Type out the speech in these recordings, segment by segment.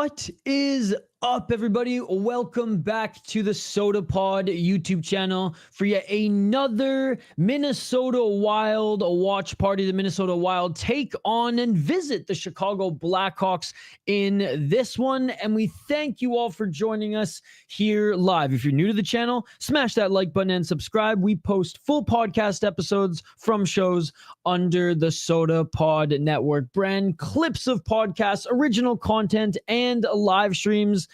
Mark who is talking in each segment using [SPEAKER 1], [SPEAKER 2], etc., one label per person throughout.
[SPEAKER 1] What is up, everybody? Welcome back to the Sota Pod YouTube channel for yet another Minnesota Wild watch party. The Minnesota Wild take on and visit the Chicago Blackhawks in this one. And we thank you all for joining us here live. If you're new to the channel, smash that like button and subscribe. We post full podcast episodes from shows under the Sota Pod Network brand, clips of podcasts, original content, and live streams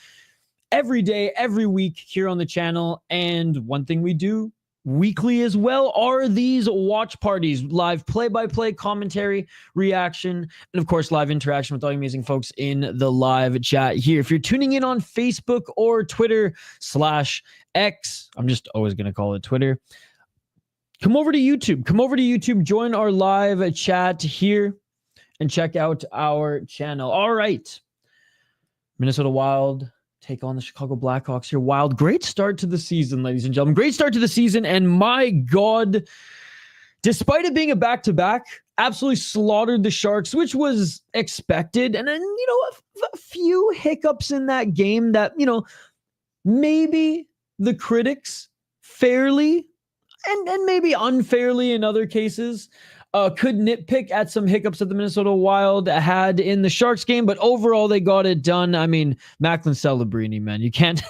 [SPEAKER 1] every day, every week here on the channel. And one thing we do weekly as well are these watch parties, live play-by-play commentary, reaction, and of course live interaction with all you amazing folks in the live chat here. If you're tuning in on Facebook or Twitter/X, I'm just always going to call it Twitter, come over to YouTube, join our live chat here and check out our channel. All right, Minnesota Wild take on the Chicago Blackhawks here. Wild, great start to the season, ladies and gentlemen. Great start to the season, and my God, despite it being a back-to-back, absolutely slaughtered the Sharks, which was expected. And then, a few hiccups in that game that, maybe the critics fairly and maybe unfairly in other cases could nitpick at some hiccups that the Minnesota Wild had in the Sharks game, but overall they got it done. I mean, Macklin Celebrini, man, you can't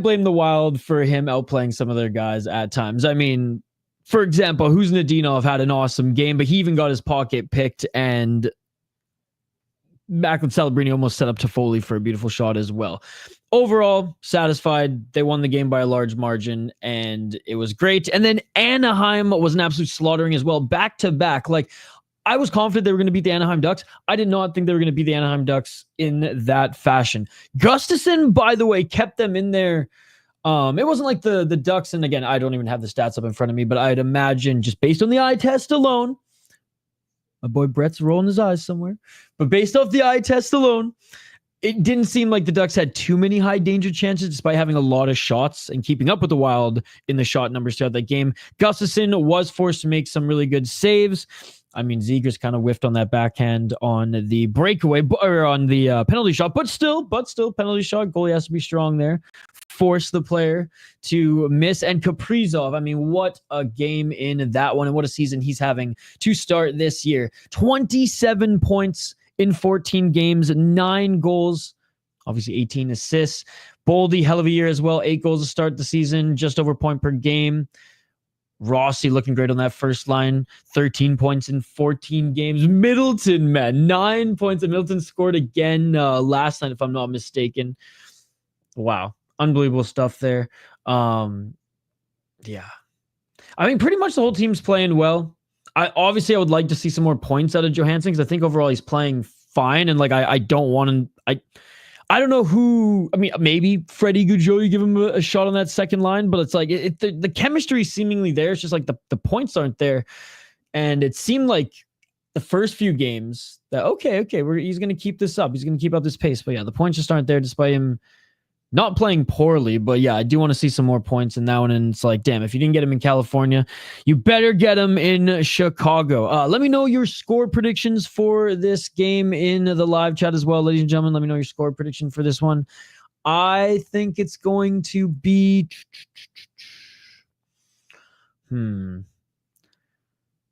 [SPEAKER 1] blame the Wild for him outplaying some of their guys at times. I mean, for example, Nadinov had an awesome game, but he even got his pocket picked, and Macklin Celebrini almost set up Toffoli for a beautiful shot as well. Overall, satisfied. They won the game by a large margin, and it was great. And then Anaheim was an absolute slaughtering as well, back to back. Like, I was confident they were going to beat the Anaheim Ducks. I did not think they were going to beat the Anaheim Ducks in that fashion. Gustafsson, by the way, kept them in there. It wasn't like the Ducks, and again, I don't even have the stats up in front of me, but I'd imagine just based on the eye test alone, my boy Brett's rolling his eyes somewhere, but based off the eye test alone, it didn't seem like the Ducks had too many high danger chances despite having a lot of shots and keeping up with the Wild in the shot numbers throughout that game. Gustafsson was forced to make some really good saves. I mean, Zegras kind of whiffed on that backhand on the breakaway or on the penalty shot, but still penalty shot. Goalie has to be strong there. Force the player to miss. And Kaprizov, I mean, what a game in that one, and what a season he's having to start this year. 27 points in 14 games, 9 goals, obviously 18 assists. Boldy, hell of a year as well. 8 goals to start the season, just over a point per game. Rossi looking great on that first line. 13 points in 14 games. Middleton, man, 9 points. And Middleton scored again last night, if I'm not mistaken. Wow. Unbelievable stuff there. Yeah. I mean, pretty much the whole team's playing well. I would like to see some more points out of Johansson, because I think overall he's playing fine. And like, I don't want him. I don't know who. I mean, maybe Freddie Gougeau, you give him a shot on that second line, but it's like the chemistry is seemingly there. It's just like the points aren't there. And it seemed like the first few games that he's going to keep this up. He's going to keep up this pace. But yeah, the points just aren't there despite him not playing poorly. But yeah, I do want to see some more points in that one. And it's like, damn, if you didn't get him in California, you better get him in Chicago. Let me know your score predictions for this game in the live chat as well, ladies and gentlemen. Let me know your score prediction for this one. I think it's going to be... Man,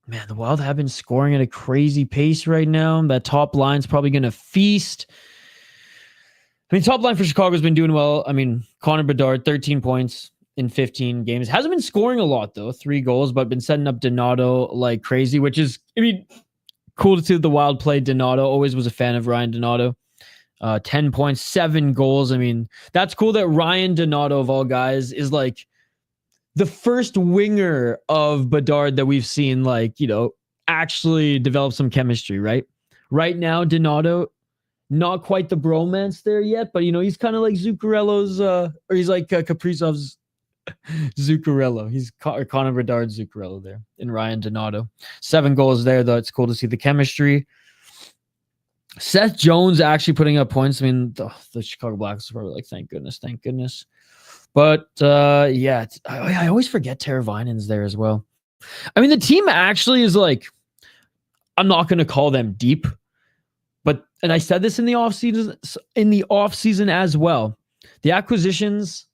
[SPEAKER 1] the Wild have been scoring at a crazy pace right now. That top line's probably going to feast. I mean, top line for Chicago's been doing well. I mean, Connor Bedard, 13 points in 15 games. Hasn't been scoring a lot, though. 3 goals, but been setting up Donato like crazy, which is, I mean, cool to see the Wild play Donato. Always was a fan of Ryan Donato. 10 points, 7 goals. I mean, that's cool that Ryan Donato, of all guys, is like the first winger of Bedard that we've seen, like, actually develop some chemistry, right? Right now, Donato, not quite the bromance there yet, but he's kind of like Zuccarello's, or he's like Kaprizov's Zuccarello. He's Connor Bedard Zuccarello there in Ryan Donato. 7 goals there, though. It's cool to see the chemistry. Seth Jones actually putting up points. I mean, the Chicago Blackhawks are probably like, thank goodness. But yeah, I always forget Teravainen's there as well. I mean, the team actually is like, I'm not going to call them deep, And I said this in the offseason as well. The acquisitions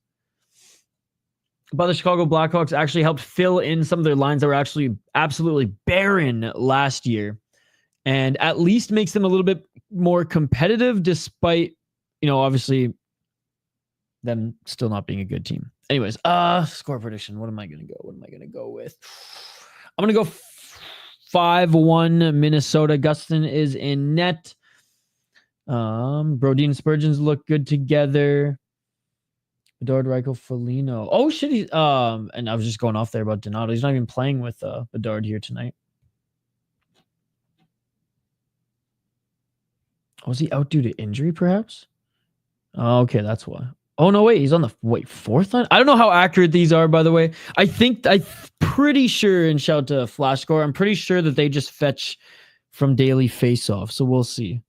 [SPEAKER 1] by the Chicago Blackhawks actually helped fill in some of their lines that were actually absolutely barren last year, and at least makes them a little bit more competitive despite, obviously them still not being a good team. Anyways, score prediction. What am I going to go with? I'm going to go 5-1 Minnesota. Gustin is in net. Brodin and Spurgeons look good together. Bedard, Reichel, Foligno. Oh shit! And I was just going off there about Donato. He's not even playing with Bedard here tonight. Was he out due to injury, perhaps? Oh, okay, that's why. Oh no, wait, he's on the fourth line. I don't know how accurate these are, by the way. I'm pretty sure, and shout to Flash Score, I'm pretty sure that they just fetch from daily faceoff. So we'll see.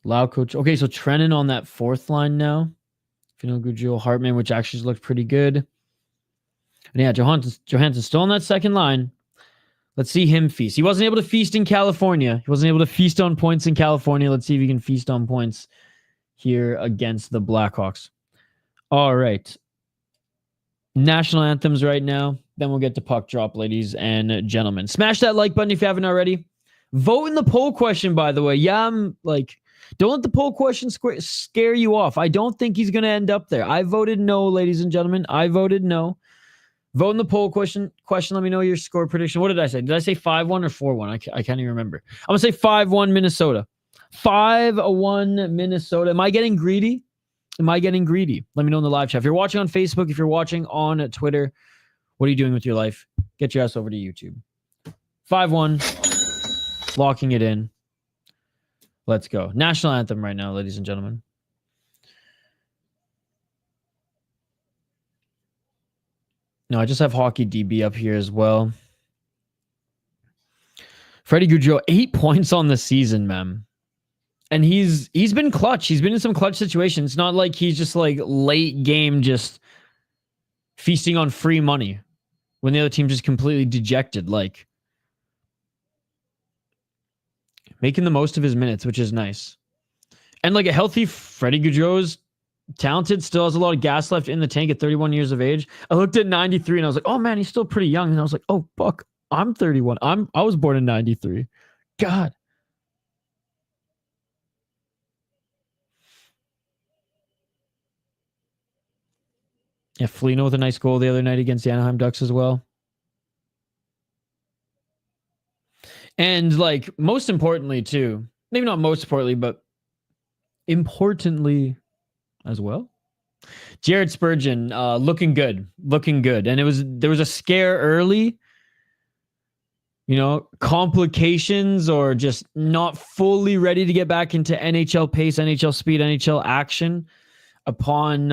[SPEAKER 1] Lau coach. Okay, so Trennan on that fourth line now. Fino Gugio Hartman, which actually looked pretty good. And yeah, Johansson's still on that second line. Let's see him feast. He wasn't able to feast in California. He wasn't able to feast on points in California. Let's see if he can feast on points here against the Blackhawks. All right. National anthems right now. Then we'll get to puck drop, ladies and gentlemen. Smash that like button if you haven't already. Vote in the poll question, by the way. Yeah, don't let the poll question scare you off. I don't think he's going to end up there. I voted no, ladies and gentlemen. I voted no. Vote in the poll question. Let me know your score prediction. What did I say? Did I say 5-1 or 4-1? I can't even remember. I'm going to say 5-1 Minnesota. 5-1 Minnesota. Am I getting greedy? Let me know in the live chat. If you're watching on Facebook, if you're watching on Twitter, what are you doing with your life? Get your ass over to YouTube. 5-1. Locking it in. Let's go. National anthem right now, ladies and gentlemen. No, I just have Hockey DB up here as well. Freddie Gaudreau, 8 points on the season, man. And he's been clutch. He's been in some clutch situations. It's not like he's just like late game just feasting on free money when the other team just completely dejected. Like making the most of his minutes, which is nice. And like a healthy Freddie Gaudreau is talented, still has a lot of gas left in the tank at 31 years of age. I looked at 93 and I was like, oh man, he's still pretty young. And I was like, oh fuck, I'm 31. I was born in 93. God. Yeah, Foligno with a nice goal the other night against the Anaheim Ducks as well. And like most importantly too, maybe not most importantly, but importantly as well, Jared Spurgeon looking good. And there was a scare early, complications or just not fully ready to get back into NHL pace, NHL speed, NHL action upon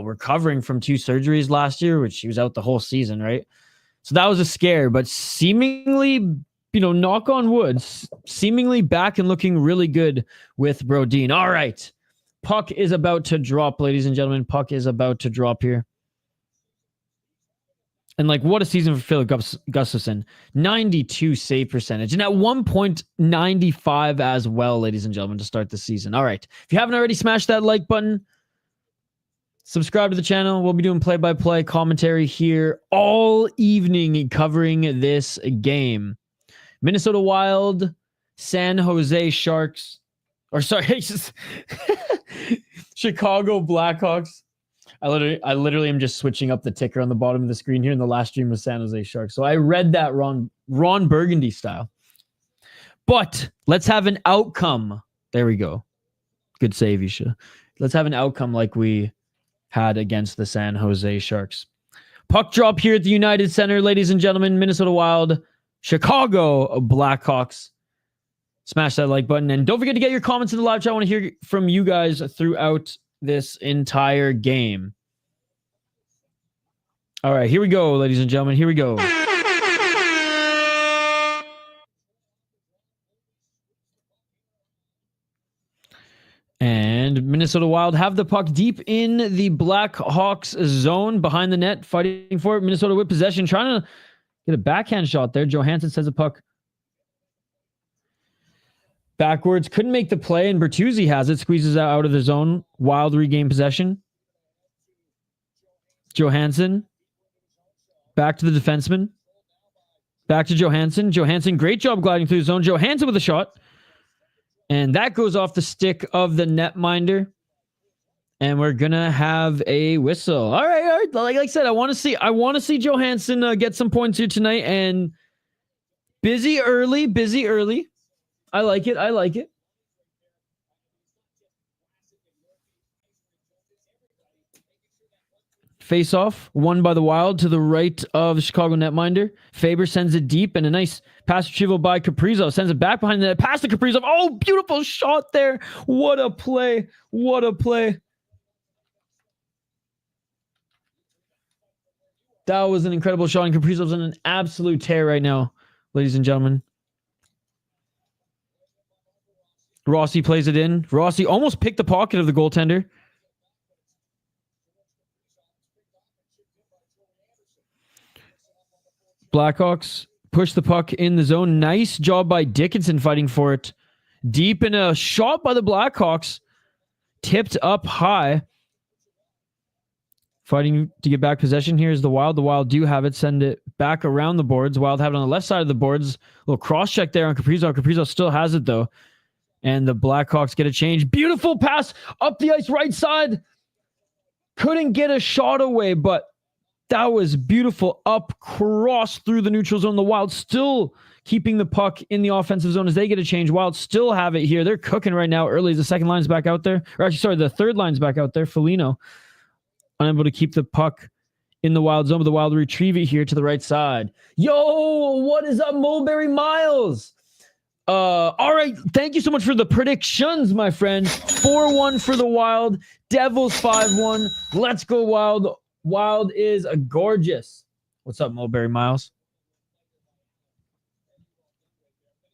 [SPEAKER 1] recovering from 2 surgeries last year, which he was out the whole season, right? So that was a scare, but seemingly, knock on wood, seemingly back and looking really good with Brodin. All right. Puck is about to drop, ladies and gentlemen. Puck is about to drop here. And like, what a season for Philip Gustafsson. 92 save percentage. And at one point, 95 as well, ladies and gentlemen, to start the season. All right. If you haven't already, smash that like button. Subscribe to the channel. We'll be doing play-by-play commentary here all evening covering this game. Minnesota Wild, San Jose Sharks. Or sorry, Chicago Blackhawks. I literally am just switching up the ticker on the bottom of the screen here, and the last stream was San Jose Sharks. So I read that Ron Burgundy style. But let's have an outcome. There we go. Good save, Isha. Let's have an outcome like we had against the San Jose Sharks. Puck drop here at the United Center, ladies and gentlemen. Minnesota Wild, Chicago Blackhawks. Smash that like button. And don't forget to get your comments in the live chat. I want to hear from you guys throughout this entire game. All right, here we go, ladies and gentlemen. Here we go. And Minnesota Wild have the puck deep in the Blackhawks zone behind the net, fighting for it. Minnesota with possession, trying to Get a backhand shot there. Johansson sends a puck backwards. Couldn't make the play, and Bertuzzi has it. Squeezes out of the zone. Wild regain possession. Johansson. Back to the defenseman. Back to Johansson. Johansson, great job gliding through the zone. Johansson with a shot. And that goes off the stick of the netminder. And we're gonna have a whistle. All right. Like I said, I want to see Johansson get some points here tonight. And busy early. I like it. Face off, won by the Wild to the right of the Chicago netminder. Faber sends it deep, and a nice pass retrieval by Kaprizov. Sends it back behind the net. Pass to Kaprizov. Oh, beautiful shot there. What a play. That was an incredible shot, and Kaprizov's in an absolute tear right now, ladies and gentlemen. Rossi plays it in. Rossi almost picked the pocket of the goaltender. Blackhawks push the puck in the zone. Nice job by Dickinson fighting for it. Deep, in a shot by the Blackhawks. Tipped up high. Fighting to get back possession here is the Wild. The Wild do have it. Send it back around the boards. Wild have it on the left side of the boards. A little cross check there on Kaprizov. Kaprizov still has it though. And the Blackhawks get a change. Beautiful pass up the ice right side. Couldn't get a shot away, but that was beautiful up cross through the neutral zone. The Wild still keeping the puck in the offensive zone as they get a change. Wild still have it here. They're cooking right now early. The second line's back out there. Or actually, sorry, the third line's back out there. Foligno unable to keep the puck in the Wild zone, but the Wild retrieve it here to the right side. Yo, what is up, Mulberry Miles? All right. Thank you so much for the predictions, my friend. 4-1 for the Wild. Devils 5-1. Let's go, Wild. Wild is a gorgeous. What's up, Mulberry Miles?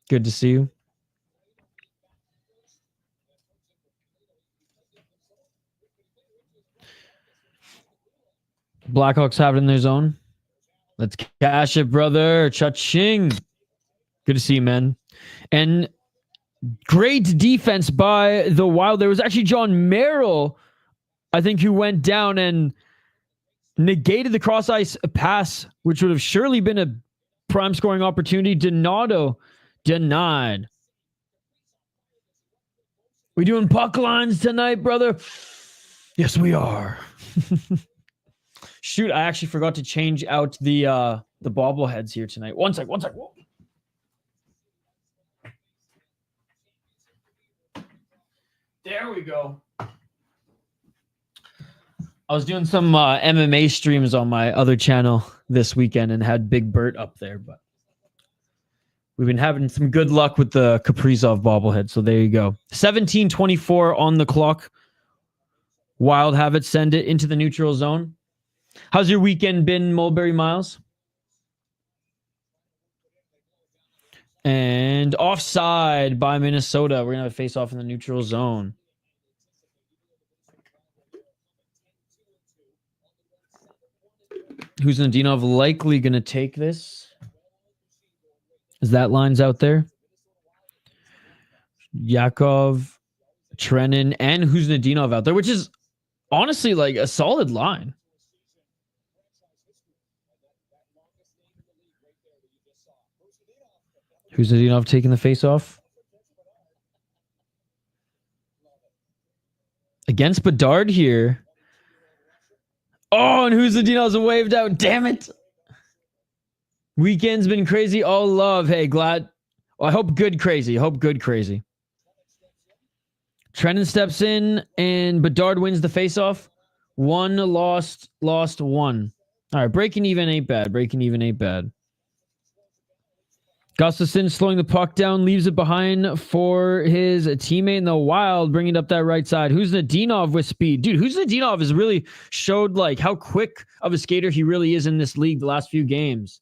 [SPEAKER 1] Good to see you. Blackhawks have it in their zone. Let's cash it, brother. Cha-ching. Good to see you, man. And great defense by the Wild. There was actually John Merrill, I think, who went down and negated the cross-ice pass, which would have surely been a prime scoring opportunity. Donato denied. We doing puck lines tonight, brother? Yes, we are. Shoot, I actually forgot to change out the bobbleheads here tonight. One sec. Whoa. There we go. I was doing some MMA streams on my other channel this weekend and had Big Bert up there, but we've been having some good luck with the Kaprizov bobblehead, so there you go. 17:24 on the clock. Wild have it, send it into the neutral zone. How's your weekend been, Mulberry Miles? And offside by Minnesota. We're going to have a face-off in the neutral zone. Kuznetsov likely going to take this. As that line's out there. Yakov, Trenin, and Kuznetsov out there, which is honestly like a solid line. Kuznetsov taking the face-off. Against Bedard here. Oh, and Kuznetsov's waved out. Damn it. Weekend's been crazy. All love. Hey, glad. Well, I hope good crazy. Trennan steps in, and Bedard wins the face-off. One lost one. All right, breaking even ain't bad. Gustafsson slowing the puck down, leaves it behind for his teammate in the Wild, bringing it up that right side. Kuznetsov with speed. Dude, Kuznetsov has really showed like how quick of a skater he really is in this league the last few games.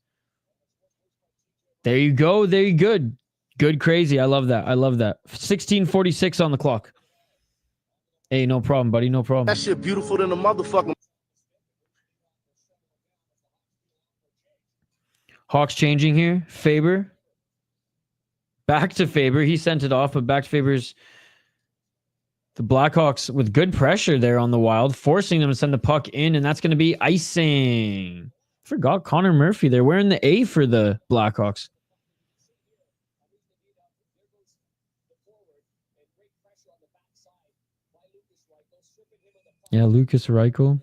[SPEAKER 1] There you go. Good crazy. I love that. 16:46 on the clock. Hey, no problem, buddy. No problem.
[SPEAKER 2] That shit beautiful than a motherfucker.
[SPEAKER 1] Hawks changing here. Faber. Back to Faber. He sent it off, but back to Faber's. The Blackhawks with good pressure there on the Wild, forcing them to send the puck in, and that's going to be icing. Forgot Connor Murphy. They're wearing the A for the Blackhawks. Yeah, Lucas Reichel.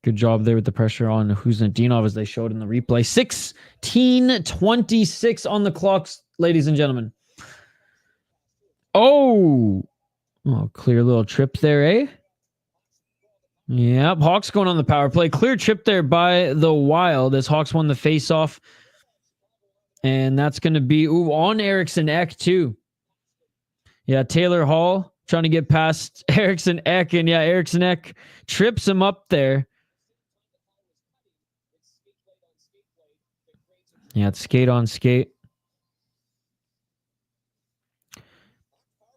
[SPEAKER 1] Good job there with the pressure on Kuznetsov as they showed in the replay. 16:26 on the clocks, ladies and gentlemen. Oh, clear little trip there, eh? Yep, Hawks going on the power play. Clear trip there by the Wild as Hawks won the faceoff. And that's going to be on Eriksson Ek, too. Yeah, Taylor Hall trying to get past Eriksson Ek. And yeah, Eriksson Ek trips him up there. Yeah, it's skate on skate.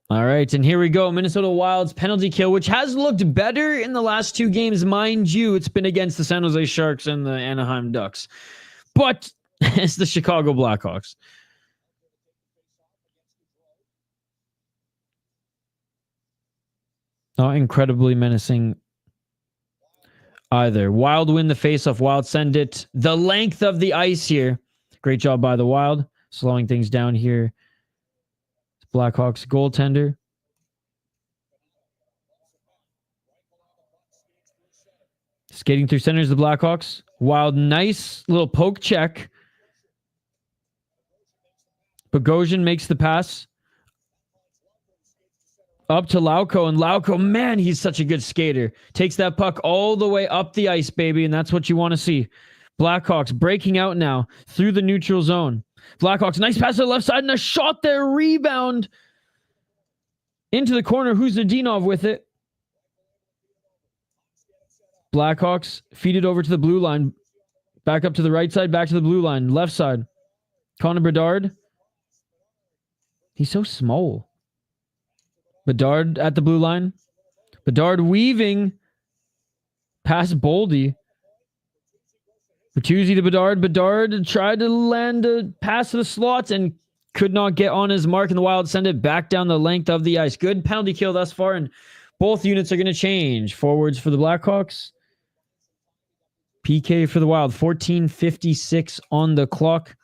[SPEAKER 1] All right, and here we go. Minnesota Wild's penalty kill, which has looked better in the last two games. Mind you, it's been against the San Jose Sharks and the Anaheim Ducks. But it's the Chicago Blackhawks. Not incredibly menacing either. Wild win the faceoff. Wild send it the length of the ice here. Great job by the Wild. Slowing things down here. Blackhawks goaltender. Skating through centers, the Blackhawks. Wild, nice little poke check. Bogosian makes the pass. Up to Lauko, and Lauko, man, he's such a good skater. Takes that puck all the way up the ice, baby, and that's what you want to see. Blackhawks breaking out now through the neutral zone. Blackhawks, nice pass to the left side, and a shot there, rebound into the corner. Kuznetsov with it. Blackhawks feed it over to the blue line. Back up to the right side, back to the blue line. Left side. Connor Bedard. He's so small. Bedard at the blue line. Bedard weaving past Boldy. Bertuzzi to Bedard. Bedard tried to land a pass to the slots and could not get on his mark, and the Wild send it back down the length of the ice. Good penalty kill thus far, and both units are going to change. Forwards for the Blackhawks. PK for the Wild. 14:56 on the clock.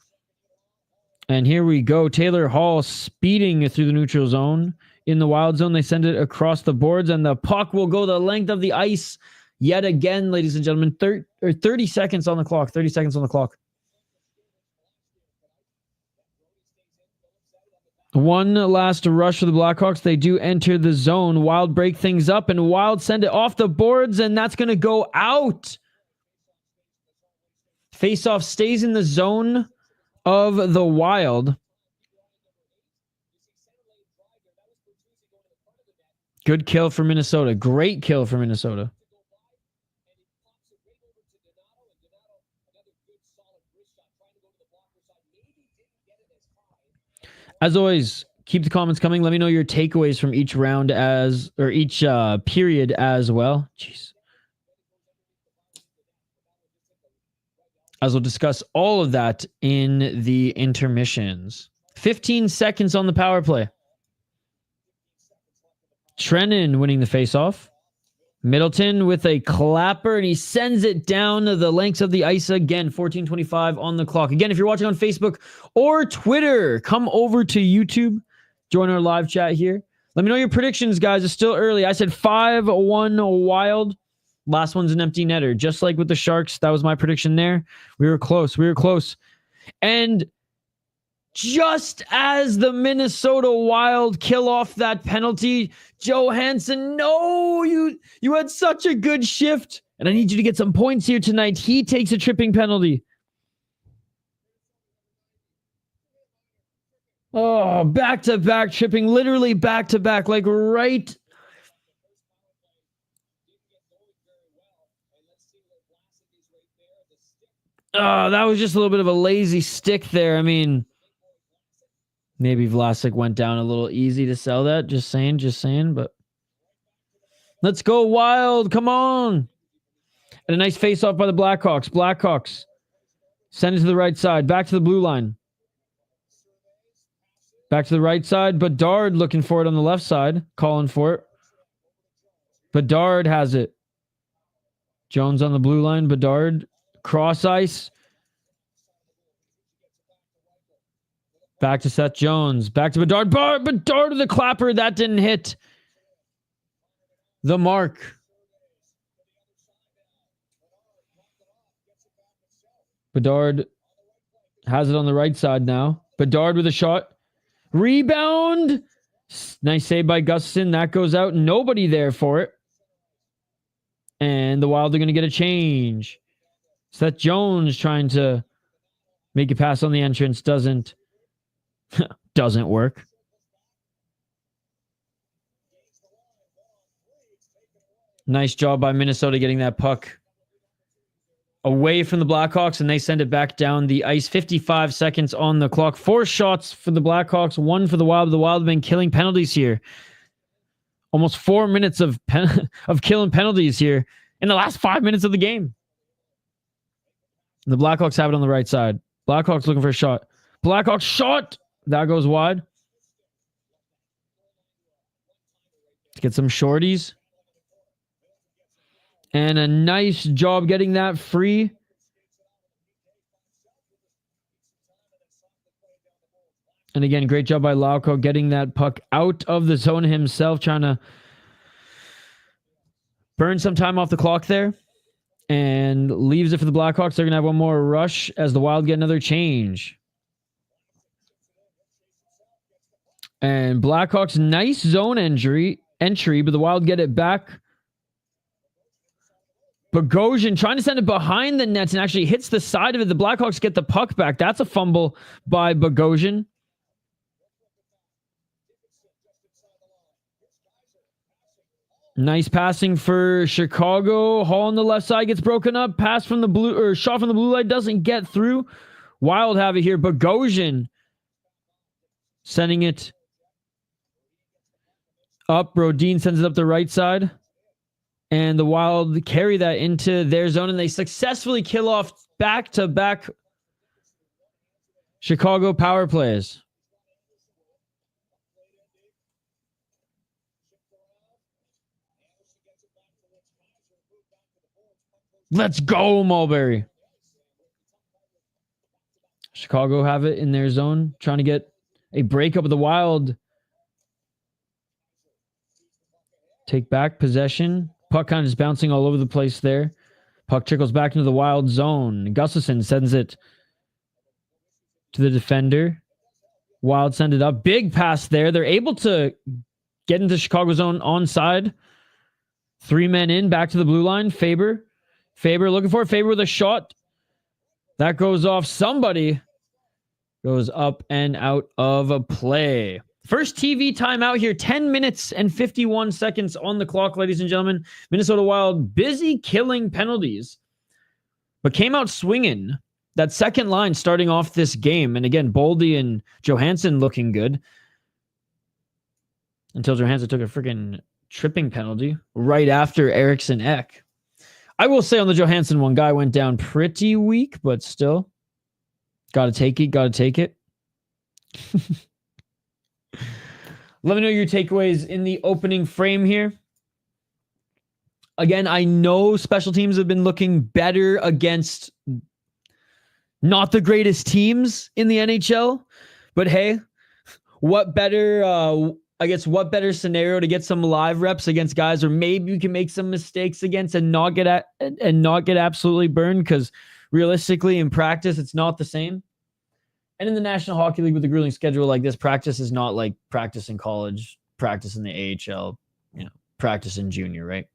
[SPEAKER 1] And here we go. Taylor Hall speeding through the neutral zone. In the Wild zone, they send it across the boards, and the puck will go the length of the ice yet again, ladies and gentlemen. 30 seconds on the clock. 30 seconds on the clock. One last rush for the Blackhawks. They do enter the zone. Wild break things up, and Wild send it off the boards, and that's going to go out. Faceoff stays in the zone of the Wild. Good kill for Minnesota. Great kill for Minnesota. As always, keep the comments coming. Let me know your takeaways from each round each period as well. Jeez. As we'll discuss all of that in the intermissions. 15 seconds on the power play. Trennan winning the faceoff. Middleton with a clapper, and he sends it down the lengths of the ice again. 14:25 on the clock. Again, if you're watching on Facebook or Twitter, come over to YouTube. Join our live chat here. Let me know your predictions, guys. It's still early. I said 5-1 Wild. Last one's an empty netter. Just like with the Sharks, that was my prediction there. We were close. And just as the Minnesota Wild kill off that penalty, Johansson, no, you had such a good shift, and I need you to get some points here tonight. He takes a tripping penalty. Oh, back-to-back tripping, literally back-to-back, like right. Oh, that was just a little bit of a lazy stick there. I mean, maybe Vlasic went down a little easy to sell that. Just saying, but let's go Wild. Come on. And a nice face-off by the Blackhawks. Send it to the right side. Back to the blue line. Back to the right side. Bedard looking for it on the left side. Calling for it. Bedard has it. Jones on the blue line. Bedard. Cross ice. Back to Seth Jones. Back to Bedard. Bedard with the clapper. That didn't hit the mark. Bedard has it on the right side now. Bedard with a shot. Rebound. Nice save by Gustafson. That goes out. Nobody there for it. And the Wild are going to get a change. Seth Jones trying to make a pass on the entrance. Doesn't work. Nice job by Minnesota getting that puck away from the Blackhawks, and they send it back down the ice. 55 seconds on the clock. 4 shots for the Blackhawks, 1 for the Wild. The Wild have been killing penalties here. Almost 4 minutes of killing penalties here in the last 5 minutes of the game. The Blackhawks have it on the right side. Blackhawks looking for a shot. Blackhawks shot. That goes wide. Let's get some shorties. And a nice job getting that free. And again, great job by Lauko getting that puck out of the zone himself, trying to burn some time off the clock there. And leaves it for the Blackhawks. They're going to have one more rush as the Wild get another change. And Blackhawks, nice zone entry, but the Wild get it back. Bogosian trying to send it behind the nets and actually hits the side of it. The Blackhawks get the puck back. That's a fumble by Bogosian. Nice passing for Chicago. Hall on the left side gets broken up. Pass from the blue, or shot from the blue line doesn't get through. Wild have it here. Bogosian sending it up. Brodin sends it up the right side. And the Wild carry that into their zone, and they successfully kill off back-to-back Chicago power plays. Let's go, Mulberry. Chicago have it in their zone, trying to get a breakup of the Wild. Take back possession. Puck kind of just bouncing all over the place there. Puck trickles back into the Wild zone. Gustafson sends it to the defender. Wild send it up. Big pass there. They're able to get into Chicago zone onside. 3 men in, back to the blue line. Faber looking for it. Faber with a shot. That goes off. Somebody goes up and out of a play. First TV timeout here. 10 minutes and 51 seconds on the clock, ladies and gentlemen. Minnesota Wild busy killing penalties, but came out swinging. That second line starting off this game. And again, Boldy and Johansson looking good. Until Johansson took a freaking tripping penalty right after Eriksson Ek. I will say on the Johansson one, guy went down pretty weak, but still. Gotta take it. Let me know your takeaways in the opening frame here. Again, I know special teams have been looking better against not the greatest teams in the NHL, but hey, what better scenario to get some live reps against guys, or maybe you can make some mistakes against and not get absolutely burned, because realistically in practice it's not the same. And in the National Hockey League with a grueling schedule like this, practice is not like practice in college, practice in the AHL, practice in junior, right?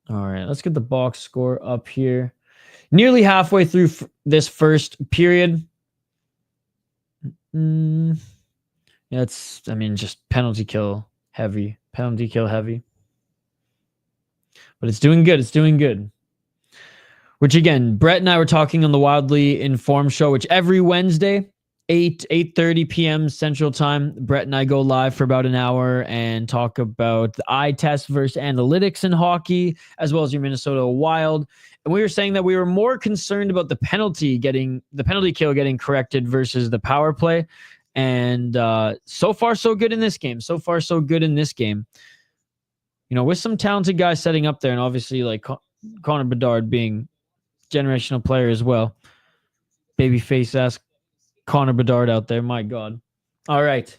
[SPEAKER 1] All right, let's get the box score up here. Nearly halfway through this first period. It's, just penalty kill heavy. But it's doing good. Which again, Brett and I were talking on the Wildly Informed show, which every Wednesday 8:30 p.m. Central Time. Brett and I go live for about an hour and talk about the eye test versus analytics in hockey, as well as your Minnesota Wild. And we were saying that we were more concerned about the penalty kill getting corrected versus the power play. And so far, so good in this game. You know, with some talented guys setting up there, and obviously like Connor Bedard being generational player as well. Babyface-esque Connor Bedard out there. My God. All right.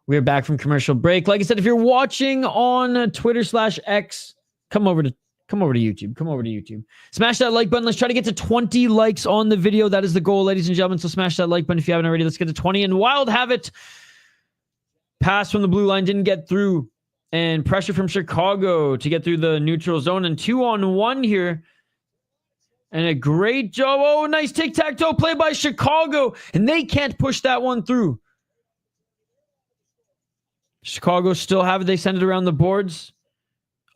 [SPEAKER 1] We're back from commercial break. Like I said, if you're watching on Twitter/X, come over to YouTube. Smash that like button. Let's try to get to 20 likes on the video. That is the goal, ladies and gentlemen. So smash that like button if you haven't already. Let's get to 20. And Wild have it. Pass from the blue line didn't get through. And pressure from Chicago to get through the neutral zone. And 2-on-1 here. And a great job. Oh, nice tic-tac-toe play by Chicago. And they can't push that one through. Chicago still have it. They send it around the boards.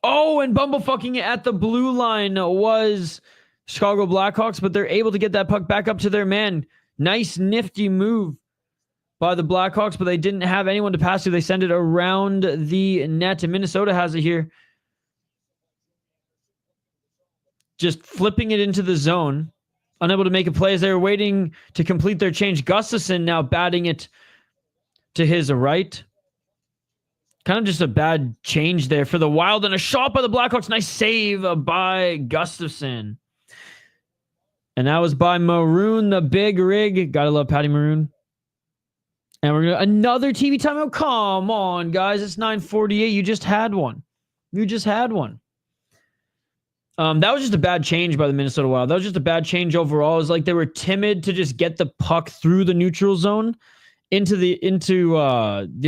[SPEAKER 1] Oh, and bumblefucking it at the blue line was Chicago Blackhawks, but they're able to get that puck back up to their man. Nice, nifty move by the Blackhawks, but they didn't have anyone to pass to. They send it around the net, and Minnesota has it here. Just flipping it into the zone. Unable to make a play as they were waiting to complete their change. Gustafson now batting it to his right. Kind of just a bad change there for the Wild, and a shot by the Blackhawks. Nice save by Gustafson. And that was by Maroon, the big rig. Gotta love Patty Maroon. And we're gonna another TV timeout. Come on, guys. It's 9:48. You just had one. That was just a bad change by the Minnesota Wild. That was just a bad change overall. It was like they were timid to just get the puck through the neutral zone into the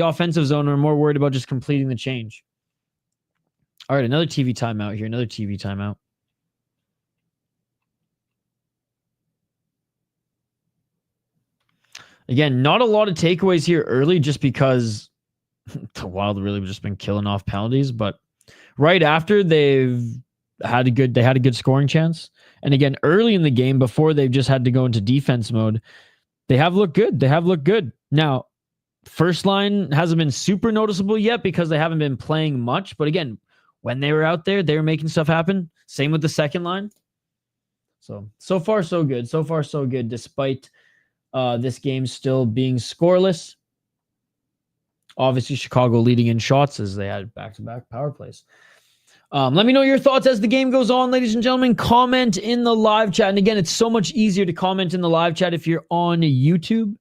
[SPEAKER 1] offensive zone, or more worried about just completing the change. All right, another TV timeout here. Again, not a lot of takeaways here early, just because the Wild really just been killing off penalties. But right after, they had a good scoring chance. And again, early in the game, before they've just had to go into defense mode, they have looked good. Now, first line hasn't been super noticeable yet because they haven't been playing much. But again, when they were out there, they were making stuff happen. Same with the second line. So far, so good, despite this game still being scoreless. Obviously, Chicago leading in shots as they had back-to-back power plays. Let me know your thoughts as the game goes on, ladies and gentlemen. Comment in the live chat. And again, it's so much easier to comment in the live chat if you're on YouTube.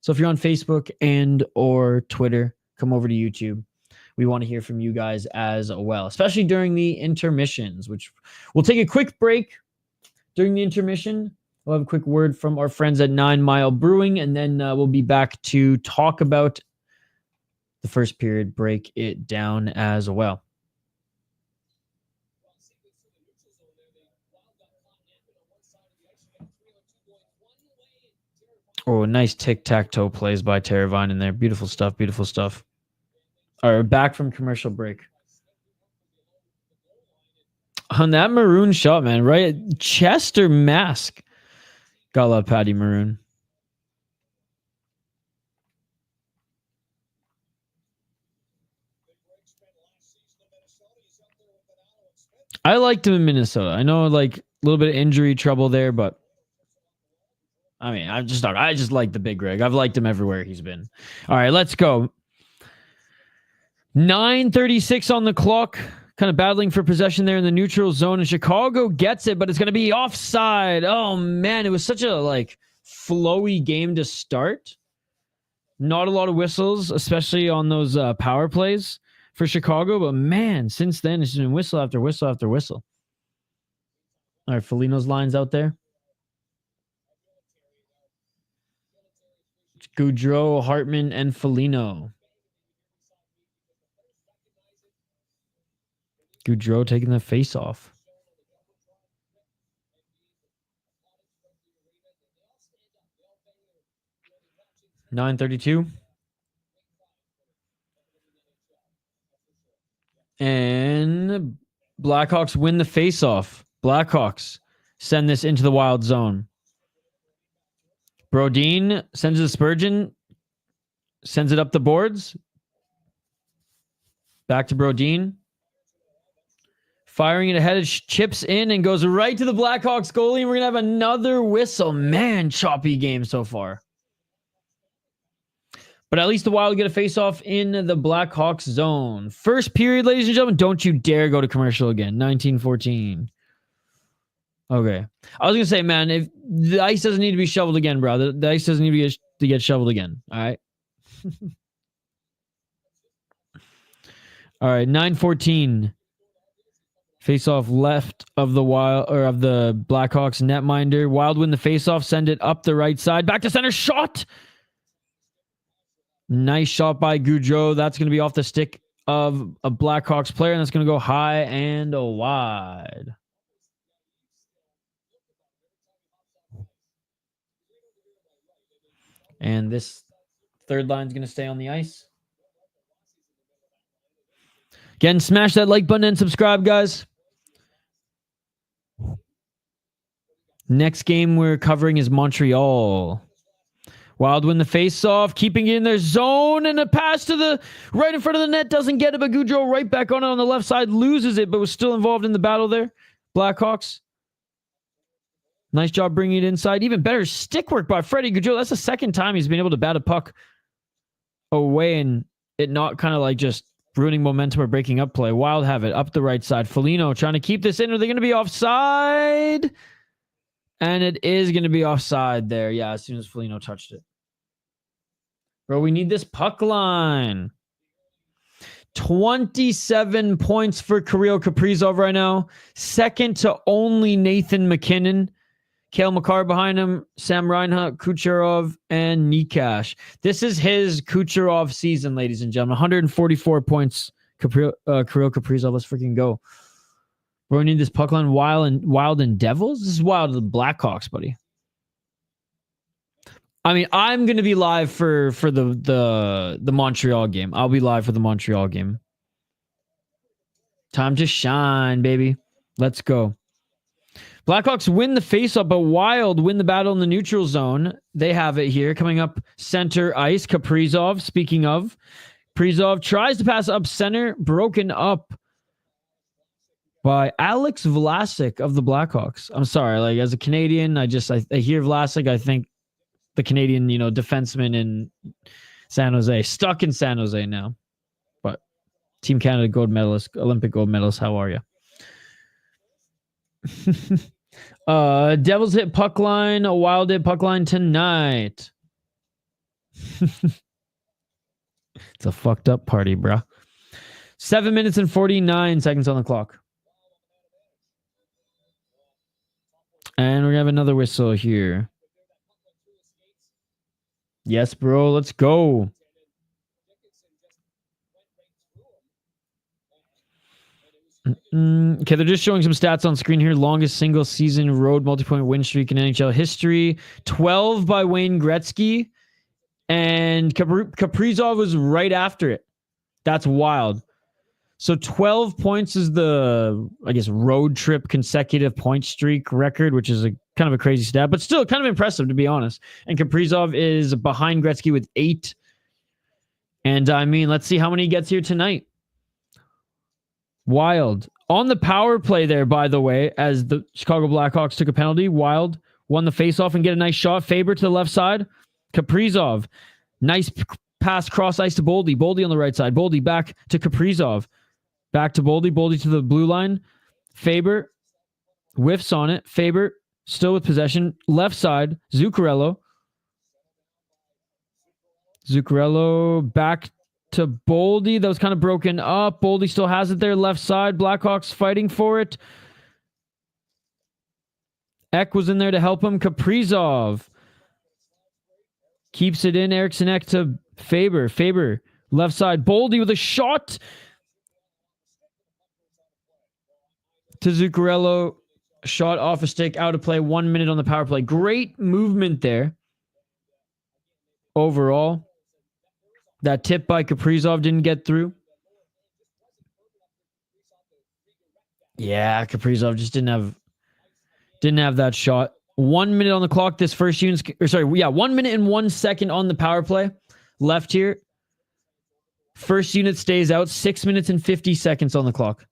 [SPEAKER 1] So if you're on Facebook and or Twitter, come over to YouTube. We want to hear from you guys as well, especially during the intermissions, which we'll take a quick break during the intermission. We'll have a quick word from our friends at 9 Mile Brewing, and then we'll be back to talk about the first period, break it down as well. Oh, nice tic-tac-toe plays by Terravine in there. Beautiful stuff. All right, back from commercial break. On that Maroon shot, man, right? Chest or mask? Gotta love Patty Maroon. I liked him in Minnesota. I know, like, a little bit of injury trouble there, but I mean, I just like the big rig. I've liked him everywhere he's been. All right, let's go. 9:36 on the clock. Kind of battling for possession there in the neutral zone, and Chicago gets it, but it's going to be offside. Oh, man, it was such a, like, flowy game to start. Not a lot of whistles, especially on those power plays for Chicago, but, man, since then, it's been whistle after whistle after whistle. All right, Foligno's line's out there. Goudreau, Hartman, and Foligno. Goudreau taking the face off. .932. And Blackhawks win the face-off. Blackhawks send this into the Wild zone. Brodin sends it to Spurgeon. Sends it up the boards. Back to Brodin. Firing it ahead. It chips in and goes right to the Blackhawks goalie. And we're going to have another whistle. Man, choppy game so far. But at least the Wild get a face-off in the Blackhawks zone. First period, ladies and gentlemen. Don't you dare go to commercial again. 19-14. Okay. I was going to say, man, if the ice doesn't need to be shoveled again, bro. The ice doesn't need to get shoveled again. All right. All right. 9-14. Face-off left of the Wild or of the Blackhawks netminder. Wild win the face-off. Send it up the right side. Back to center. Shot. Nice shot by Goudreau. That's going to be off the stick of a Blackhawks player, and that's going to go high and wide. And this third line is going to stay on the ice. Again, smash that like button and subscribe, guys. Next game we're covering is Montreal. Wild win the face-off, keeping it in their zone, and a pass to the right in front of the net. Doesn't get it, but Goudreau right back on it on the left side. Loses it, but was still involved in the battle there. Blackhawks. Nice job bringing it inside. Even better stick work by Freddie Goudreau. That's the second time he's been able to bat a puck away and it not kind of like just ruining momentum or breaking up play. Wild have it up the right side. Foligno trying to keep this in. Are they going to be offside? And it is going to be offside there. Yeah, as soon as Foligno touched it. Bro, we need this puck line. 27 points for Kirill Kaprizov right now. Second to only Nathan McKinnon. Cale Makar behind him. Sam Reinhart, Kucherov, and Nikash. This is his Kucherov season, ladies and gentlemen. 144 points. Kirill Kaprizov. Let's freaking go. Bro, we need this puck line. Wild and Devils? This is Wild and Blackhawks, buddy. I mean, I'm going to be live for the Montreal game. I'll be live for the Montreal game. Time to shine, baby. Let's go. Blackhawks win the faceoff, but Wild win the battle in the neutral zone. They have it here. Coming up center ice, Kaprizov. Speaking of, Kaprizov tries to pass up center. Broken up by Alex Vlasic of the Blackhawks. I'm sorry, like as a Canadian, I hear Vlasic, I think the Canadian, defenseman in San Jose. Stuck in San Jose now. But Team Canada gold medalist, Olympic gold medalist, how are you? Devils hit puck line, a Wild hit puck line tonight. It's a fucked up party, bruh. 7 minutes and 49 seconds on the clock. And we're going to have another whistle here. Yes, bro. Let's go. Okay, they're just showing some stats on screen here. Longest single season road multi-point win streak in NHL history. 12 by Wayne Gretzky. And Kaprizov was right after it. That's wild. So 12 points is the, road trip consecutive point streak record, which is a kind of a crazy stat, but still kind of impressive, to be honest. And Kaprizov is behind Gretzky with 8. And I mean, let's see how many he gets here tonight. Wild. On the power play there, by the way, as the Chicago Blackhawks took a penalty, Wild won the faceoff and get a nice shot. Faber to the left side. Kaprizov. Nice pass cross ice to Boldy. Boldy on the right side. Boldy back to Kaprizov. Back to Boldy. Boldy to the blue line. Faber whiffs on it. Faber still with possession. Left side. Zuccarello. Zuccarello back to Boldy. That was kind of broken up. Boldy still has it there. Left side. Blackhawks fighting for it. Eck was in there to help him. Kaprizov keeps it in. Eriksson Ek to Faber. Faber left side. Boldy with a shot to Zuccarello. Shot off a stick, out of play. 1 minute on the power play. Great movement there. Overall, that tip by Kaprizov didn't get through. Yeah, Kaprizov just didn't have that shot. 1 minute on the clock. This first unit's, 1 minute and 1 second on the power play left here. First unit stays out. 6 minutes and 50 seconds on the clock.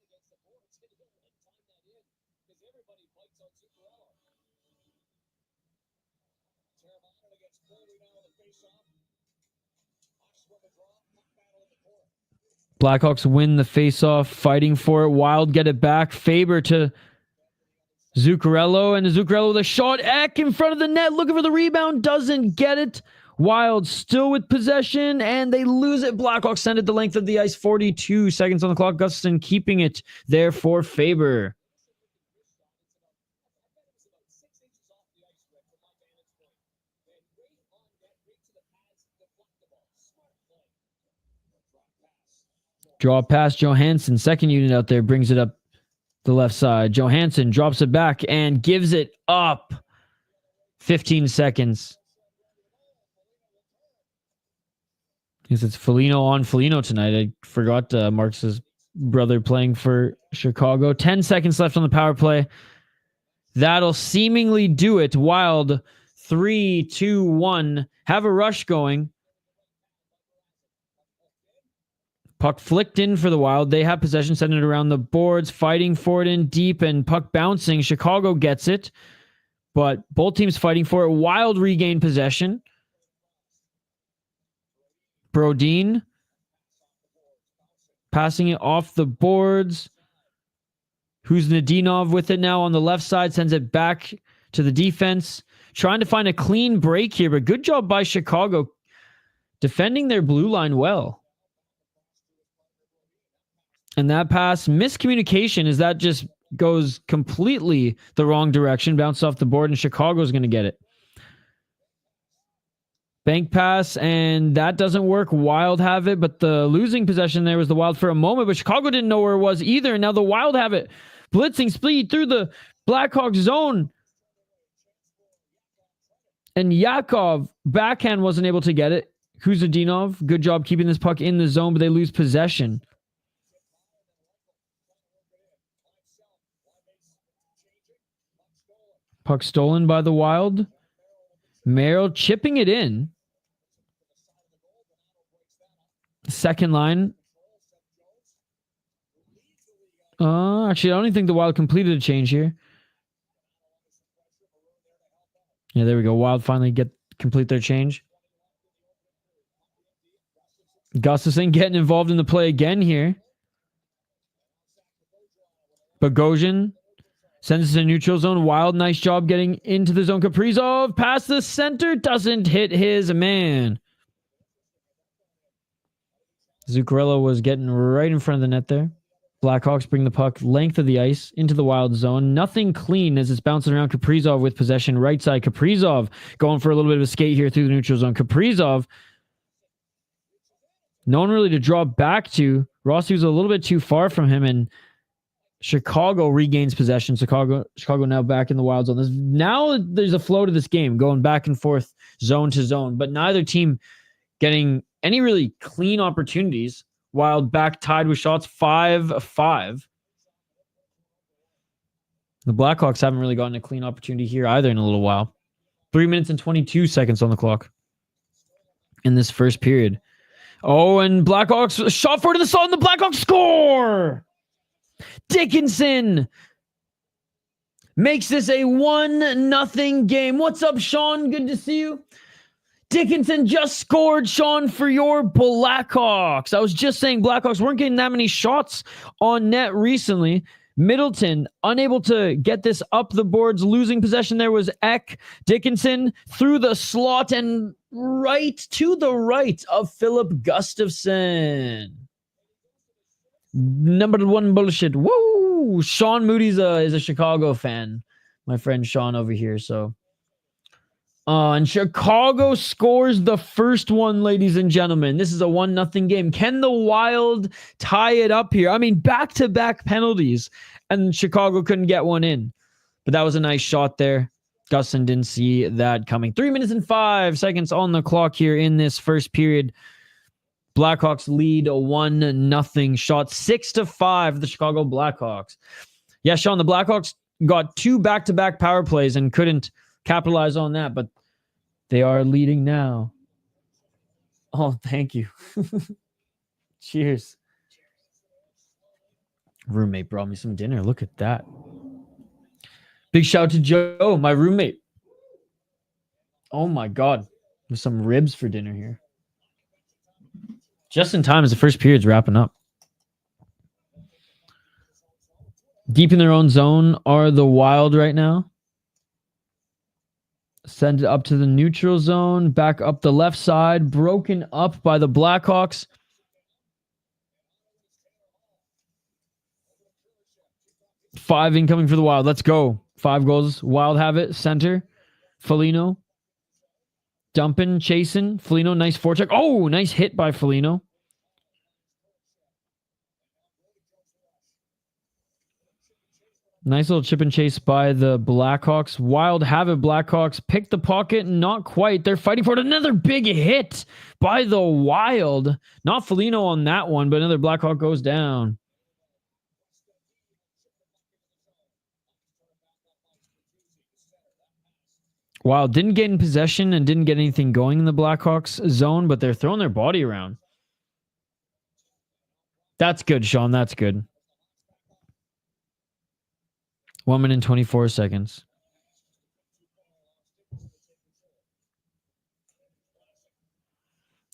[SPEAKER 1] Blackhawks win the faceoff, fighting for it. Wild get it back. Faber to Zuccarello, and Zuccarello with a shot. Eck in front of the net, looking for the rebound, doesn't get it. Wild still with possession, and they lose it. Blackhawks send it the length of the ice. 42 seconds on the clock. Gustafsson keeping it there for Faber. Draw past Johansson. Second unit out there brings it up the left side. Johansson drops it back and gives it up. 15 seconds. Because it's Foligno on Foligno tonight. I forgot Mark's brother playing for Chicago. 10 seconds left on the power play. That'll seemingly do it. Wild 3, 2, 1. Have a rush going. Puck flicked in for the Wild. They have possession, sending it around the boards, fighting for it in deep, and puck bouncing. Chicago gets it, but both teams fighting for it. Wild regain possession. Brodin passing it off the boards. Who's Nadinov with it now on the left side, sends it back to the defense. Trying to find a clean break here, but good job by Chicago defending their blue line well. And that pass, miscommunication, as that just goes completely the wrong direction, bounced off the board, and Chicago's going to get it. Bank pass, and that doesn't work. Wild have it, but the losing possession there was the Wild for a moment, but Chicago didn't know where it was either, and now the Wild have it. Blitzing speed through the Blackhawks zone. And Yakov, backhand, wasn't able to get it. Kuzadinov, good job keeping this puck in the zone, but they lose possession. Puck stolen by the Wild. Merrill chipping it in. Second line. Actually, I don't even think the Wild completed a change here. Yeah, there we go. Wild finally complete their change. Gustafsson getting involved in the play again here. Bogosian sends it to neutral zone. Wild, nice job getting into the zone. Kaprizov past the center, doesn't hit his man. Zuccarello was getting right in front of the net there. Blackhawks bring the puck length of the ice into the Wild zone. Nothing clean as it's bouncing around. Kaprizov with possession right side. Kaprizov going for a little bit of a skate here through the neutral zone. Kaprizov, no one really to draw back to. Rossi was a little bit too far from him, and Chicago regains possession. Chicago now back in the Wild zone. Now there's a flow to this game, going back and forth, zone to zone, but neither team getting any really clean opportunities. Wild back tied with shots, 5-5. The Blackhawks haven't really gotten a clean opportunity here either in a little while. 3 minutes and 22 seconds on the clock in this first period. Oh, and Blackhawks shot forward to the slot, and the Blackhawks score! Dickinson makes this a 1-0 game. What's up, Sean? Good to see you. Dickinson just scored, Sean, for your Blackhawks. I was just saying Blackhawks weren't getting that many shots on net recently. Middleton unable to get this up the boards. Losing possession there was Eck. Dickinson through the slot and right to the right of Philip Gustafsson. Number one bullshit. Woo! Sean Moody's is a Chicago fan. My friend Sean over here. So, and Chicago scores the first one, ladies and gentlemen. This is a 1-0 game. Can the Wild tie it up here? I mean, back-to-back penalties, and Chicago couldn't get one in. But that was a nice shot there. Gustin didn't see that coming. 3 minutes and 5 seconds on the clock here in this first period. Blackhawks lead a 1-0 shot, 6-5 the Chicago Blackhawks. Yeah, Sean, the Blackhawks got 2 back-to-back power plays and couldn't capitalize on that, but they are leading now. Oh, thank you. Cheers. Roommate brought me some dinner. Look at that. Big shout to Joe, my roommate. Oh my God. There's some ribs for dinner here. Just in time as the first period's wrapping up. Deep in their own zone are the Wild right now. Send it up to the neutral zone. Back up the left side. Broken up by the Blackhawks. Five incoming for the Wild. Let's go. 5 goals. Wild have it. Center. Foligno. Dumping, chasing. Foligno, nice forecheck. Oh, nice hit by Foligno. Nice little chip and chase by the Blackhawks. Wild have it. Blackhawks pick the pocket. Not quite. They're fighting for it. Another big hit by the Wild. Not Foligno on that one, but another Blackhawk goes down. Wild didn't get in possession and didn't get anything going in the Blackhawks zone, but they're throwing their body around. That's good, Sean. That's good. 1 minute and 24 seconds.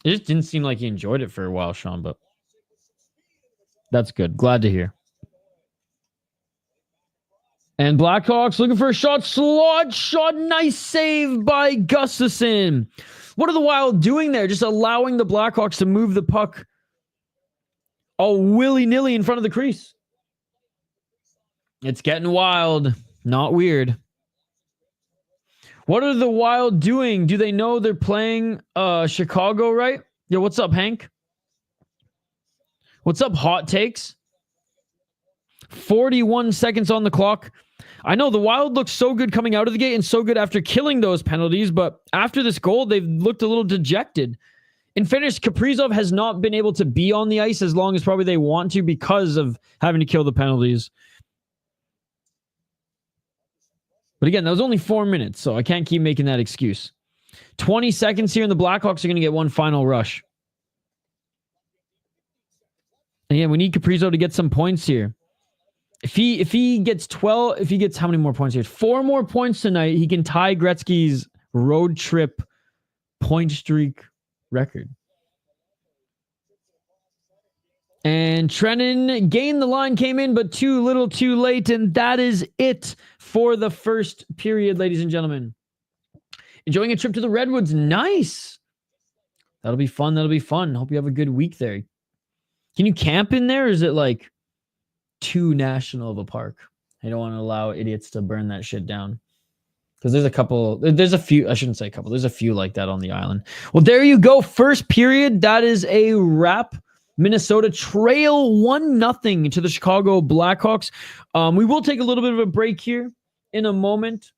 [SPEAKER 1] It just didn't seem like he enjoyed it for a while, Sean, but that's good. Glad to hear. And Blackhawks looking for a shot. Slot shot. Nice save by Gustafsson. What are the Wild doing there? Just allowing the Blackhawks to move the puck all willy-nilly in front of the crease. It's getting wild. Not weird. What are the Wild doing? Do they know they're playing Chicago, right? Yeah, what's up, Hank? What's up, Hot Takes? 41 seconds on the clock. I know the Wild looked so good coming out of the gate and so good after killing those penalties, but after this goal, they've looked a little dejected. In fairness, Kaprizov has not been able to be on the ice as long as probably they want to because of having to kill the penalties. But again, that was only 4 minutes, so I can't keep making that excuse. 20 seconds here, and the Blackhawks are going to get one final rush. And again, we need Kaprizov to get some points here. If he gets how many more points here? 4 more points tonight, he can tie Gretzky's road trip point streak record. And Trennan gained the line, came in, but too little too late. And that is it for the first period, ladies and gentlemen. Enjoying a trip to the Redwoods. Nice. That'll be fun. That'll be fun. Hope you have a good week there. Can you camp in there? Or is it like too national of a park? I don't want to allow idiots to burn that shit down. Because there's a few like that on the island. Well, there you go. First period. That is a wrap. Minnesota trail 1-0 to the Chicago Blackhawks. We will take a little bit of a break here in a moment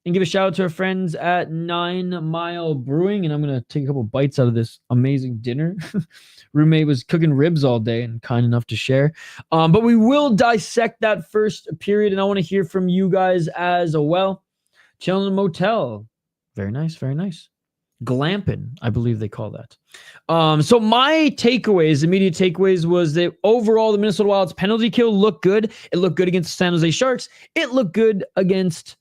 [SPEAKER 1] and give a shout out to our friends at 9 Mile Brewing. And I'm going to take a couple bites out of this amazing dinner. Roommate was cooking ribs all day and kind enough to share. But we will dissect that first period, and I want to hear from you guys as well. Chilling in a motel. Very nice, very nice. Glamping, I believe they call that. So my immediate takeaways, was that overall the Minnesota Wild's penalty kill looked good. It looked good against the San Jose Sharks. It looked good against...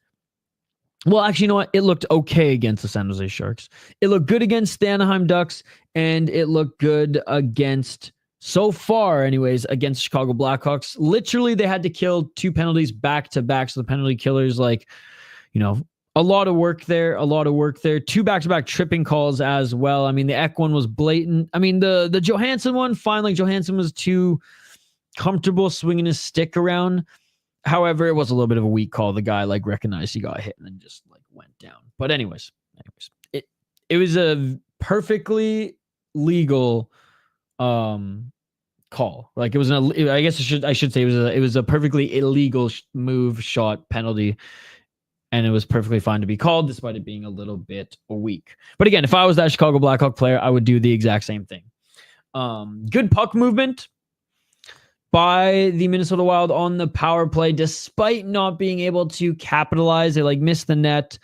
[SPEAKER 1] Well, actually, you know what? It looked okay against the San Jose Sharks. It looked good against the Anaheim Ducks, and it looked good against, so far anyways, against Chicago Blackhawks. Literally, they had to kill 2 penalties back-to-back, so the penalty killers, a lot of work there. 2 back-to-back tripping calls as well. I mean, the Ek one was blatant. I mean, the Johansson one, fine. Like, Johansson was too comfortable swinging his stick around. However, it was a little bit of a weak call. The guy recognized he got hit and then just went down. But anyways, it was a perfectly legal call. It was I should say it was a perfectly illegal move, shot, penalty, and it was perfectly fine to be called despite it being a little bit weak. But again, if I was that Chicago Blackhawk player, I would do the exact same thing. Good puck movement by the Minnesota Wild on the power play, despite not being able to capitalize. They missed the net.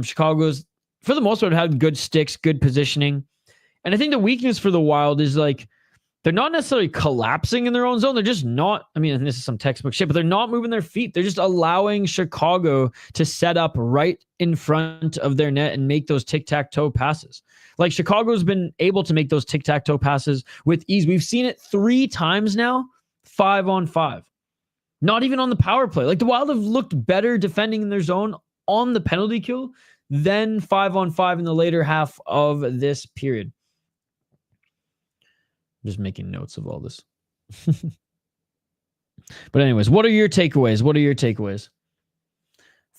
[SPEAKER 1] Chicago's, for the most part, had good sticks, good positioning. And I think the weakness for the Wild is like, they're not necessarily collapsing in their own zone. They're just not, I mean, and this is some textbook shit, but they're not moving their feet. They're just allowing Chicago to set up right in front of their net and make those tic-tac-toe passes. Like, Chicago's been able to make those tic-tac-toe passes with ease. We've seen it 3 times now, 5-on-5. Not even on the power play. Like, the Wild have looked better defending in their zone on the penalty kill than 5-on-5 in the later half of this period. Just making notes of all this. But anyways, what are your takeaways?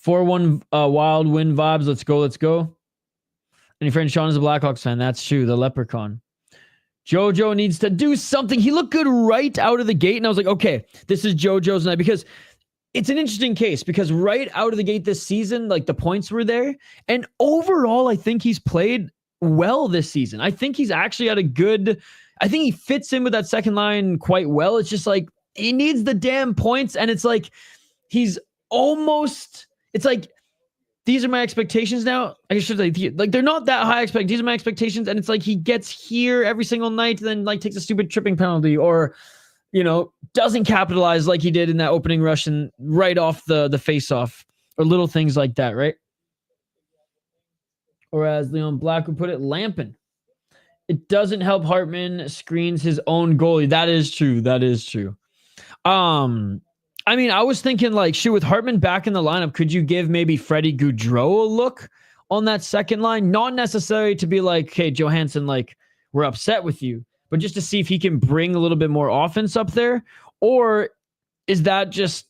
[SPEAKER 1] 4-1 Wild win vibes. Let's go. And your friend Sean is a Blackhawks fan. That's true. The leprechaun. JoJo needs to do something. He looked good right out of the gate. And I was like, okay, this is JoJo's night. Because it's an interesting case. Because right out of the gate this season, like, the points were there. And overall, I think he's played well this season. I think he's actually had a good... I think he fits in with that second line quite well. It's just like, he needs the damn points. And it's like, he's almost, it's like, these are my expectations now. I should say, like, they're not that high these are my expectations. And it's like, he gets here every single night, and then like takes a stupid tripping penalty, or, you know, doesn't capitalize like he did in that opening rush and right off the face-off, or little things like that, right? Or as Leon Black would put it, lamping. It doesn't help Hartman screens his own goalie. That is true. I mean, I was thinking, like, shoot, with Hartman back in the lineup, could you give maybe Freddie Gaudreau a look on that second line? Not necessarily to be like, hey, Johansson, like, we're upset with you, but just to see if he can bring a little bit more offense up there. Or is that just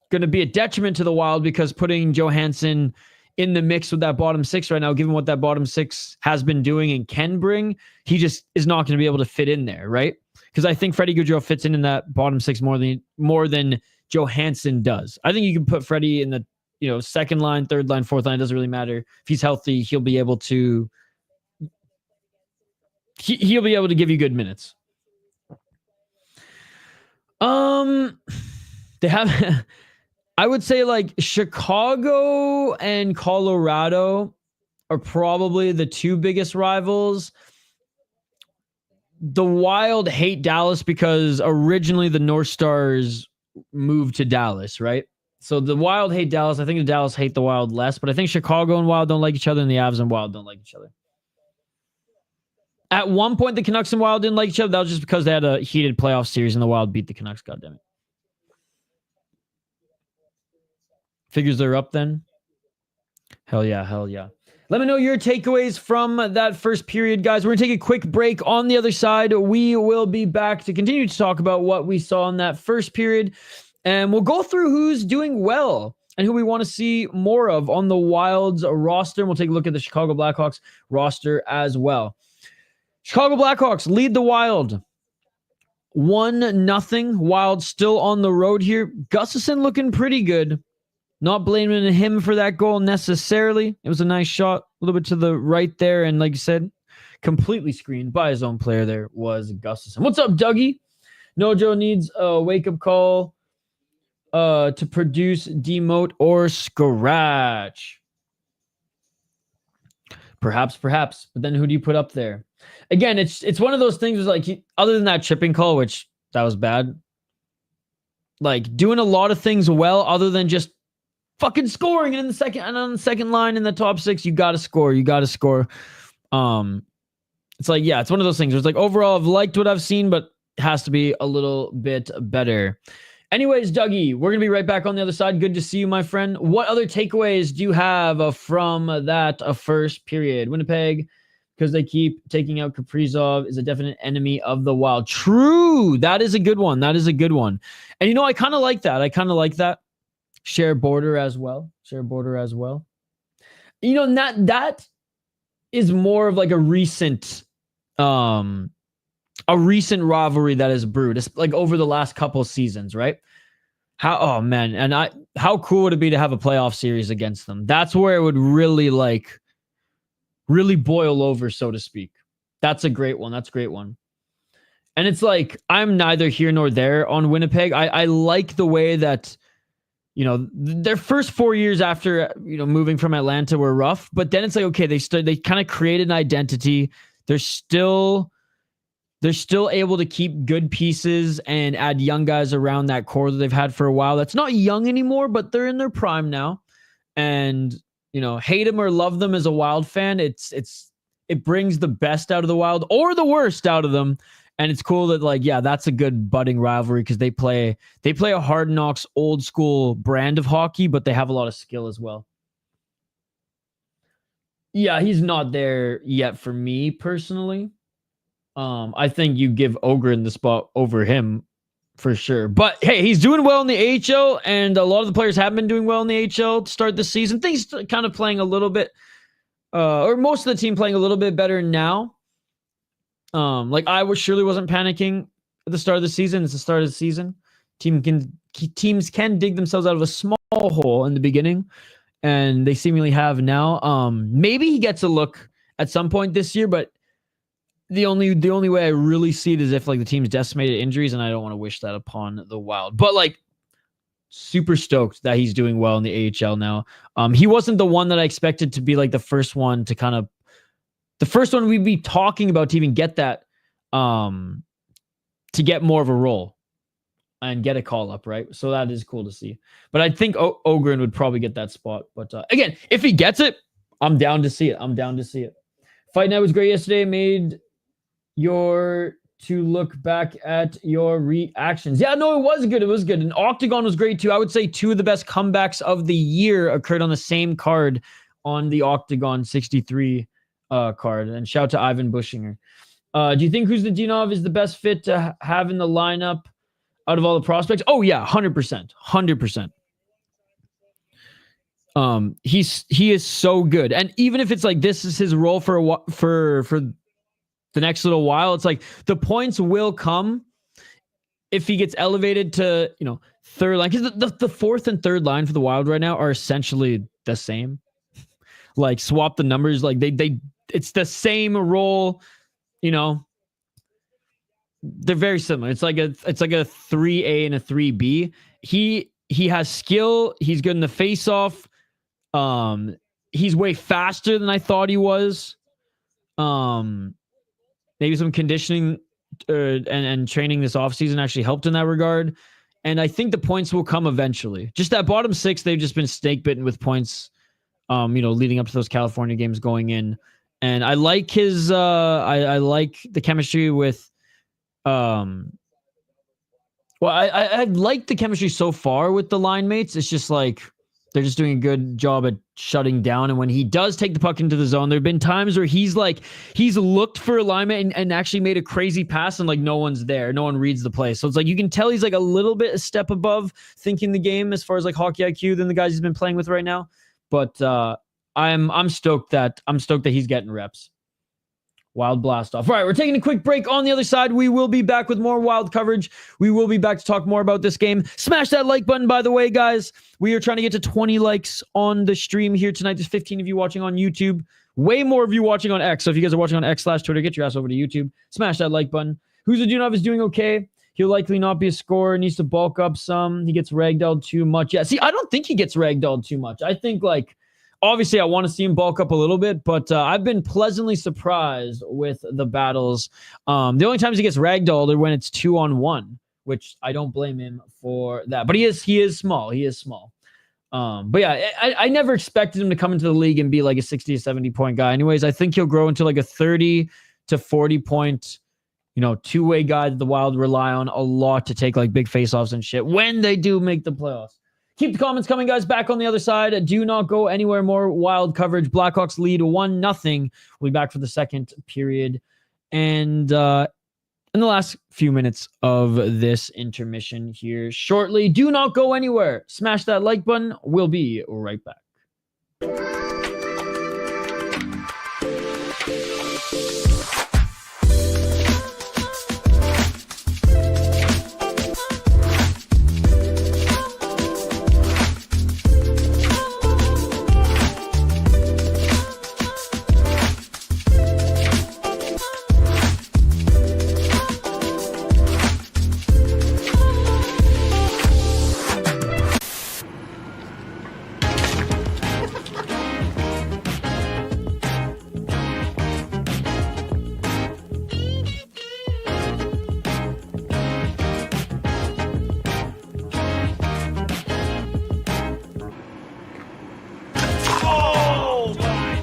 [SPEAKER 1] going to be a detriment to the Wild, because putting Johansson in the mix with that bottom 6 right now, given what that bottom 6 has been doing and can bring, he just is not going to be able to fit in there, right? Because I think Freddie Gaudreau fits in that bottom 6 more than Johansson does. I think you can put Freddie in the, you know, second line, third line, fourth line. It doesn't really matter. If he's healthy, he'll be able to give you good minutes. They have I would say, like, Chicago and Colorado are probably the 2 biggest rivals. The Wild hate Dallas because originally the North Stars moved to Dallas, right? So the Wild hate Dallas. I think the Dallas hate the Wild less, but I think Chicago and Wild don't like each other, and the Avs and Wild don't like each other. At one point, the Canucks and Wild didn't like each other. That was just because they had a heated playoff series and the Wild beat the Canucks, goddammit. Figures they're up then? Hell yeah. Let me know your takeaways from that first period, guys. We're going to take a quick break. On the other side, we will be back to continue to talk about what we saw in that first period. And we'll go through who's doing well and who we want to see more of on the Wild's roster. And we'll take a look at the Chicago Blackhawks roster as well. Chicago Blackhawks lead the Wild 1-0. Wild still on the road here. Gustafsson looking pretty good. Not blaming him for that goal necessarily. It was a nice shot, a little bit to the right there. And like you said, completely screened by his own player there was Gustafsson. What's up, Dougie? Nojo needs a wake-up call to produce, demote, or scratch. Perhaps. But then who do you put up there? Again, it's one of those things where, like, other than that tripping call, which that was bad, like, doing a lot of things well other than just fucking scoring. And on the second line in the top 6, you got to score. It's like, yeah, it's one of those things where it's like, overall, I've liked what I've seen, but it has to be a little bit better. Anyways, Dougie, we're going to be right back on the other side. Good to see you, my friend. What other takeaways do you have from that first period? Winnipeg, because they keep taking out Kaprizov, is a definite enemy of the Wild. True. That is a good one. And, you know, I kind of like that. Share border as well. You know, that is more of like a recent rivalry that has brewed. It's like over the last couple seasons, right? How cool would it be to have a playoff series against them? That's where it would really boil over, so to speak. That's a great one. And it's like, I'm neither here nor there on Winnipeg. I like the way that their first 4 years after, moving from Atlanta were rough, but then it's like, okay, they kind of created an identity. They're still able to keep good pieces and add young guys around that core that they've had for a while. That's not young anymore, but they're in their prime now. And, hate them or love them as a Wild fan, it brings the best out of the Wild or the worst out of them. And it's cool that that's a good budding rivalry because they play a hard knocks old school brand of hockey, but they have a lot of skill as well. Yeah, he's not there yet for me personally. I think you give Ogren the spot over him for sure. But hey, he's doing well in the AHL, and a lot of the players have been doing well in the AHL to start the season. Things kind of playing a little bit, or most of the team playing a little bit better now. Surely wasn't panicking at the start of the season. It's the start of the season. Teams can dig themselves out of a small hole in the beginning, and they seemingly have now. Maybe he gets a look at some point this year, but the only way I really see it is if the team's decimated injuries, and I don't want to wish that upon the Wild. But super stoked that he's doing well in the AHL now. He wasn't the one that I expected to be the first one to kind of. The first one we'd be talking about to even get that, to get more of a role and get a call up, right? So that is cool to see. But I think Ogren would probably get that spot. But again, if he gets it, I'm down to see it. Fight Night was great yesterday. Made to look back at your reactions. Yeah, no, it was good. And Octagon was great too. I would say two of the best comebacks of the year occurred on the same card on the Octagon 63 card. And shout to Ivan Bushinger. Do you think Kuznetsov is the best fit to have in the lineup out of all the prospects? Oh yeah, 100%. He is so good, and even if it's this is his role for the next little while, it's the points will come if he gets elevated to third line, because the fourth and third line for the Wild right now are essentially the same. Swap the numbers, it's the same role, they're very similar. It's like a 3A and a 3B. He has skill. He's good in the face-off. He's way faster than I thought he was. Maybe some conditioning and training this offseason actually helped in that regard. And I think the points will come eventually. Just that bottom six, they've just been snake bitten with points, leading up to those California games going in. And I like his, I like the chemistry with, I like the chemistry so far with the line mates. It's just they're just doing a good job at shutting down. And when he does take the puck into the zone, there have been times where he's looked for alignment and actually made a crazy pass and no one's there. No one reads the play. So it's you can tell he's a little bit a step above thinking the game as far as hockey IQ than the guys he's been playing with right now. But, I'm stoked that he's getting reps. Wild blast off. All right, we're taking a quick break. On the other side, we will be back with more Wild coverage. We will be back to talk more about this game. Smash that like button, by the way, guys. We are trying to get to 20 likes on the stream here tonight. There's 15 of you watching on YouTube. Way more of you watching on X. So if you guys are watching on X/Twitter, get your ass over to YouTube. Smash that like button. Kuznetsov is doing okay. He'll likely not be a scorer. Needs to bulk up some. He gets ragdolled too much. Yeah, see, I don't think he gets ragdolled too much. I think obviously, I want to see him bulk up a little bit, but I've been pleasantly surprised with the battles. The only times he gets ragdolled are when it's 2-on-1, which I don't blame him for that. But he is small. But yeah, I never expected him to come into the league and be a 60 or 70 point guy. Anyways, I think he'll grow into a 30 to 40 point, two-way guy that the Wild rely on a lot to take big faceoffs and shit when they do make the playoffs. Keep the comments coming, guys. Back on the other side. Do not go anywhere. More Wild coverage. Blackhawks lead 1-0. We'll be back for the second period. And in the last few minutes of this intermission here shortly. Do not go anywhere. Smash that like button. We'll be right back.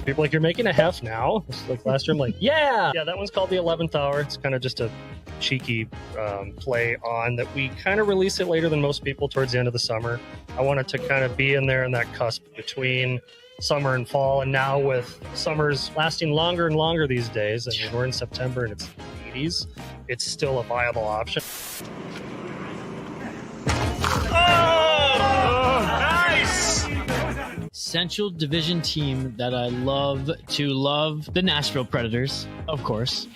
[SPEAKER 2] People are like, you're making a hef now? It's like last year, I'm like, yeah, that one's called the 11th hour. It's kind of just a cheeky play on that. We kind of release it later than most people towards the end of the summer. I wanted to kind of be in there in that cusp between summer and fall. And now with summers lasting longer and longer these days, I mean, we're in September and it's 80s, it's still a viable option.
[SPEAKER 3] Oh, nice!
[SPEAKER 4] Central Division team that I love to love, the Nashville Predators, of course.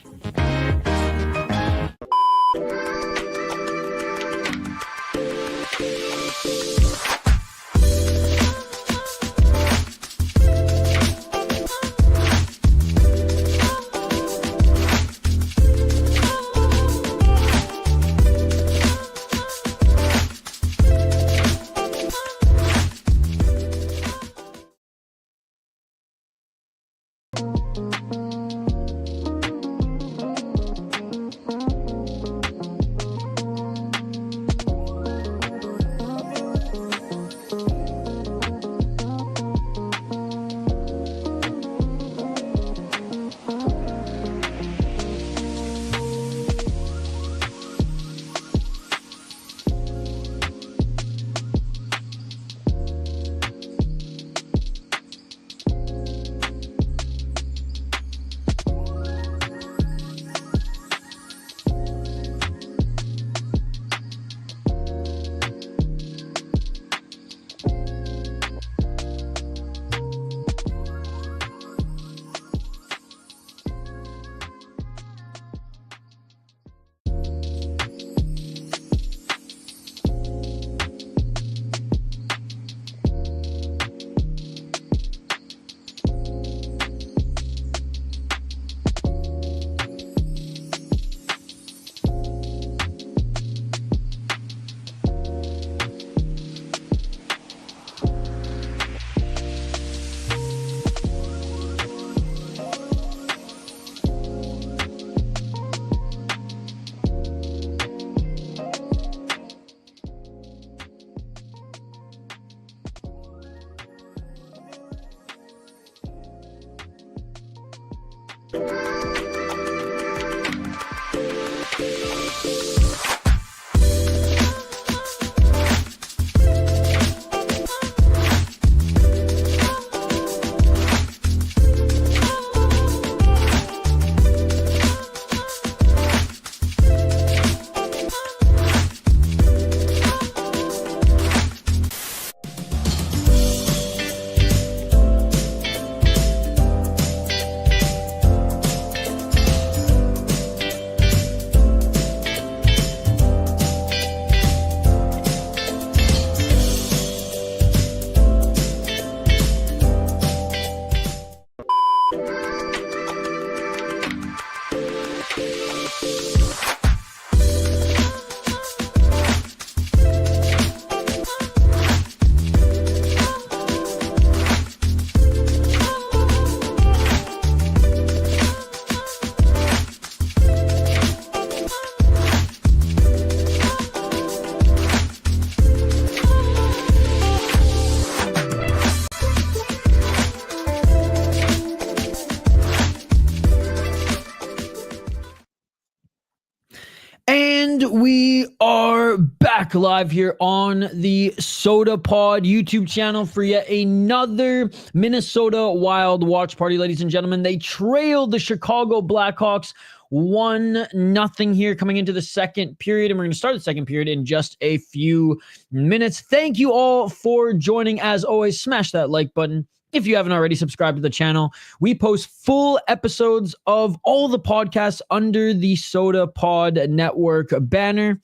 [SPEAKER 1] And we are back live here on the Sota Pod YouTube channel for yet another Minnesota Wild watch party, ladies and gentlemen. They trailed the Chicago Blackhawks 1-0 here coming into the second period, and we're going to start the second period in just a few minutes. Thank you all for joining. As always, smash that like button. If you haven't already subscribed to the channel, we post full episodes of all the podcasts under the Sota Pod Network banner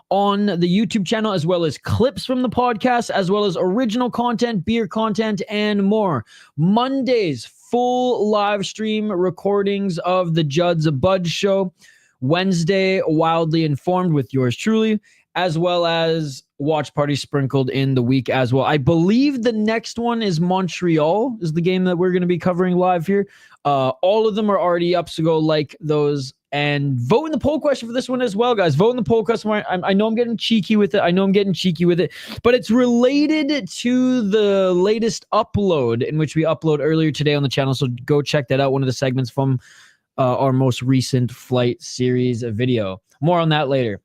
[SPEAKER 1] on the YouTube channel, as well as clips from the podcast, as well as original content, beer content, and more. Mondays, full live stream recordings of the Judd's Bud Show. Wednesday, Wildly Informed with yours truly, as well as watch party sprinkled in the week as well. I believe the next one is Montreal, is the game that we're going to be covering live here. All of them are already up, so go like those And vote in the poll question for this one as well, guys. Vote in the poll question. I know I'm getting cheeky with it. But it's related to the latest upload in which we upload earlier today on the channel. So go check that out. One of the segments from our most recent flight series video. More on that later.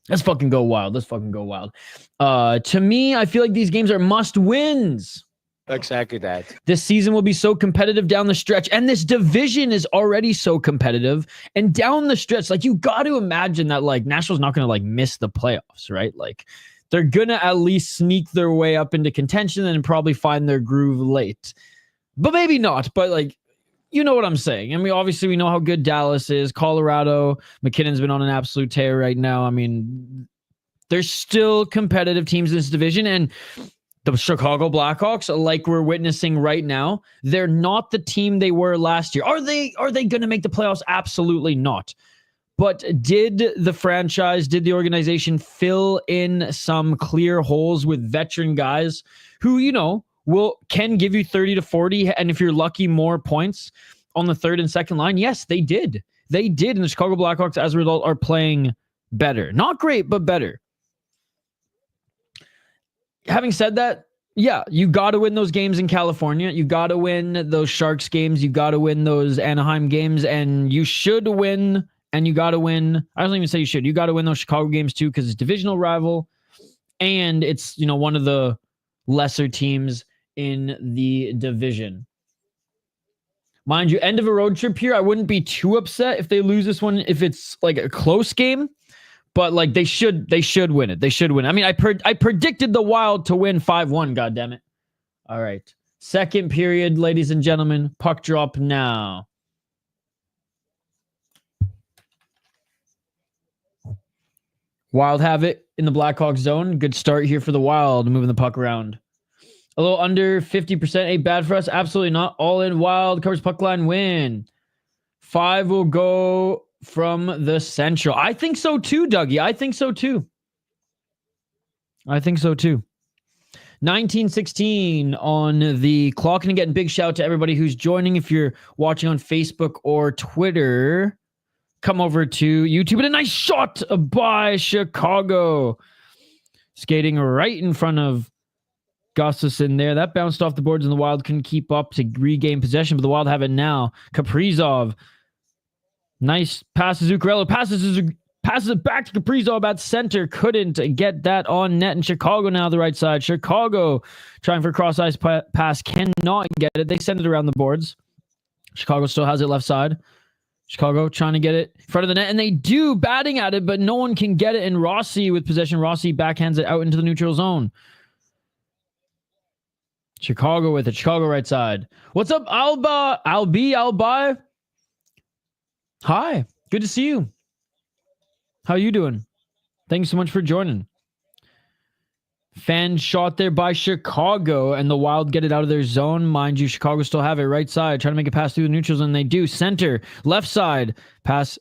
[SPEAKER 1] Let's fucking go wild. To me, I feel like these games are must wins.
[SPEAKER 3] Exactly that.
[SPEAKER 1] This season will be so competitive down the stretch, and this division is already so competitive. And down the stretch, like, you got to imagine that, like, Nashville's not going to, like, miss the playoffs, right? Like, they're going to at least sneak their way up into contention and probably find their groove late. But maybe not. But, like, you know what I'm saying. I mean, obviously, we know how good Dallas is. Colorado, McKinnon's been on an absolute tear right now. I mean, there's still competitive teams in this division, and the Chicago Blackhawks, like we're witnessing right now, they're not the team they were last year. Are they going to make the playoffs? Absolutely not. But did the organization fill in some clear holes with veteran guys who, you know, can give you 30 to 40, and if you're lucky, more points on the third and second line? Yes, they did. They did, and the Chicago Blackhawks, as a result, are playing better. Not great, but better. Having said that, yeah, you got to win those games in California. You got to win those Sharks games. You got to win those Anaheim games, and you should win, and you got to win. I don't even say you should. You got to win those Chicago games too, because it's divisional rival, and it's, you know, one of the lesser teams in the division. Mind you, end of a road trip here, I wouldn't be too upset if they lose this one, if it's like a close game. But, like, they should win it. They should win. I mean, I predicted the Wild to win 5-1, goddammit. All right. Second period, ladies and gentlemen. Puck drop now. Wild have it in the Blackhawks zone. Good start here for the Wild, moving the puck around. A little under 50%. Ain't bad for us. Absolutely not. All in. Wild covers puck line, win. 5 will go from the Central. I think so too, Dougie. I think so too. 1916 on the clock. And again, big shout out to everybody who's joining. If you're watching on Facebook or Twitter, come over to YouTube. And a nice shot by Chicago. Skating right in front of Gustafsson there. That bounced off the boards and the Wild couldn't keep up to regain possession, but the Wild have it now. Kaprizov. Nice pass to Zuccarello. Passes it back to Kaprizov at center. Couldn't get that on net. And Chicago now the right side. Chicago trying for a cross-ice pass. Cannot get it. They send it around the boards. Chicago still has it left side. Chicago trying to get it in front of the net. And they do, batting at it, but no one can get it. And Rossi with possession. Rossi backhands it out into the neutral zone. Chicago with it. Chicago right side. What's up, Albi? Hi. Good to see you. How you doing? Thanks so much for joining. Fan shot there by Chicago, and the Wild get it out of their zone. Mind you, Chicago still have it right side. Trying to make a pass through the neutrals, and they do. Center, left side. Pass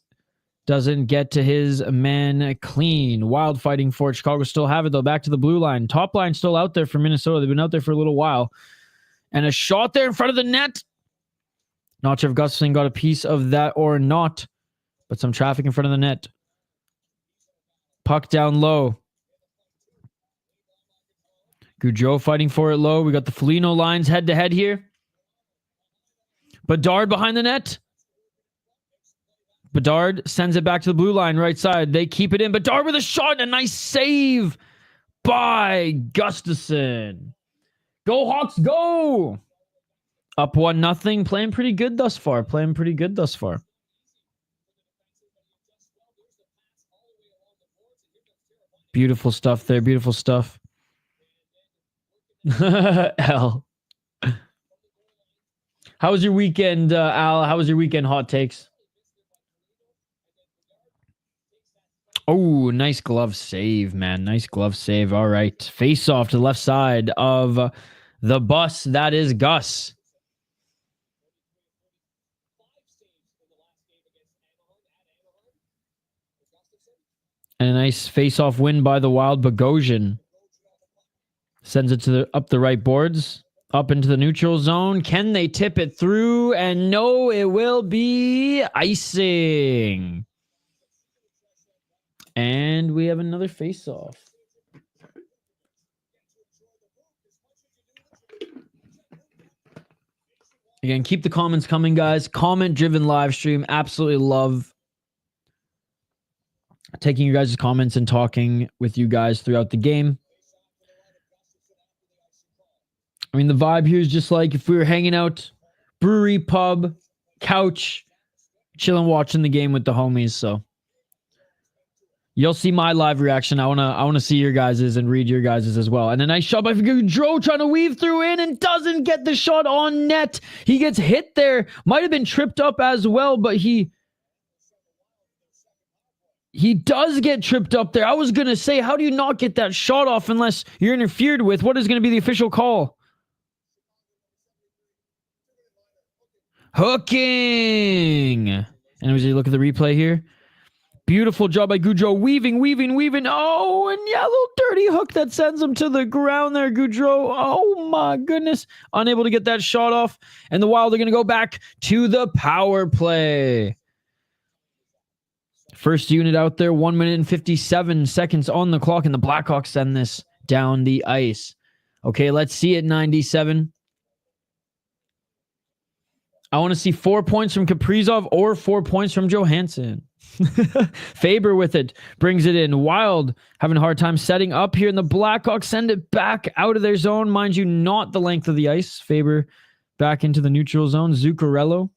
[SPEAKER 1] doesn't get to his man clean. Wild fighting for it. Chicago still have it, though. Back to the blue line. Top line still out there for Minnesota. They've been out there for a little while. And a shot there in front of the net. Not sure if Gustafsson got a piece of that or not, but some traffic in front of the net. Puck down low. Gaudreau fighting for it low. We got the Foligno lines head-to-head here. Bedard behind the net. Bedard sends it back to the blue line, right side. They keep it in. Bedard with a shot and a nice save by Gustafsson. Go Hawks, go! Up 1-0. Playing pretty good thus far. Beautiful stuff there. Beautiful stuff. Al. How was your weekend, Al? How was your weekend hot takes? Oh, nice glove save, man. Nice glove save. All right. Face off to the left side of the bus. That is Gus. And a nice face-off win by the Wild. Bogosian sends it to up the right boards. Up into the neutral zone. Can they tip it through? And no, it will be icing. And we have another face-off. Again, keep the comments coming, guys. Comment-driven live stream. Absolutely love taking you guys' comments and talking with you guys throughout the game. I mean, the vibe here is just like if we were hanging out, brewery, pub, couch, chilling, watching the game with the homies. So you'll see my live reaction. I wanna see your guys's and read your guys's as well. And a nice shot by Gaudreau trying to weave through in and doesn't get the shot on net. He gets hit there. Might have been tripped up as well, but he does get tripped up there. I was gonna say, how do you not get that shot off unless you're interfered with? What is gonna be the official call? Hooking. And as you look at the replay here, beautiful job by Gaudreau. Weaving. Oh, and yeah, a little dirty hook that sends him to the ground there, Gaudreau. Oh my goodness. Unable to get that shot off. And the Wild are going to go back to the power play. First unit out there, 1 minute and 57 seconds on the clock, and the Blackhawks send this down the ice. Okay, let's see it, 97. I want to see 4 points from Kaprizov or 4 points from Johansson. Faber with it, brings it in. Wild having a hard time setting up here, and the Blackhawks send it back out of their zone. Mind you, not the length of the ice. Faber back into the neutral zone. Zuccarello.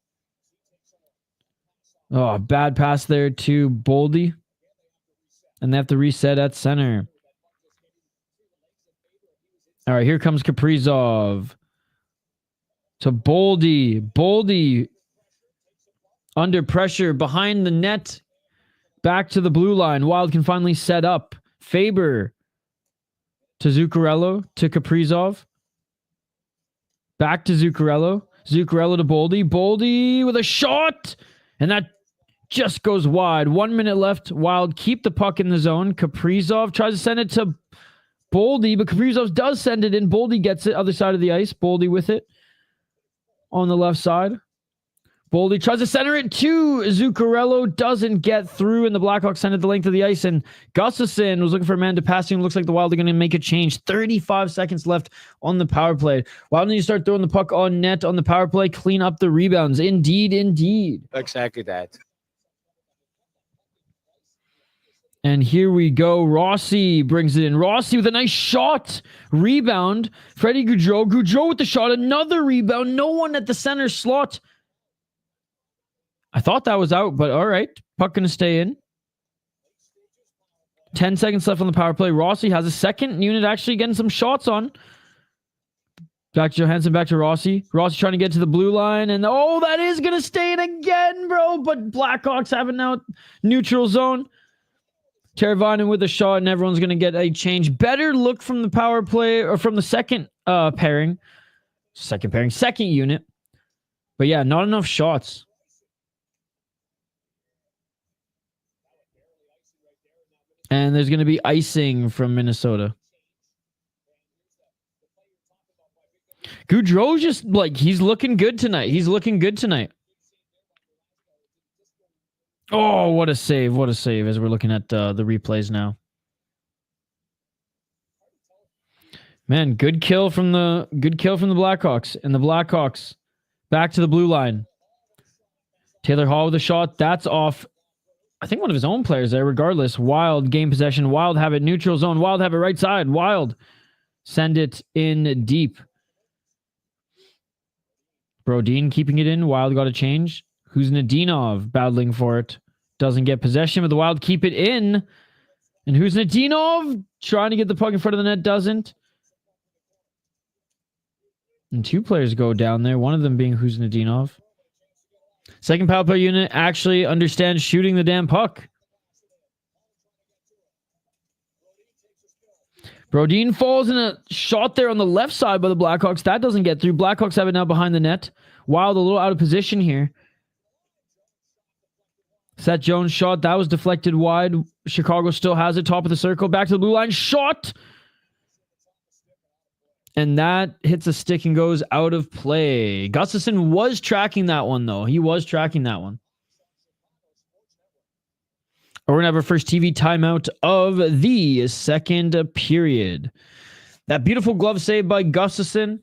[SPEAKER 1] Oh, bad pass there to Boldy. And they have to reset at center. All right, here comes Kaprizov. To Boldy. Boldy under pressure behind the net. Back to the blue line. Wild can finally set up. Faber to Zuccarello to Kaprizov. Back to Zuccarello. Zuccarello to Boldy. Boldy with a shot. And that just goes wide. 1 minute left. Wild keep the puck in the zone. Kaprizov tries to send it to Boldy, but Kaprizov does send it in. Boldy gets it other side of the ice. Boldy with it on the left side. Boldy tries to center it to Zuccarello. Doesn't get through, and the Blackhawks send it the length of the ice. And Gustafsson was looking for a man to pass him. Looks like the Wild are going to make a change. 35 seconds left on the power play. Wild need to start throwing the puck on net on the power play. Clean up the rebounds. Indeed.
[SPEAKER 3] Exactly that.
[SPEAKER 1] And here we go. Rossi brings it in. Rossi with a nice shot. Rebound. Freddie Gaudreau. Gaudreau with the shot. Another rebound. No one at the center slot. I thought that was out, but all right. Puck going to stay in. 10 seconds left on the power play. Rossi has a second unit actually getting some shots on. Back to Johansson, back to Rossi. Rossi trying to get to the blue line. And oh, that is going to stay in again, bro. But Blackhawks have it now. Neutral zone. Teravainen with a shot, and everyone's going to get a change. Better look from the power play, or from the second pairing. Second unit. But yeah, not enough shots. And there's going to be icing from Minnesota. Gaudreau's just, like, he's looking good tonight. Oh, what a save as we're looking at the replays now. Man, good kill from the Blackhawks. And the Blackhawks back to the blue line. Taylor Hall with a shot. That's off, I think, one of his own players there. Regardless, Wild game possession. Wild have it neutral zone. Wild have it right side. Wild send it in deep. Brodin keeping it in. Wild got a change. Who's Nadinov battling for it? Doesn't get possession, but the Wild keep it in. And who's Nadinov? Trying to get the puck in front of the net. Doesn't. And two players go down there. One of them being who's Nadinov. Second power play unit actually understands shooting the damn puck. Brodin falls in a shot there on the left side by the Blackhawks. That doesn't get through. Blackhawks have it now behind the net. Wild a little out of position here. Seth Jones shot. That was deflected wide. Chicago still has it. Top of the circle. Back to the blue line. Shot. And that hits a stick and goes out of play. Gustafson was tracking that one, though. He was tracking that one. We're going to have our first TV timeout of the second period. That beautiful glove save by Gustafson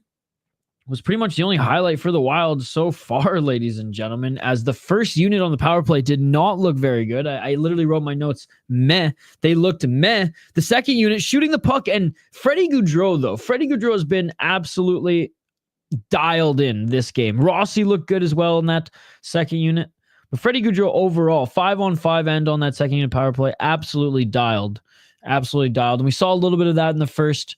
[SPEAKER 1] was pretty much the only highlight for the Wild so far, ladies and gentlemen, as the first unit on the power play did not look very good. I literally wrote my notes, meh. They looked meh. The second unit shooting the puck, and Freddie Gaudreau, though. Freddie Gaudreau has been absolutely dialed in this game. Rossi looked good as well in that second unit. But Freddie Gaudreau overall, 5-on-5 end on that second unit power play, absolutely dialed. Absolutely dialed. And we saw a little bit of that in the first.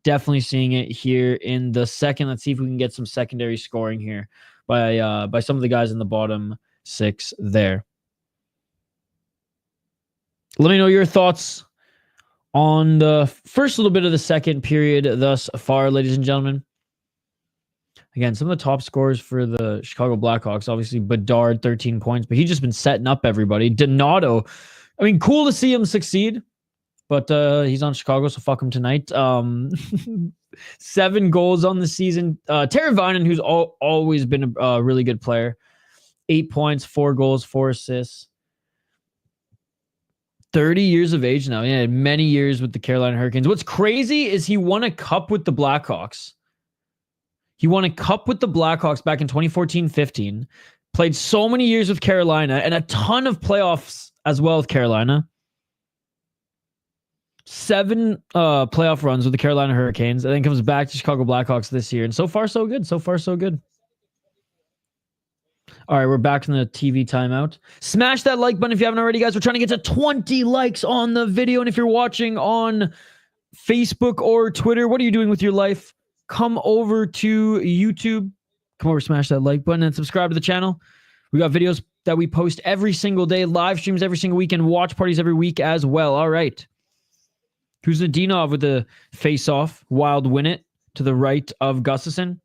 [SPEAKER 1] Definitely seeing it here in the second. Let's see if we can get some secondary scoring here by some of the guys in the bottom six there. Let me know your thoughts on the first little bit of the second period thus far, ladies and gentlemen. Again, some of the top scorers for the Chicago Blackhawks, obviously Bedard, 13 points, but he's just been setting up everybody. Donato, I mean, cool to see him succeed. But he's on Chicago, so fuck him tonight. 7 goals on the season. Teravainen, who's always been a really good player. 8 points, 4 goals, 4 assists. 30 years of age now. Yeah, many years with the Carolina Hurricanes. What's crazy is he won a cup with the Blackhawks. He won a cup with the Blackhawks back in 2014-15. Played so many years with Carolina and a ton of playoffs as well with Carolina. 7 playoff runs with the Carolina Hurricanes, and then comes back to Chicago Blackhawks this year. And so far, so good. So far, so good. All right, we're back from the TV timeout. Smash that like button if you haven't already, guys. We're trying to get to 20 likes on the video. And if you're watching on Facebook or Twitter, what are you doing with your life? Come over to YouTube. Come over, smash that like button, and subscribe to the channel. We got videos that we post every single day, live streams every single week, and watch parties every week as well. All right. Kuznetsov with the face-off. Wild win it to the right of Gustafson.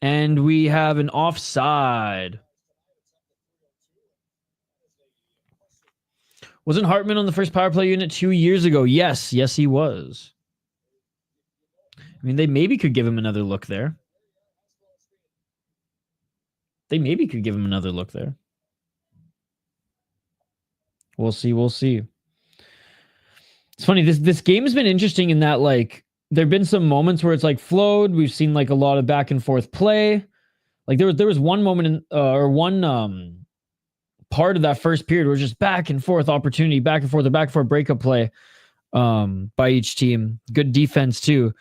[SPEAKER 1] And we have an offside. Wasn't Hartman on the first power play unit 2 years ago? Yes. Yes, he was. I mean, they maybe could give him another look there. We'll see. We'll see. It's funny. This game has been interesting in that, like, there have been some moments where it's like flowed. We've seen like a lot of back and forth play. Like there was one moment in one part of that first period where it was just back and forth opportunity, back and forth breakup play by each team. Good defense too.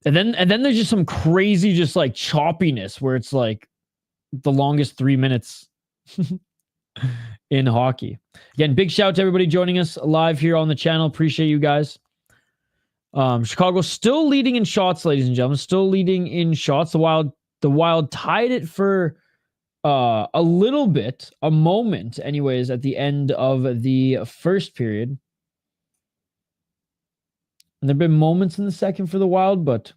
[SPEAKER 1] And then there's just some crazy just like choppiness where it's like the longest 3 minutes in hockey. Again, big shout out to everybody joining us live here on the channel. Appreciate you guys. Chicago still leading in shots, ladies and gentlemen. Still leading in shots. The Wild tied it for a little bit, a moment, anyways, at the end of the first period. And there have been moments in the second for the Wild, but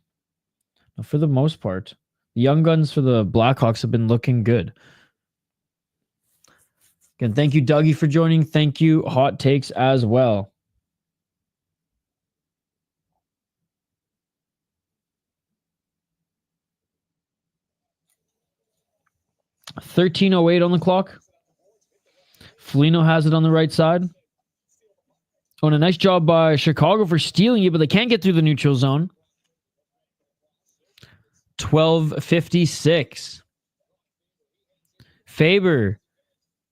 [SPEAKER 1] for the most part, the young guns for the Blackhawks have been looking good. Again, thank you, Dougie, for joining. Thank you, Hot Takes, as well. 13:08 on the clock. Foligno has it on the right side. Oh, and a nice job by Chicago for stealing it, but they can't get through the neutral zone. 12:56. Faber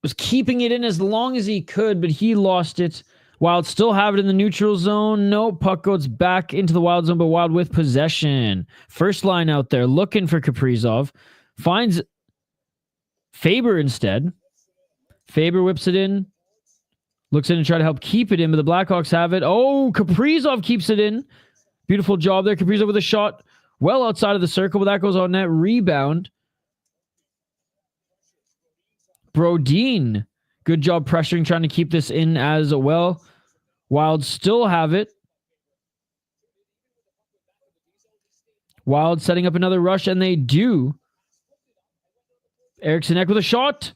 [SPEAKER 1] was keeping it in as long as he could, but he lost it. Wild still have it in the neutral zone. No, puck goes back into the Wild zone, but Wild with possession. First line out there looking for Kaprizov. Finds Faber instead. Faber whips it in. Looks in and try to help keep it in, but the Blackhawks have it. Oh, Kaprizov keeps it in. Beautiful job there. Kaprizov with a shot well outside of the circle, but that goes on net. Rebound. Brodin. Good job pressuring, trying to keep this in as well. Wild still have it. Wild setting up another rush, and they do. Eriksson Ek with a shot.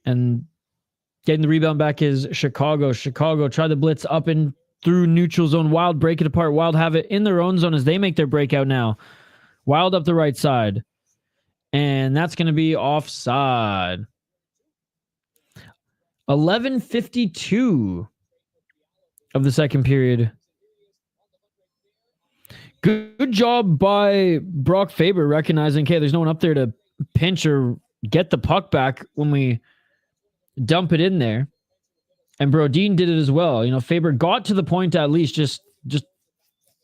[SPEAKER 1] And Getting the rebound back is Chicago. Chicago try the blitz up and through neutral zone. Wild break it apart. Wild have it in their own zone as they make their breakout now. Wild up the right side. And that's going to be offside. 11:52 of the second period. Good job by Brock Faber recognizing, okay, there's no one up there to pinch or get the puck back when we dump it in there. And Brodin did it as well. You know, Faber got to the point at least, just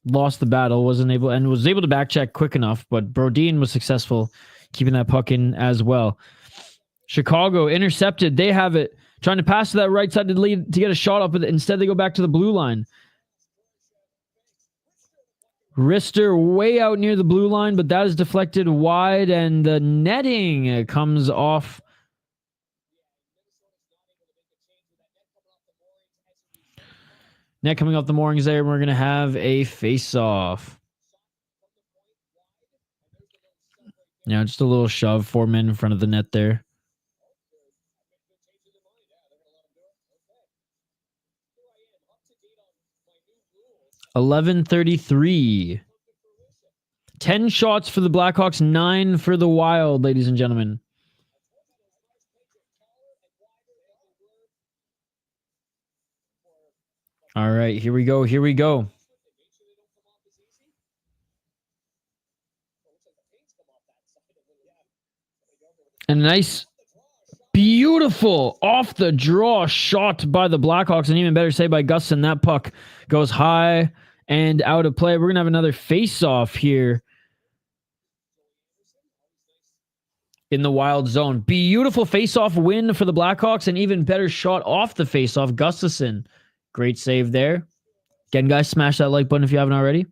[SPEAKER 1] lost the battle, was able to back check quick enough, but Brodin was successful keeping that puck in as well. Chicago intercepted. They have it, trying to pass to that right side to lead to get a shot up, but instead they go back to the blue line. Rister way out near the blue line, but that is deflected wide, and the netting comes off. Net coming off the moorings there, and we're going to have a face-off. Yeah, just a little shove, 4 men in front of the net there. $11:33. 10 shots for the Blackhawks, 9 for the Wild, ladies and gentlemen. All right, here we go. A nice, beautiful off the draw shot by the Blackhawks, and even better say by Gustin. That puck goes high and out of play. We're going to have another face-off here in the Wild zone. Beautiful face-off win for the Blackhawks, and even better shot off the face-off. Gustafsson, great save there. Again, guys, smash that like button if you haven't already.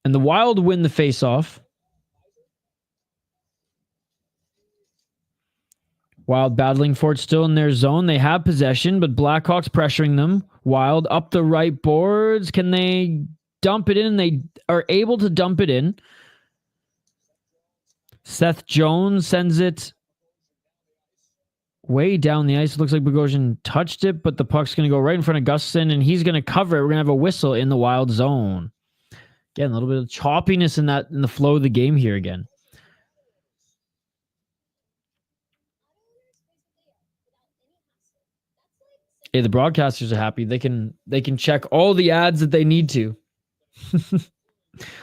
[SPEAKER 1] And the Wild win the face-off. Wild battling for it still in their zone. They have possession, but Blackhawks pressuring them. Wild up the right boards. Can they dump it in? They are able to dump it in. Seth Jones sends it way down the ice. It looks like Bogosian touched it, but the puck's going to go right in front of Gustin, and he's going to cover it. We're going to have a whistle in the Wild zone. Again, a little bit of choppiness in the flow of the game here again. Hey, the broadcasters are happy. They can check all the ads that they need to.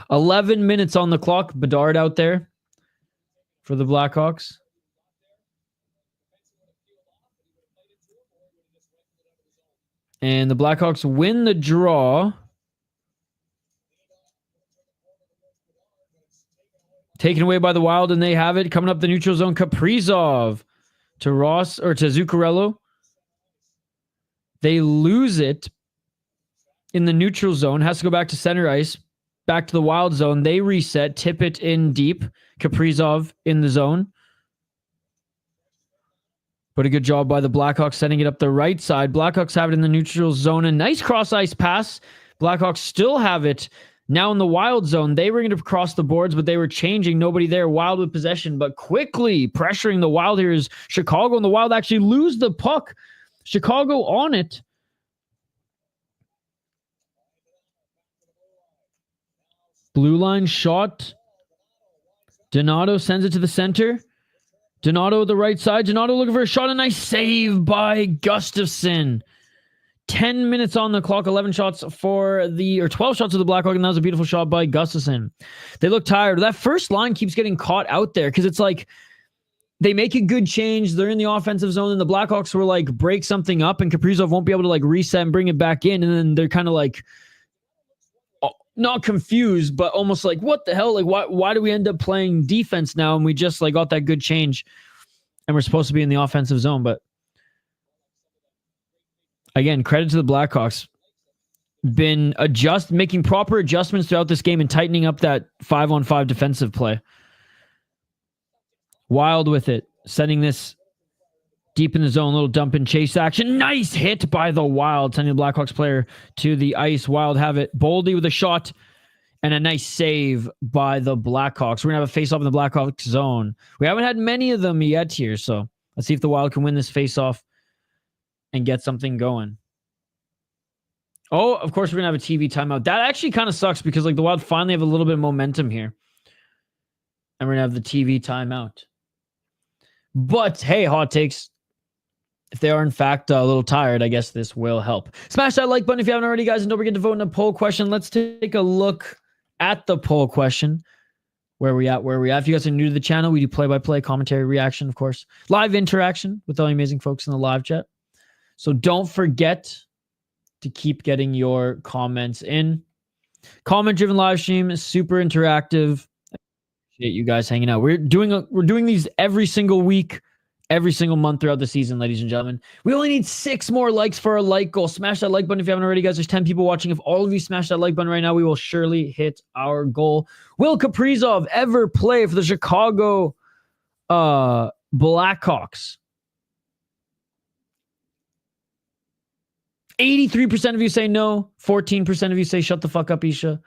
[SPEAKER 1] 11 minutes on the clock. Bedard out there for the Blackhawks. And the Blackhawks win the draw. Taken away by the Wild, and they have it. Coming up the neutral zone, Kaprizov to Ross, or to Zuccarello. They lose it in the neutral zone. Has to go back to center ice. Back to the Wild zone. They reset. Tip it in deep. Kaprizov in the zone. But a good job by the Blackhawks sending it up the right side. Blackhawks have it in the neutral zone. A nice cross-ice pass. Blackhawks still have it now in the Wild zone. They were going to cross the boards, but they were changing. Nobody there. Wild with possession, but quickly pressuring the Wild here is Chicago, and the Wild actually lose the puck. Chicago on it. Blue line shot. Donato sends it to the center. Donato the right side. Donato looking for a shot. A nice save by Gustafsson. 10 minutes on the clock. 12 shots for the Blackhawks, and that was a beautiful shot by Gustafsson. They look tired. That first line keeps getting caught out there because it's like they make a good change. They're in the offensive zone, and the Blackhawks will like break something up, and Kaprizov won't be able to like reset and bring it back in. And then they're kind of like not confused, but almost like, what the hell? Like, why do we end up playing defense now? And we just like got that good change, and we're supposed to be in the offensive zone. But again, credit to the Blackhawks. Been making proper adjustments throughout this game and tightening up that 5-on-5 defensive play. Wild with it, sending this deep in the zone, little dump and chase action. Nice hit by the Wild, sending the Blackhawks player to the ice. Wild have it. Boldy with a shot And a nice save by the Blackhawks. We're going to have a face-off in the Blackhawks zone. We haven't had many of them yet here, so let's see if the Wild can win this face-off and get something going. Oh, of course, we're going to have a TV timeout. That actually kind of sucks because like the Wild finally have a little bit of momentum here. And we're going to have the TV timeout. But, hey, hot takes. If they are, in fact, a little tired, I guess this will help. Smash that like button if you haven't already, guys. And don't forget to vote in the poll question. Let's take a look at the poll question. Where we at? If you guys are new to the channel, we do play-by-play, commentary, reaction, of course. Live interaction with all the amazing folks in the live chat. So don't forget to keep getting your comments in. Comment-driven live stream is super interactive. I appreciate you guys hanging out. We're doing these every single week, every single month throughout the season, ladies and gentlemen. We only need 6 more likes for our like goal. Smash that like button if you haven't already, guys. There's 10 people watching. If all of you smash that like button right now, we will surely hit our goal. Will Kaprizov ever play for the Chicago Blackhawks? 83% of you say no. 14% of you say shut the fuck up, Isha.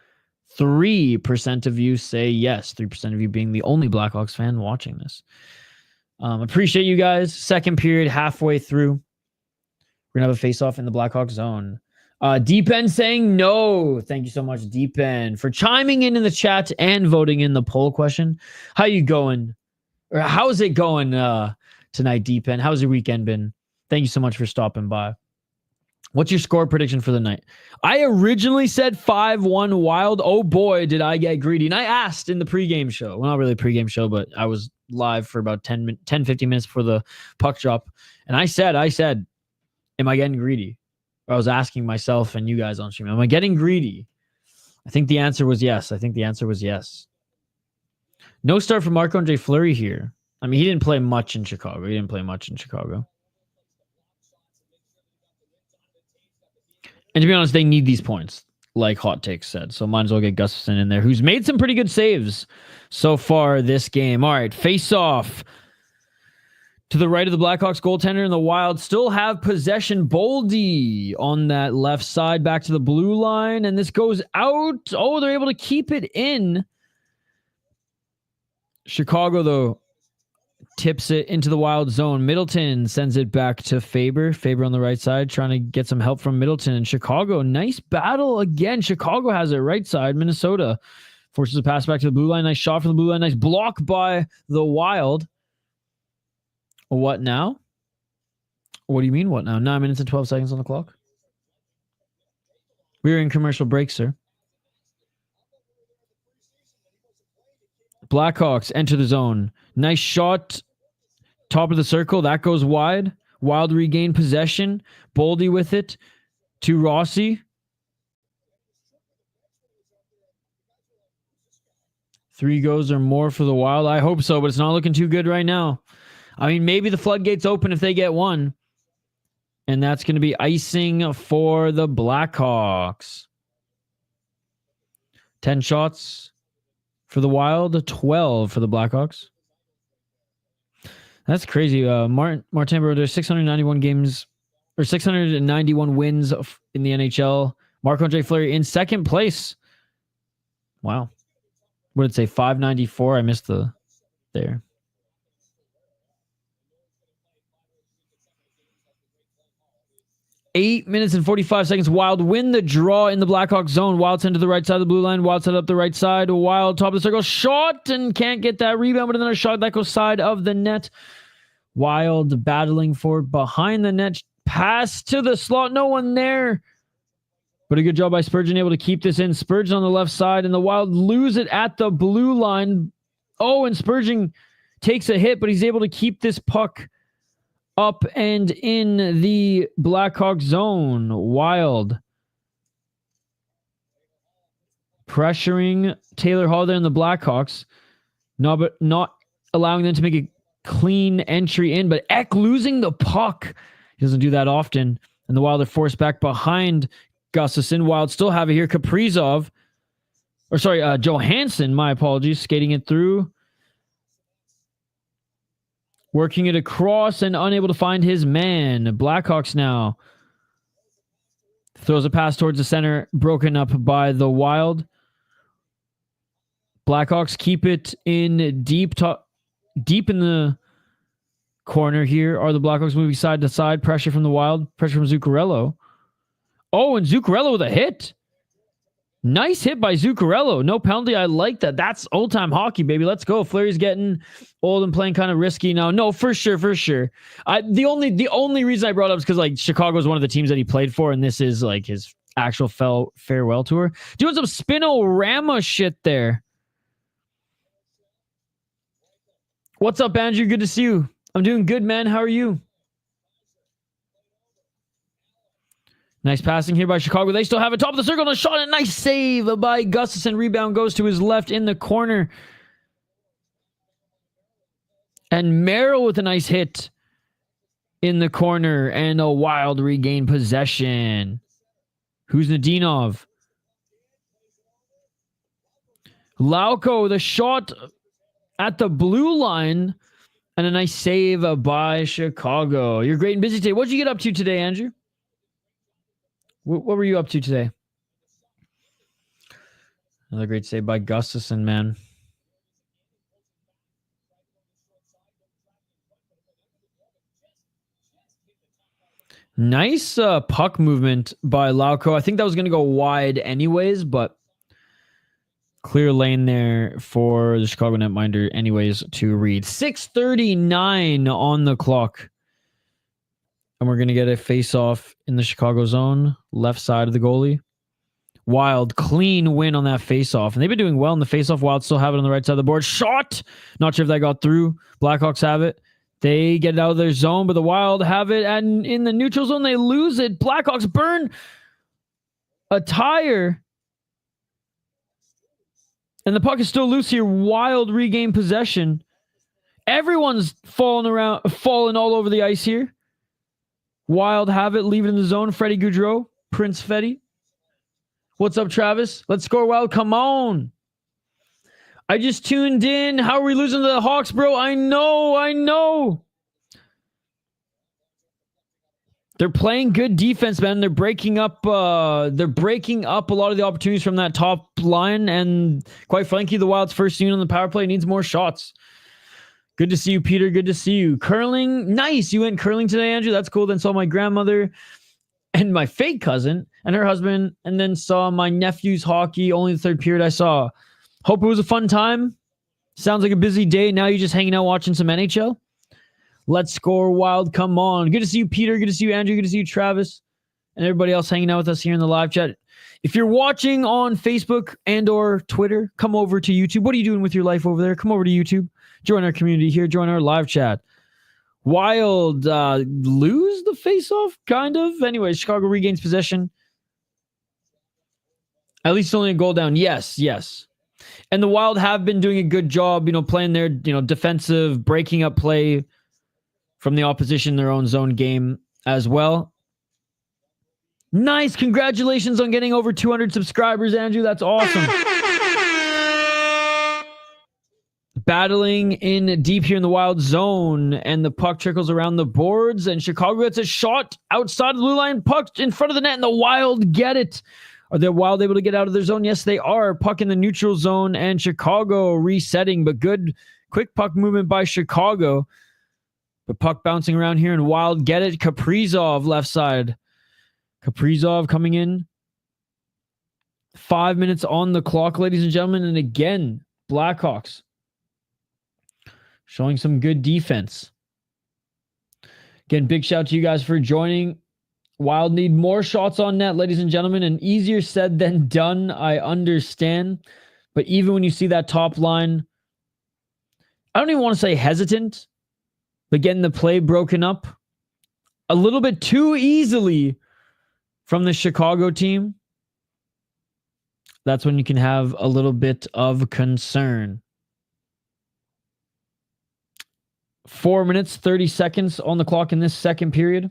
[SPEAKER 1] 3% of you say yes. 3% of you being the only Blackhawks fan watching this. Appreciate you guys. Second period, halfway through. We're going to have a face-off in the Blackhawks zone. Deep End saying no. Thank you so much, Deep End, for chiming in the chat and voting in the poll question. How you going? Or how's it going tonight, Deep End? How's your weekend been? Thank you so much for stopping by. What's your score prediction for the night? I originally said 5-1 Wild. Oh boy, did I get greedy. And I asked in the pregame show. Well, not really a pregame show, but I was live for about 10, 15 minutes before the puck drop. And I said, am I getting greedy? Or I was asking myself and you guys on stream, am I getting greedy? I think the answer was yes. No start for Marc-Andre Fleury here. I mean, he didn't play much in Chicago. And to be honest, they need these points, like Hot Takes said. So might as well get Gustafson in there, who's made some pretty good saves so far this game. All right, face off to the right of the Blackhawks goaltender, and the Wild still have possession. Boldy on that left side, back to the blue line, and this goes out. Oh, they're able to keep it in. Chicago, though, tips it into the Wild zone. Middleton sends it back to Faber. Faber on the right side, trying to get some help from Middleton. And Chicago, nice battle again. Chicago has it right side. Minnesota forces a pass back to the blue line. Nice shot from the blue line. Nice block by the Wild. What now? What do you mean, what now? 9 minutes and 12 seconds on the clock. We're in commercial break, sir. Blackhawks enter the zone. Nice shot. Top of the circle. That goes wide. Wild regain possession. Boldy with it to Rossi. 3 goes or more for the Wild. I hope so, but it's not looking too good right now. I mean, maybe the floodgates open if they get one. And that's going to be icing for the Blackhawks. 10 shots for the Wild, 12 for the Blackhawks. That's crazy. Martin Brodeur, there's 691 games or 691 wins in the NHL. Marc-Andre Fleury in second place. Wow. What did it say? 594. I missed the there. Eight minutes and 45 seconds. Wild win the draw in the Blackhawks zone. Wild send to the right side of the blue line. Wild set up the right side. Wild top of the circle. Shot and can't get that rebound, but another shot that goes side of the net. Wild battling for behind the net. Pass to the slot. No one there. But a good job by Spurgeon able to keep this in. Spurgeon on the left side, and the Wild lose it at the blue line. Oh, and Spurgeon takes a hit, but he's able to keep this puck up and in the Blackhawks zone. Wild pressuring Taylor Hall there in the Blackhawks. No, but not allowing them to make a clean entry in. But Ek losing the puck. He doesn't do that often. And the Wild are forced back behind Gustafson. Wild still have it here. Johansson, my apologies, skating it through. Working it across and unable to find his man. Blackhawks now. Throws a pass towards the center. Broken up by the Wild. Blackhawks keep it in deep in the corner here. Are the Blackhawks moving side to side? Pressure from the Wild. Pressure from Zuccarello. Oh, and Zuccarello with a hit. Nice hit by Zuccarello. No penalty. I like that. That's old-time hockey, baby. Let's go. Fleury's getting old and playing kind of risky now. No, for sure. The only reason I brought it up is because like Chicago is one of the teams that he played for, and this is like his actual farewell tour. Doing some spinorama shit there. What's up, Andrew? Good to see you. I'm doing good, man. How are you? Nice passing here by Chicago. They still have it top of the circle. And a shot. A nice save by Gustafsson. Rebound goes to his left in the corner. And Merrill with a nice hit in the corner. And a Wild regain possession. Who's Nadinov? Lauko, the shot at the blue line. And a nice save by Chicago. You're great and busy today. What'd you get up to today, Andrew? What were you up to today? Another great save by Gustafsson, man. Nice puck movement by Lauko. I think that was going to go wide anyways, but clear lane there for the Chicago netminder anyways to read. 6:39 on the clock. And we're going to get a face-off in the Chicago zone, left side of the goalie. Wild, clean win on that face-off. And they've been doing well in the face-off. Wild still have it on the right side of the board. Shot! Not sure if that got through. Blackhawks have it. They get it out of their zone, but the Wild have it. And in the neutral zone, they lose it. Blackhawks burn a tire. And the puck is still loose here. Wild regain possession. Everyone's falling all over the ice here. Wild have it, leave it in the zone. Freddie Gaudreau, Prince Fetty. What's up, Travis? Let's score, Wild. Come on. I just tuned in. How are we losing to the Hawks, bro? I know. They're playing good defense, man. They're breaking up a lot of the opportunities from that top line. And quite frankly, the Wild's first unit on the power play needs more shots. Good to see you, Peter. Good to see you. Curling. Nice. You went curling today, Andrew. That's cool. Then saw my grandmother and my fake cousin and her husband, and then saw my nephew's hockey. Only the third period I saw. Hope it was a fun time. Sounds like a busy day. Now you're just hanging out watching some NHL. Let's score, Wild. Come on. Good to see you, Peter. Good to see you, Andrew. Good to see you, Travis. And everybody else hanging out with us here in the live chat. If you're watching on Facebook and or Twitter, come over to YouTube. What are you doing with your life over there? Come over to YouTube. Join our community here. Join our live chat. Wild lose the face-off, kind of. Anyway, Chicago regains possession. At least only a goal down. Yes. And the Wild have been doing a good job, playing their, defensive, breaking up play from the opposition in their own zone game as well. Nice. Congratulations on getting over 200 subscribers, Andrew. That's awesome. Battling in deep here in the Wild zone, and the puck trickles around the boards, and Chicago gets a shot outside of the blue line, puck in front of the net, and the Wild get it. Are the Wild able to get out of their zone? Yes, they are. Puck in the neutral zone, and Chicago resetting, but good quick puck movement by Chicago. The puck bouncing around here, and Wild get it. Kaprizov left side. Kaprizov coming in. 5 minutes on the clock, ladies and gentlemen, and again, Blackhawks showing some good defense. Again, big shout to you guys for joining. Wild need more shots on net, ladies and gentlemen, and easier said than done, I understand. But even when you see that top line, I don't even want to say hesitant, but getting the play broken up a little bit too easily from the Chicago team, that's when you can have a little bit of concern. 4 minutes, 30 seconds on the clock in this second period.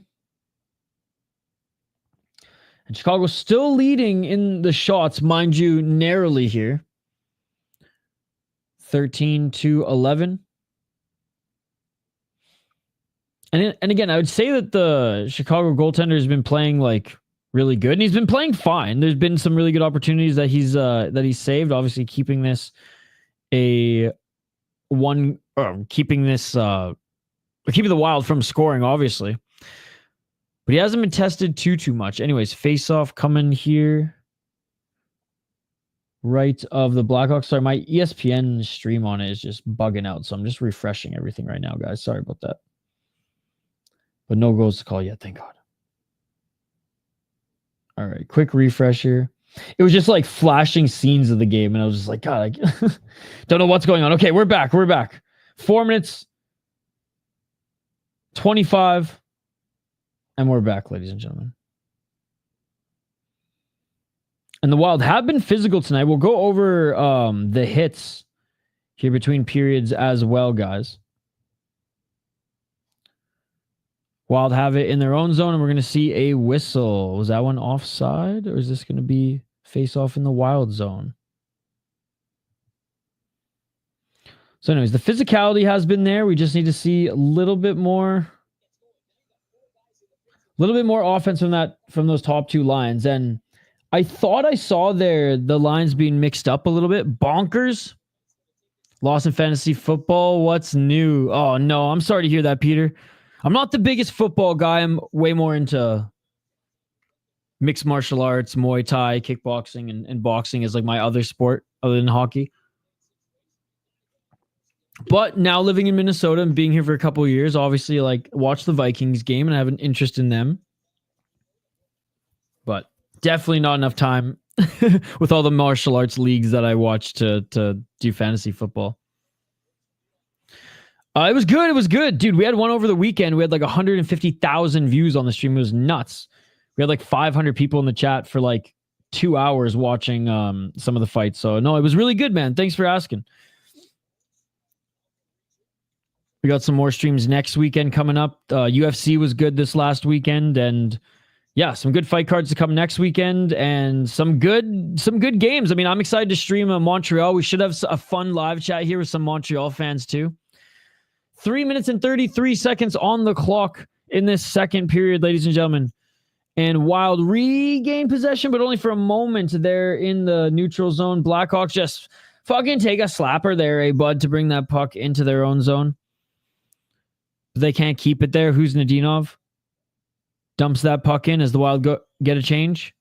[SPEAKER 1] And Chicago still leading in the shots, mind you, narrowly here. 13-11. And again, I would say that the Chicago goaltender has been playing like really good, and he's been playing fine. There's been some really good opportunities that he's saved. Obviously, keeping this a one, keeping this, keeping the Wild from scoring, obviously. But he hasn't been tested too much. Anyways, face-off coming here. Right of the Blackhawks. Sorry, my ESPN stream on it is just bugging out. So I'm just refreshing everything right now, guys. Sorry about that. But no goals to call yet, thank God. All right, quick refresher. It was just like flashing scenes of the game, and I was just like, God, I don't know what's going on. Okay, we're back. 4 minutes 25, and we're back, ladies and gentlemen. And the Wild have been physical tonight. We'll go over the hits here between periods as well, guys. Wild have it in their own zone, and we're going to see a whistle. Was that one offside, or is this going to be face-off in the Wild zone? So anyways, the physicality has been there. We just need to see a little bit more offense from those top two lines. And I thought I saw the lines being mixed up a little bit. Bonkers. Lost in fantasy football. What's new? Oh, no. I'm sorry to hear that, Peter. I'm not the biggest football guy. I'm way more into mixed martial arts, Muay Thai, kickboxing, and boxing is like my other sport other than hockey. But now living in Minnesota and being here for a couple of years, obviously, like, watch the Vikings game and I have an interest in them. But definitely not enough time with all the martial arts leagues that I watch to do fantasy football. It was good. It was good. Dude, we had one over the weekend. We had like 150,000 views on the stream. It was nuts. We had like 500 people in the chat for like 2 hours watching some of the fights. So, no, it was really good, man. Thanks for asking. We got some more streams next weekend coming up. UFC was good this last weekend, and yeah, some good fight cards to come next weekend, and some good games. I mean, I'm excited to stream Montreal. We should have a fun live chat here with some Montreal fans too. 3 minutes and 33 seconds on the clock in this second period, ladies and gentlemen. And Wild regain possession, but only for a moment there in the neutral zone. Blackhawks just fucking take a slapper there, bud, to bring that puck into their own zone. They can't keep it there. Who's Nadinov? Dumps that puck in as the Wild get a change.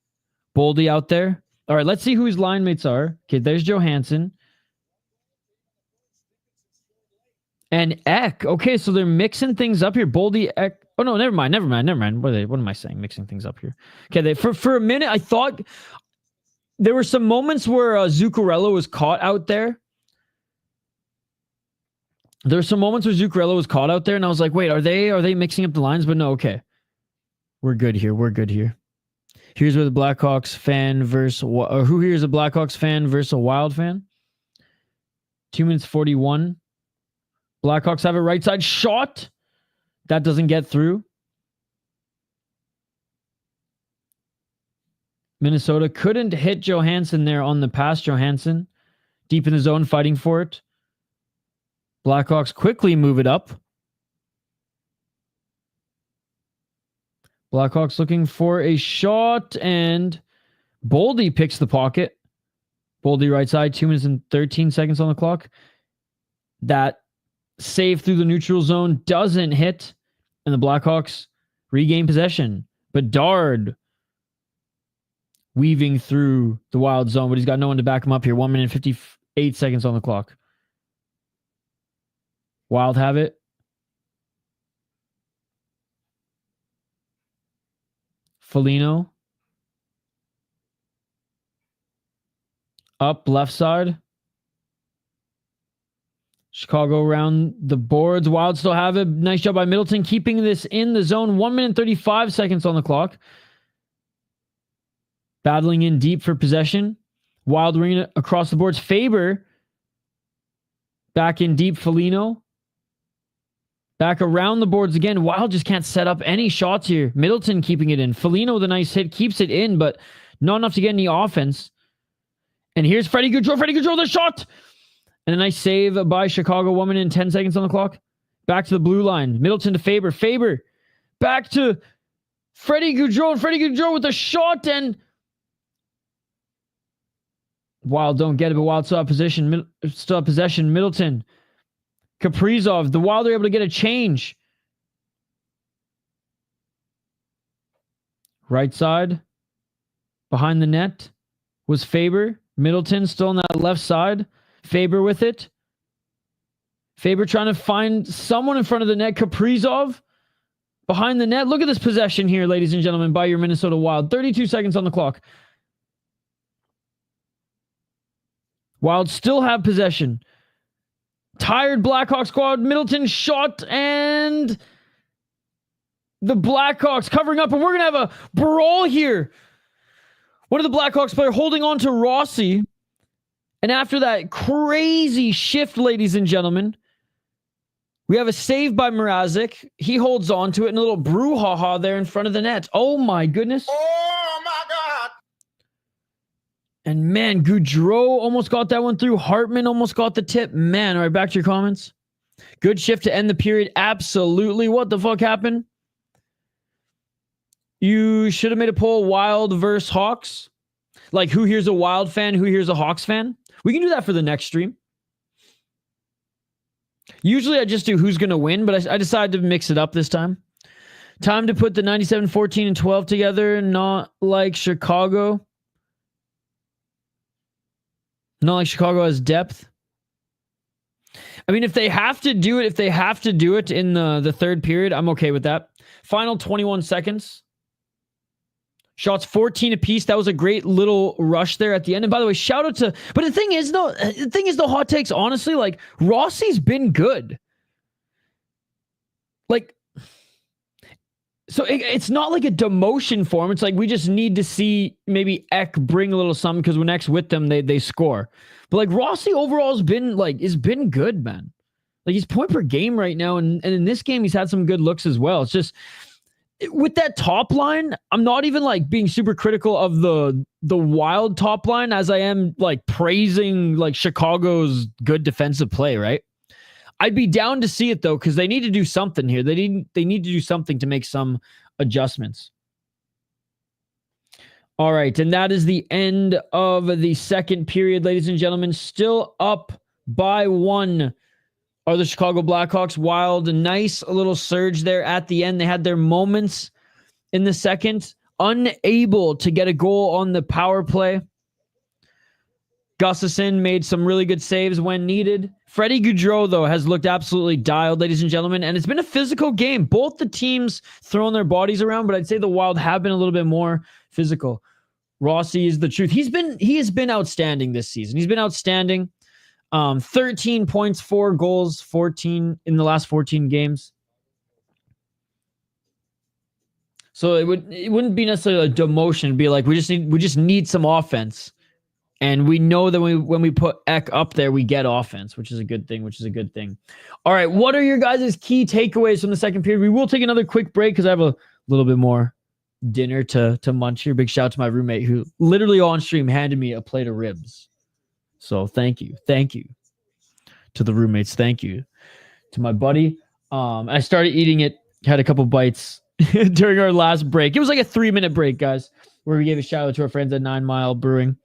[SPEAKER 1] Boldy out there. All right, let's see who his line mates are. Okay, there's Johansson. And Eck. Okay, so they're mixing things up here. Boldy, Eck. Oh, no, never mind. What am I saying? Mixing things up here. Okay, for a minute, I thought there were some moments where Zuccarello was caught out there. There's some moments where Zuccarello was caught out there, and I was like, wait, are they mixing up the lines? But no, okay. We're good here. Here's where the Blackhawks fan versus... who here is a Blackhawks fan versus a Wild fan? 2 minutes 41. Blackhawks have a right side shot. That doesn't get through. Minnesota couldn't hit Johansson there on the pass. Johansson deep in the zone fighting for it. Blackhawks quickly move it up. Blackhawks looking for a shot, and Boldy picks the pocket. Boldy right side, 2 minutes and 13 seconds on the clock. That save through the neutral zone doesn't hit, and the Blackhawks regain possession. Bedard weaving through the Wild zone, but he's got no one to back him up here. 1 minute and 58 seconds on the clock. Wild have it. Foligno. Up left side. Chicago around the boards. Wild still have it. Nice job by Middleton keeping this in the zone. 1 minute and 35 seconds on the clock. Battling in deep for possession. Wild arena across the boards. Faber back in deep. Foligno. Back around the boards again. Wild just can't set up any shots here. Middleton keeping it in. Foligno with a nice hit. Keeps it in, but not enough to get any offense. And here's Freddie Gaudreau, the shot! And a nice save by Chicago. 1 minute and 10 seconds on the clock. Back to the blue line. Middleton to Faber. Faber back to Freddie Gaudreau. And Freddie Gaudreau with a shot. And Wild don't get it, but Wild still have possession. Middleton. Kaprizov. The Wild are able to get a change. Right side. Behind the net was Faber. Middleton still on that left side. Faber with it. Faber trying to find someone in front of the net. Kaprizov behind the net. Look at this possession here, ladies and gentlemen, by your Minnesota Wild. 32 seconds on the clock. Wild still have possession. Tired Blackhawks squad. Middleton shot, and the Blackhawks covering up, and we're going to have a brawl here. One of the Blackhawks player holding on to Rossi. And after that crazy shift, ladies and gentlemen, we have a save by Mrazek. He holds on to it, and a little brouhaha there in front of the net. Oh my goodness.
[SPEAKER 3] Oh my God.
[SPEAKER 1] And man, Goudreau almost got that one through. Hartman almost got the tip. Man, all right, back to your comments. Good shift to end the period. Absolutely. What the fuck happened? You should have made a poll, Wild versus Hawks. Like, who here's a Wild fan, who here's a Hawks fan? We can do that for the next stream. Usually I just do who's going to win, but I decided to mix it up this time. Time to put the 97, 14, and 12 together, not like Chicago. Not like Chicago has depth. I mean, if they have to do it in the third period, I'm okay with that. Final 21 seconds. Shots 14 apiece. That was a great little rush there at the end. And by the way, shout out to... But the thing is, the hot takes, honestly, like, Rossi's been good. Like, so it's not like a demotion for him. It's like we just need to see maybe Eck bring a little something, because when Eck's with them, they score. But like Rossi overall has been good, man. Like, he's point per game right now, and in this game he's had some good looks as well. It's just with that top line, I'm not even like being super critical of the Wild top line as I am like praising like Chicago's good defensive play, right? I'd be down to see it though, because they need to do something here. They need to do something to make some adjustments. All right, and that is the end of the second period, ladies and gentlemen. Still up by 1 are the Chicago Blackhawks. Wild, a nice little surge there at the end. They had their moments in the second, unable to get a goal on the power play. Gustafsson made some really good saves when needed. Freddie Gaudreau, though, has looked absolutely dialed, ladies and gentlemen, and it's been a physical game. Both the teams throwing their bodies around, but I'd say the Wild have been a little bit more physical. Rossi is the truth. He has been outstanding this season. He's been outstanding. 13 points, 4 goals, 14 in the last 14 games. So it wouldn't be necessarily a demotion. It'd be like we just need some offense. And we know that when we put Eck up there, we get offense, which is a good thing. All right, what are your guys' key takeaways from the second period? We will take another quick break because I have a little bit more dinner to munch here. Big shout out to my roommate who literally on stream handed me a plate of ribs. So thank you to the roommates. Thank you to my buddy. I started eating it, had a couple bites during our last break. It was like a 3-minute break, guys, where we gave a shout out to our friends at 9 Mile Brewing.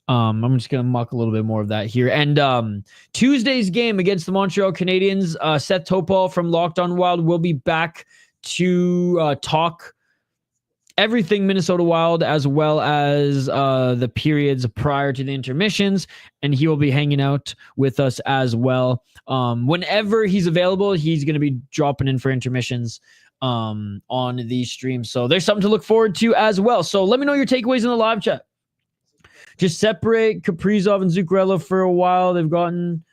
[SPEAKER 1] I'm just going to muck a little bit more of that here. And Tuesday's game against the Montreal Canadiens, Seth Topol from Locked On Wild will be back to talk everything Minnesota Wild, as well as the periods prior to the intermissions, and he will be hanging out with us as well. Whenever he's available, he's going to be dropping in for intermissions on these streams. So there's something to look forward to as well. So let me know your takeaways in the live chat. Just separate Kaprizov and Zuccarello for a while. They've gotten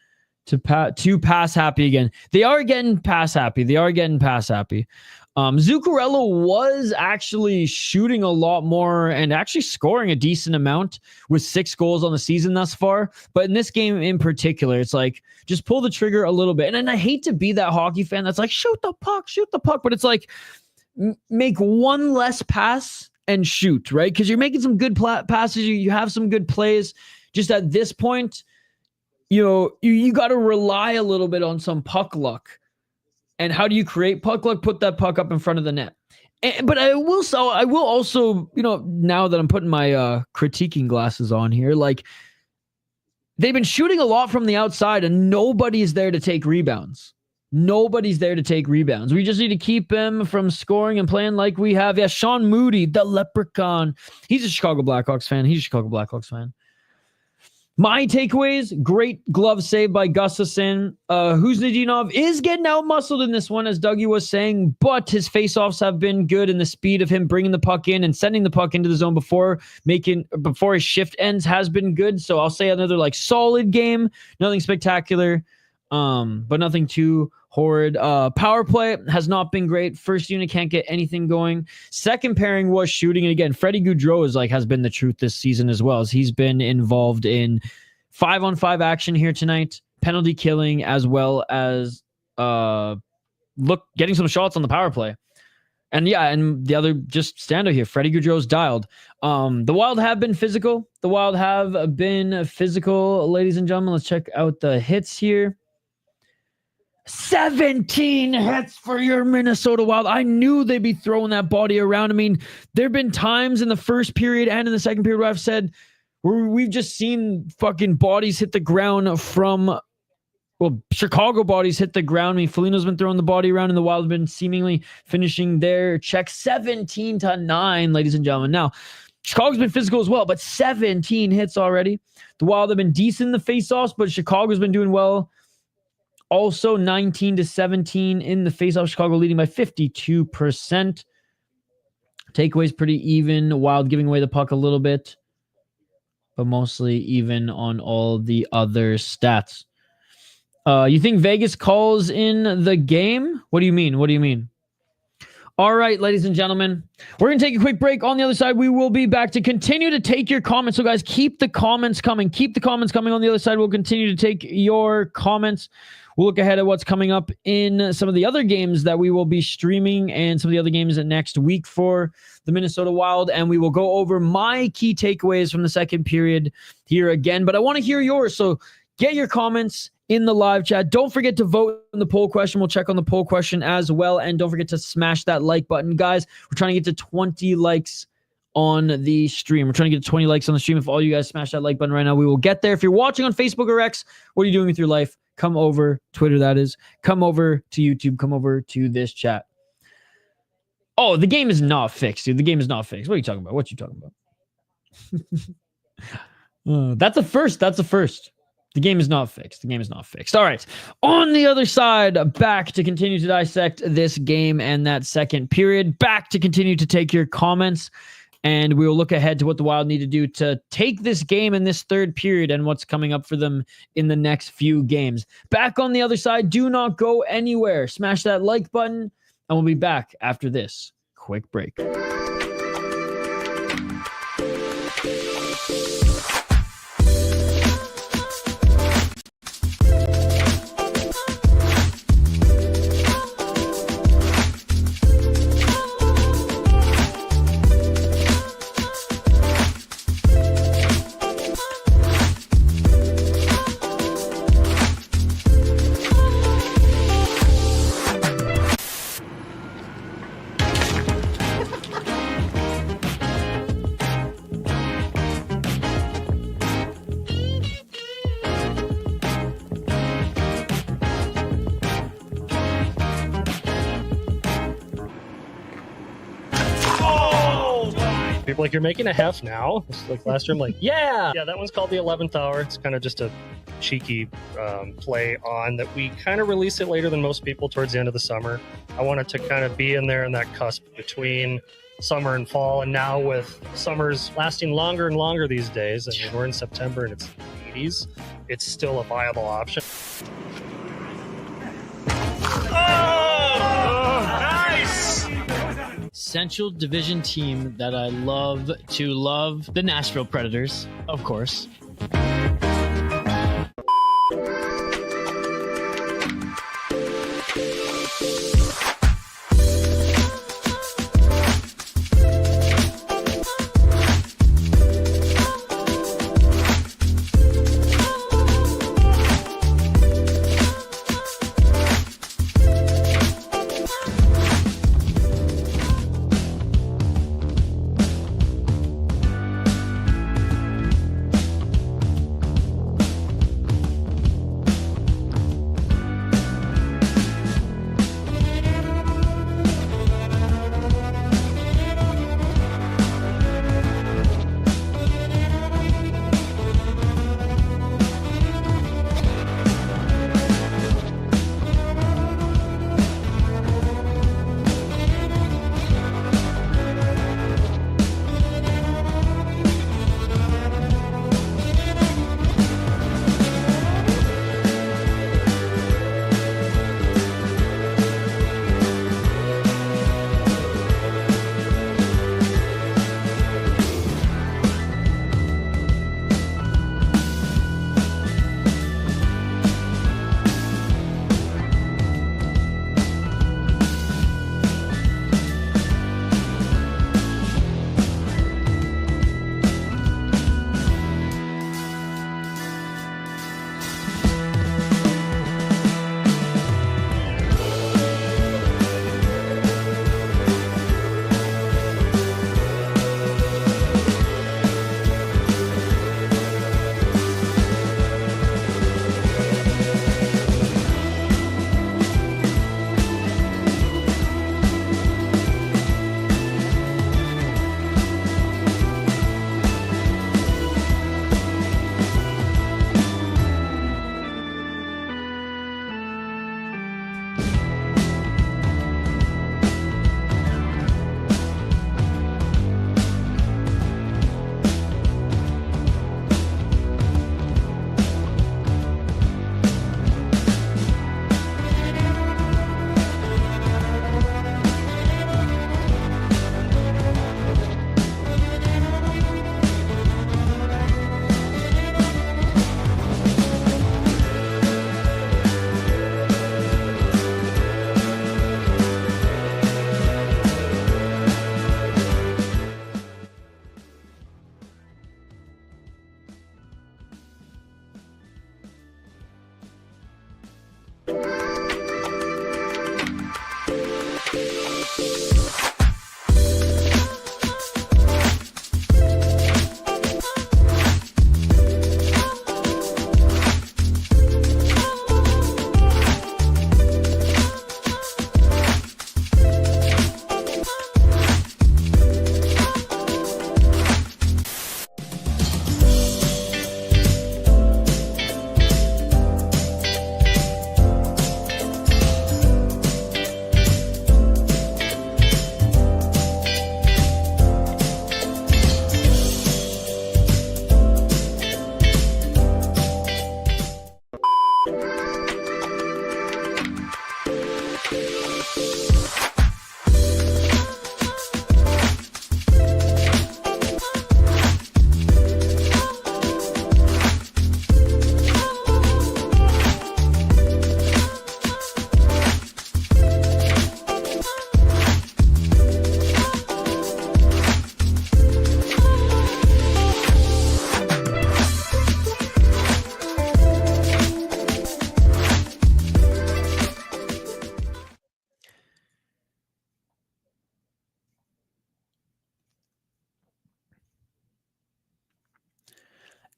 [SPEAKER 1] to pass happy again. They are getting pass happy. Zuccarello was actually shooting a lot more and actually scoring a decent amount with 6 goals on the season thus far. But in this game in particular, it's like, just pull the trigger a little bit. And I hate to be that hockey fan that's like, shoot the puck. But it's like, make one less pass and shoot, right? Because you're making some good passes. You have some good plays. Just at this point, you got to rely a little bit on some puck luck. And how do you create puck luck? Put that puck up in front of the net. But I will also, now that I'm putting my critiquing glasses on here, like, they've been shooting a lot from the outside and nobody's there to take rebounds. Nobody's there to take rebounds. We just need to keep him from scoring and playing like we have. Yeah, Sean Moody, the leprechaun. He's a Chicago Blackhawks fan. My takeaways, great glove save by Gustafsson. Huznadinov is getting out-muscled in this one, as Dougie was saying, but his face-offs have been good, and the speed of him bringing the puck in and sending the puck into the zone before his shift ends has been good. So I'll say another solid game. Nothing spectacular, but nothing too horrid. Power play has not been great. First unit can't get anything going. Second pairing was shooting. And again, Freddie Gaudreau has been the truth this season as well, as he's been involved in 5-on-5 action here tonight, penalty killing, as well as getting some shots on the power play. And the other just standout here, Freddie Gaudreau's dialed. The Wild have been physical. Ladies and gentlemen. Let's check out the hits here. 17 hits for your Minnesota Wild. I knew they'd be throwing that body around. I mean, there have been times in the first period and in the second period where I've said where we've just seen fucking bodies hit the ground from, Chicago bodies hit the ground. I mean, Foligno's been throwing the body around and the Wild have been seemingly finishing their check 17-9, ladies and gentlemen. Now, Chicago's been physical as well, but 17 hits already. The Wild have been decent in the faceoffs, but Chicago's been doing well. Also 19-17 in the faceoff. Chicago leading by 52%. Takeaways pretty even. Wild giving away the puck a little bit, but mostly even on all the other stats. You think Vegas calls in the game? What do you mean? All right, ladies and gentlemen, we're going to take a quick break. On the other side, we will be back to continue to take your comments. So, guys, keep the comments coming. On the other side, we'll continue to take your comments. We'll look ahead at what's coming up in some of the other games that we will be streaming and some of the other games next week for the Minnesota Wild. And we will go over my key takeaways from the second period here again. But I want to hear yours. So get your comments in the live chat. Don't forget to vote on the poll question. We'll check on the poll question as well. And don't forget to smash that like button. Guys, we're trying to get to 20 likes on the stream. We're trying to get to 20 likes on the stream. If all you guys smash that like button right now, we will get there. If you're watching on Facebook or X, what are you doing with your life? Come over, Twitter that is. Come over to YouTube. Come over to this chat. Oh, the game is not fixed, dude. The game is not fixed. What are you talking about? That's a first. The game is not fixed. All right. On the other side, back to continue to dissect this game and that second period. Back to continue to take your comments. And we will look ahead to what the Wild need to do to take this game in this third period and what's coming up for them in the next few games. Back on the other side, do not go anywhere. Smash that like button, and we'll be back after this quick break.
[SPEAKER 2] People you're making a hef now. It's like last year, I'm like, yeah, that one's called the 11th hour. It's kind of just a cheeky play on that. We kind of release it later than most people towards the end of the summer. I wanted to kind of be in there in that cusp between summer and fall. And now with summers lasting longer and longer these days, I mean, we're in September and it's 80s, it's still a viable option.
[SPEAKER 3] Oh, nice!
[SPEAKER 4] Central Division team that I love, the Nashville Predators, of course.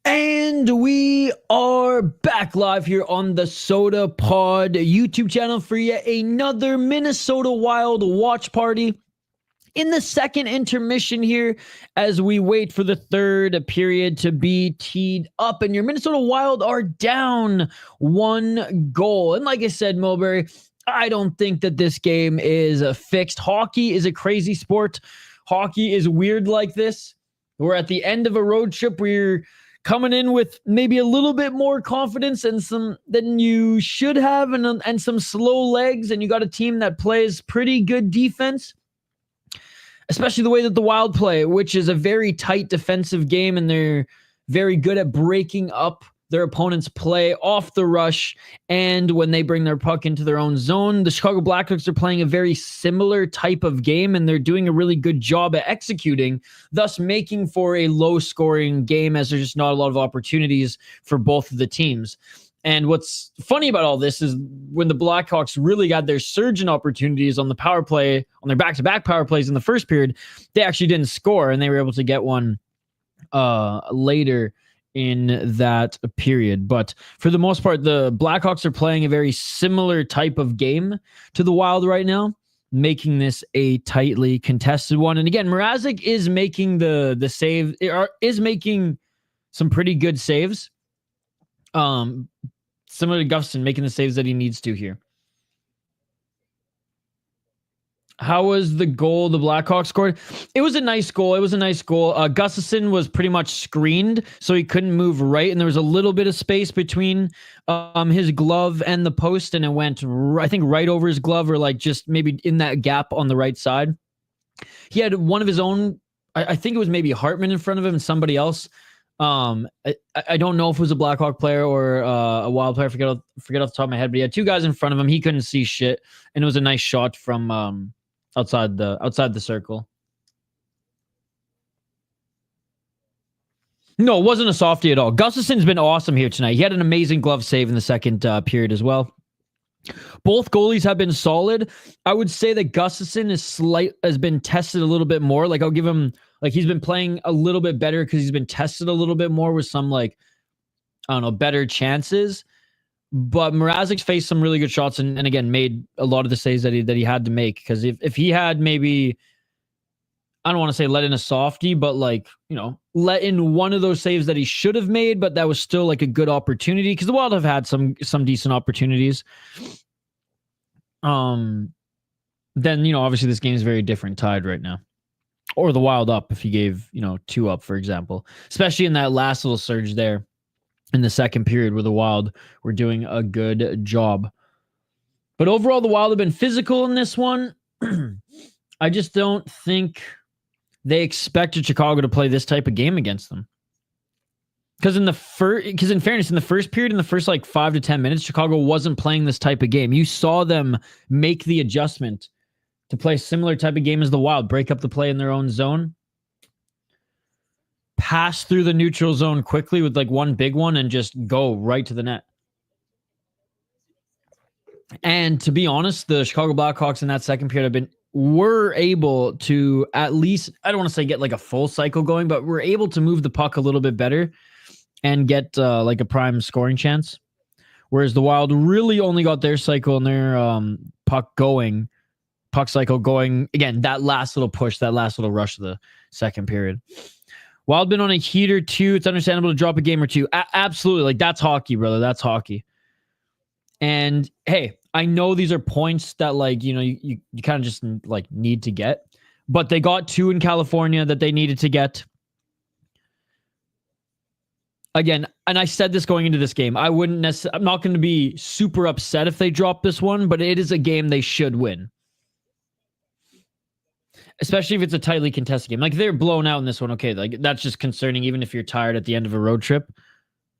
[SPEAKER 1] And we are back live here on the Sota Pod YouTube channel for yet another Minnesota Wild watch party in the second intermission here as we wait for the third period to be teed up. And your Minnesota Wild are down 1 goal. And like I said, Mulberry, I don't think that this game is fixed. Hockey is a crazy sport. Hockey is weird like this. We're at the end of a road trip. We're coming in with maybe a little bit more confidence than you should have, and some slow legs, and you got a team that plays pretty good defense, especially the way that the Wild play, which is a very tight defensive game, and they're very good at breaking up their opponent's play off the rush and when they bring their puck into their own zone. The Chicago Blackhawks are playing a very similar type of game, and they're doing a really good job at executing, thus making for a low-scoring game as there's just not a lot of opportunities for both of the teams. And what's funny about all this is when the Blackhawks really got their surge in opportunities on the power play, on their back-to-back power plays in the first period, they actually didn't score, and they were able to get one later in that period. But for the most part, the Blackhawks are playing a very similar type of game to the Wild right now, making this a tightly contested one. And again, Mrazek is making the save, is making some pretty good saves. Similar to Gustafsson, making the saves that he needs to here. How was the goal the Blackhawks scored? It was a nice goal. Gustafsson was pretty much screened, so he couldn't move right, and there was a little bit of space between his glove and the post, and it went, I think, right over his glove, or like just maybe in that gap on the right side. He had one of his own, I think it was maybe Hartman in front of him and somebody else. I don't know if it was a Blackhawk player or a Wild player. I forget off the top of my head, but he had 2 guys in front of him. He couldn't see shit, and it was a nice shot from outside the circle. No, it wasn't a softie at all. Gustafsson's been awesome here tonight. He had an amazing glove save in the second period as well. Both goalies have been solid. I would say that Gustafsson has been tested a little bit more. Like, I'll give him, like, he's been playing a little bit better because he's been tested a little bit more with some, like, I don't know, better chances. But Mrazek's faced some really good shots and again, made a lot of the saves that he had to make. Because if he had maybe, I don't want to say let in a softie, but like, you know, let in one of those saves that he should have made, but that was still like a good opportunity, because the Wild have had some decent opportunities. Then, you know, obviously this game is very different, tied right now. Or the Wild up if he gave, you know, 2 up, for example. Especially in that last little surge there in the second period where the Wild were doing a good job. But overall, the Wild have been physical in this one. I just don't think they expected Chicago to play this type of game against them. Because in fairness, in the first period, in the first like 5 to 10 minutes, Chicago wasn't playing this type of game. You saw them make the adjustment to play a similar type of game as the Wild, break up the play in their own zone, pass through the neutral zone quickly with like one big one, and just go right to the net. And to be honest, the Chicago Blackhawks in that second period were able to at least, I don't want to say get like a full cycle going, but were able to move the puck a little bit better and get like a prime scoring chance. Whereas the Wild really only got their cycle and their puck cycle going, again, that last little push, that last little rush of the second period. Wild been on a heater too. It's understandable to drop a game or two. Absolutely. Like, that's hockey, brother. That's hockey. And hey, I know these are points that, like, you know, you kind of just like need to get, but they got 2 in California that they needed to get. Again, and I said this going into this game, I'm not going to be super upset if they drop this one, but it is a game they should win. Especially if it's a tightly contested game. Like, they're blown out in this one. Okay, like, that's just concerning, even if you're tired at the end of a road trip.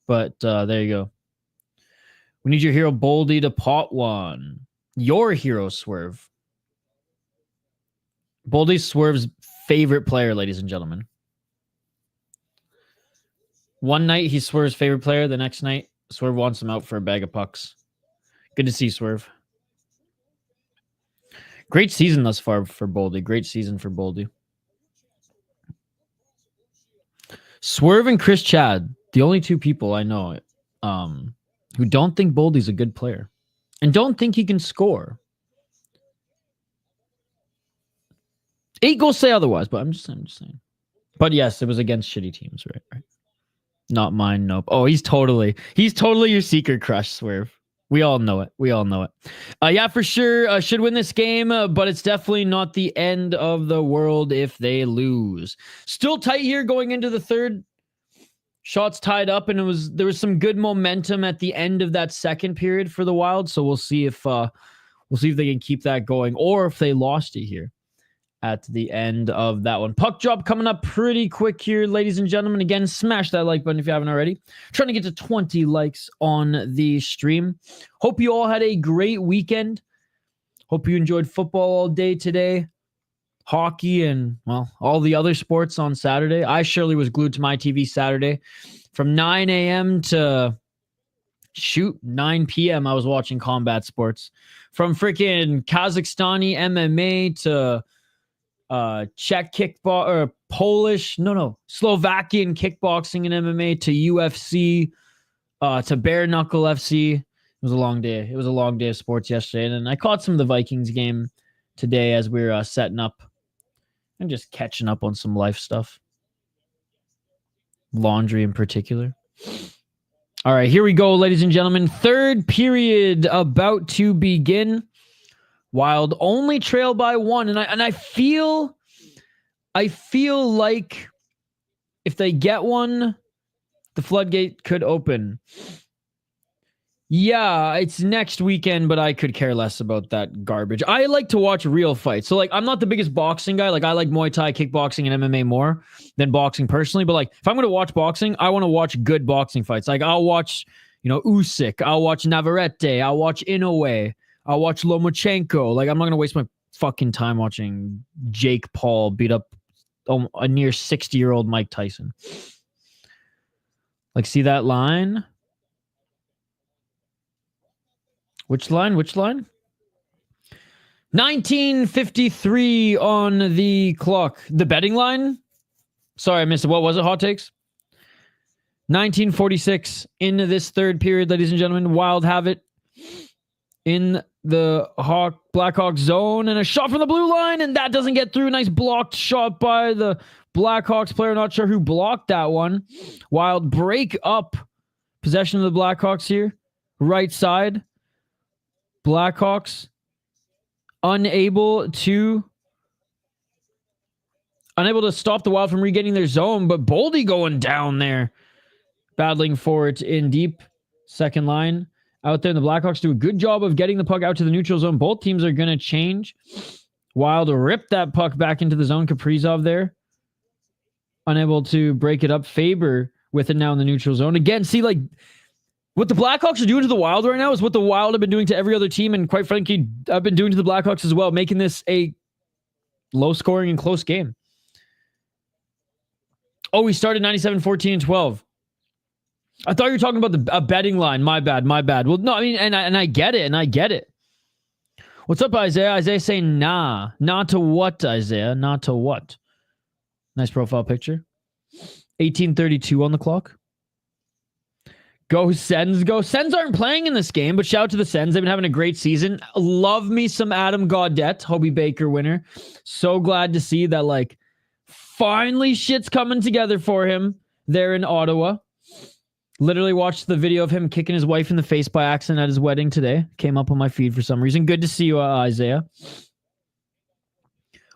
[SPEAKER 1] But there you go. We need your hero Boldy to pot one. Your hero Swerve. Boldy's Swerve's favorite player, ladies and gentlemen. One night he's Swerve's favorite player. The next night, Swerve wants him out for a bag of pucks. Good to see, Swerve. Great season thus far for Boldy. Great season for Boldy. Swerve and Chris Chad. The only two people I know who don't think Boldy's a good player and don't think he can score. 8 goals say otherwise, but I'm just saying. But yes, it was against shitty teams, right? Not mine, nope. Oh, he's totally your secret crush, Swerve. We all know it. Yeah, for sure. Should win this game, but it's definitely not the end of the world if they lose. Still tight here going into the third. Shots tied up, and there was some good momentum at the end of that second period for the Wild. So we'll see if they can keep that going, or if they lost it here at the end of that one. Puck drop coming up pretty quick here, ladies and gentlemen. Again, smash that like button if you haven't already. Trying to get to 20 likes on the stream. Hope you all had a great weekend. Hope you enjoyed football all day today. Hockey and, well, all the other sports on Saturday. I surely was glued to my TV Saturday. From 9 a.m. to 9 p.m. I was watching combat sports. From freaking Kazakhstani MMA to Czech kickball or Slovakian kickboxing and MMA to UFC to bare knuckle FC. It was a long day. It was a long day of sports yesterday, and I caught some of the Vikings game today as we were setting up and just catching up on some life stuff, laundry in particular. All right, here we go, ladies and gentlemen. Third period about to begin. Wild only trail by 1, and I feel like if they get one, the floodgate could open. Yeah, it's next weekend, but I could care less about that garbage. I like to watch real fights. So, like, I'm not the biggest boxing guy. Like, I like Muay Thai, kickboxing, and MMA more than boxing personally. But, like, if I'm going to watch boxing, I want to watch good boxing fights. Like, I'll watch, Usyk. I'll watch Navarrete. I'll watch Inoue. I'll watch Lomachenko. Like, I'm not going to waste my fucking time watching Jake Paul beat up a near 60-year-old Mike Tyson. Like, see that line? Which line? 19:53 on the clock. The betting line? Sorry, I missed it. What was it? Hot takes? 19:46 in this third period, ladies and gentlemen. Wild have it in the Blackhawks zone, and a shot from the blue line, and that doesn't get through. Nice blocked shot by the Blackhawks player. Not sure who blocked that one. Wild break up possession of the Blackhawks here. Right side. Blackhawks unable to stop the Wild from regaining their zone, but Boldy going down there, battling for it in deep. Second line out there, and the Blackhawks do a good job of getting the puck out to the neutral zone. Both teams are going to change. Wild rip that puck back into the zone. Kaprizov there, unable to break it up. Faber with it now in the neutral zone. Again, see, like, what the Blackhawks are doing to the Wild right now is what the Wild have been doing to every other team, and quite frankly, I've been doing to the Blackhawks as well, making this a low-scoring and close game. Oh, we started 97, 14, and 12. I thought you were talking about a betting line. My bad. Well, no, I mean, and I get it. What's up, Isaiah? Isaiah saying, nah. Not to what, Isaiah? Not to what? Nice profile picture. 18:32 on the clock. Go Sens, go. Sens aren't playing in this game, but shout out to the Sens. They've been having a great season. Love me some Adam Gaudette, Hobie Baker winner. So glad to see that, like, finally shit's coming together for him there in Ottawa. Literally watched the video of him kicking his wife in the face by accident at his wedding today. Came up on my feed for some reason. Good to see you, Isaiah.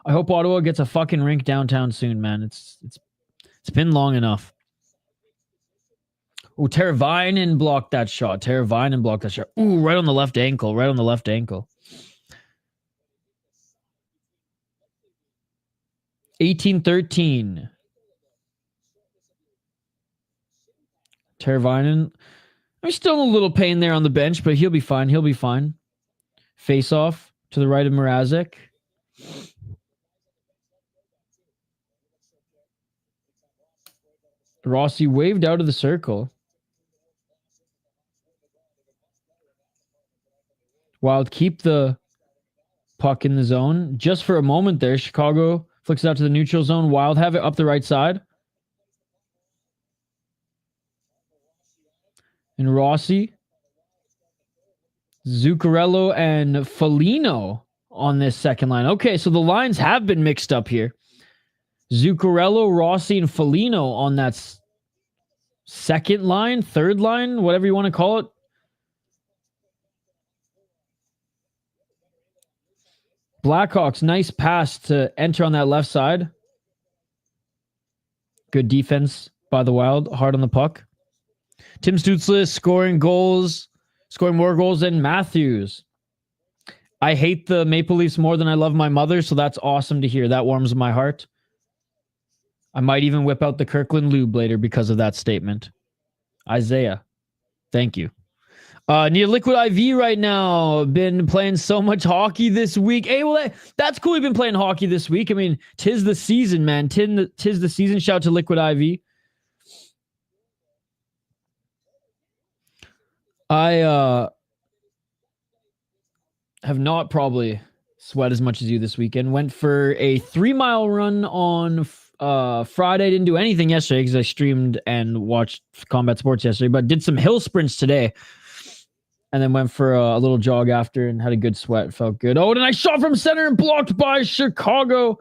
[SPEAKER 1] I hope Ottawa gets a fucking rink downtown soon, man. It's been long enough. Oh, Teravainen blocked that shot. Ooh, right on the left ankle. 18-13. Teravainen. I'm still in a little pain there on the bench, but he'll be fine. Face off to the right of Mrazek. Rossi waved out of the circle. Wild keep the puck in the zone. Just for a moment there, Chicago flicks it out to the neutral zone. Wild have it up the right side. and Rossi. Zuccarello and Foligno on this second line. Okay, so the lines have been mixed up here. Zuccarello, Rossi, and Foligno on that second line, third line, whatever you want to call it. Blackhawks, nice pass to enter on that left side. Good defense by the Wild. Hard on the puck. Tim Stützle scoring more goals than Matthews. I hate the Maple Leafs more than I love my mother, so that's awesome to hear. That warms my heart. I might even whip out the Kirkland lube later because of that statement. Isaiah, thank you. Need a liquid IV right now. Been playing so much hockey this week. Hey, well, that's cool. You've been playing hockey this week. I mean, tis the season, man. Tis the season. Shout out to Liquid IV. I have not probably sweat as much as you this weekend. Went for a 3-mile run on Friday. Didn't do anything yesterday because I streamed and watched combat sports yesterday, but did some hill sprints today. And then went for a little jog after and had a good sweat. Felt good. Oh, and I shot from center and blocked by Chicago.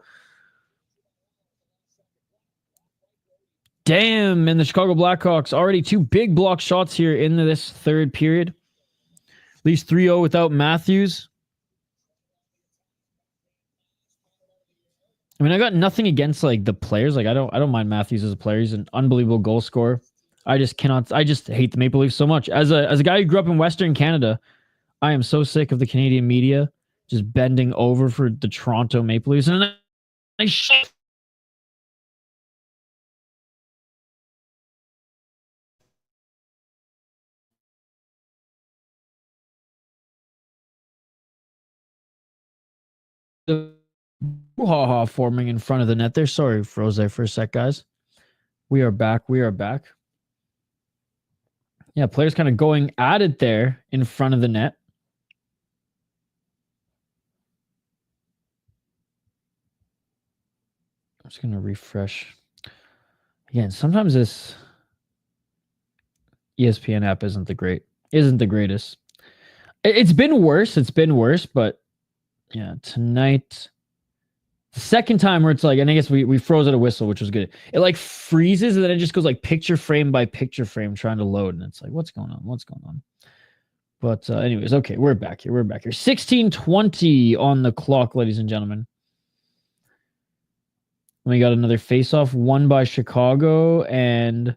[SPEAKER 1] Damn, and the Chicago Blackhawks already 2 big block shots here in this third period. At least 3-0 without Matthews. I mean, I got nothing against like the players. Like I don't mind Matthews as a player. He's an unbelievable goal scorer. I just hate the Maple Leafs so much. As a guy who grew up in Western Canada, I am so sick of the Canadian media just bending over for the Toronto Maple Leafs. And I shut the ha-ha forming in front of the net there. Sorry, froze there for a sec, guys. We are back. Yeah, players kind of going at it there in front of the net. I'm just going to refresh. Again, sometimes this ESPN app isn't the greatest. It's been worse, but yeah, tonight, the second time where it's like, and I guess we froze at a whistle, which was good. It like freezes and then it just goes like picture frame by picture frame trying to load. And it's like, what's going on? But anyways, okay, we're back here. 16:20 on the clock, ladies and gentlemen. We got another face-off won by Chicago, and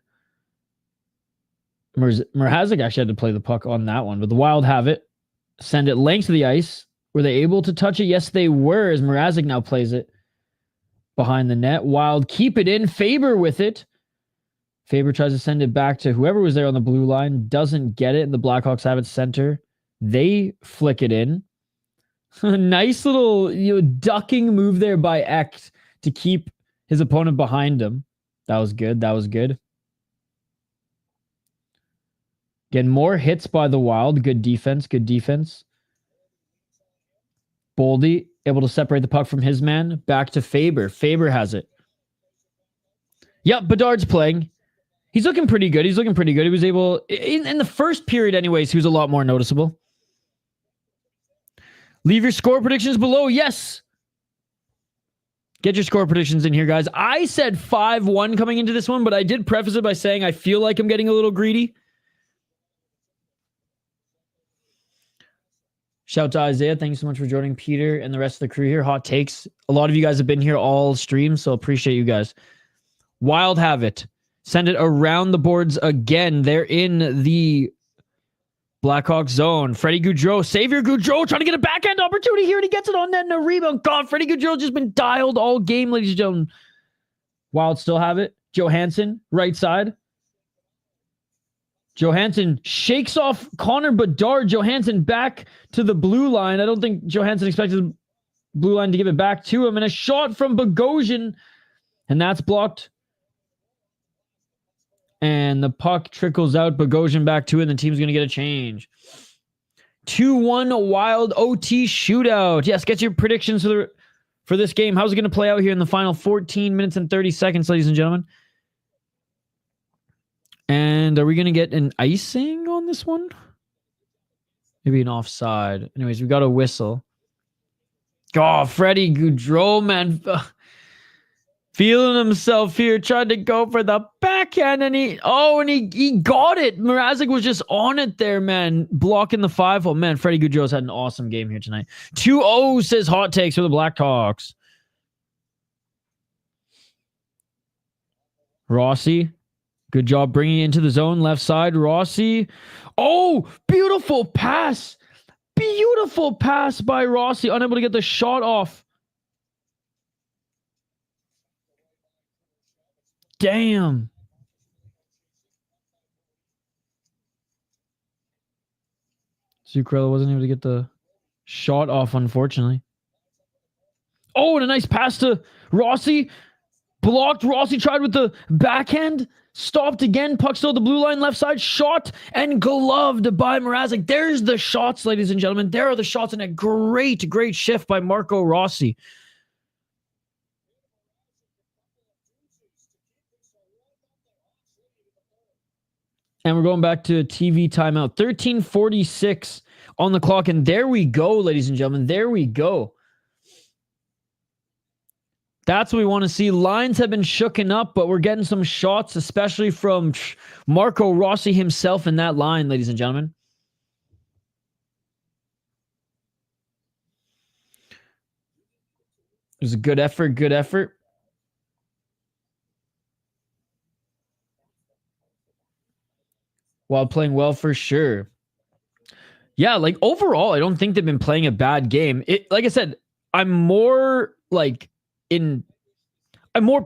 [SPEAKER 1] Mrazek actually had to play the puck on that one, but the Wild have it. Send it length of the ice. Were they able to touch it? Yes, they were, as Mrazek now plays it behind the net. Wild keep it in. Faber with it. Faber tries to send it back to whoever was there on the blue line. Doesn't get it. The Blackhawks have it center. They flick it in. Nice little ducking move there by Echt to keep his opponent behind him. That was good. Again, more hits by the Wild. Good defense. Boldy able to separate the puck from his man. Back to Faber. Faber has it. Yep, Bedard's playing. He's looking pretty good. He was able, in the first period anyways, he was a lot more noticeable. Leave your score predictions below. Yes. Get your score predictions in here, guys. I said 5-1 coming into this one, but I did preface it by saying I feel like I'm getting a little greedy. Shout out to Isaiah. Thank you so much for joining Peter and the rest of the crew here. Hot takes. A lot of you guys have been here all stream, so appreciate you guys. Wild have it. Send it around the boards again. They're in the Blackhawks zone. Freddie Gaudreau. Xavier Gaudreau trying to get a backhand opportunity here, and he gets it on net and a rebound. God, Freddie Gaudreau just been dialed all game, ladies and gentlemen. Wild still have it. Johansson, right side. Johansson shakes off Connor Bedard. Johansson back to the blue line. I don't think Johansson expected the blue line to give it back to him. And a shot from Bogosian. And that's blocked. And the puck trickles out. Bogosian back to it. And the team's going to get a change. 2-1 Wild OT shootout. Yes, get your predictions for this game. How's it going to play out here in the final 14 minutes and 30 seconds, ladies and gentlemen? And are we going to get an icing on this one? Maybe an offside. Anyways, we got a whistle. Oh, Freddie Gaudreau, man. Feeling himself here. Tried to go for the backhand and he got it. Mrazek was just on it there, man. Blocking the 5-hole. Man, Freddie Gaudreau's had an awesome game here tonight. 2-0 says hot takes for the Blackhawks. Rossi. Good job bringing it into the zone. Left side, Rossi. Oh, beautiful pass. Beautiful pass by Rossi. Unable to get the shot off. Damn. Zuccarello wasn't able to get the shot off, unfortunately. Oh, and a nice pass to Rossi. Blocked. Rossi tried with the backhand. Stopped again. Puck still at the blue line. Left side. Shot and gloved by Mrazek. There's the shots, ladies and gentlemen. There are the shots and a great, great shift by Marco Rossi. And we're going back to a TV timeout. 13:46 on the clock. And there we go, ladies and gentlemen. There we go. That's what we want to see. Lines have been shooken up, but we're getting some shots, especially from Marco Rossi himself in that line, ladies and gentlemen. It was a good effort, good effort. While playing well for sure. Yeah, like overall, I don't think they've been playing a bad game. Like I said, I'm more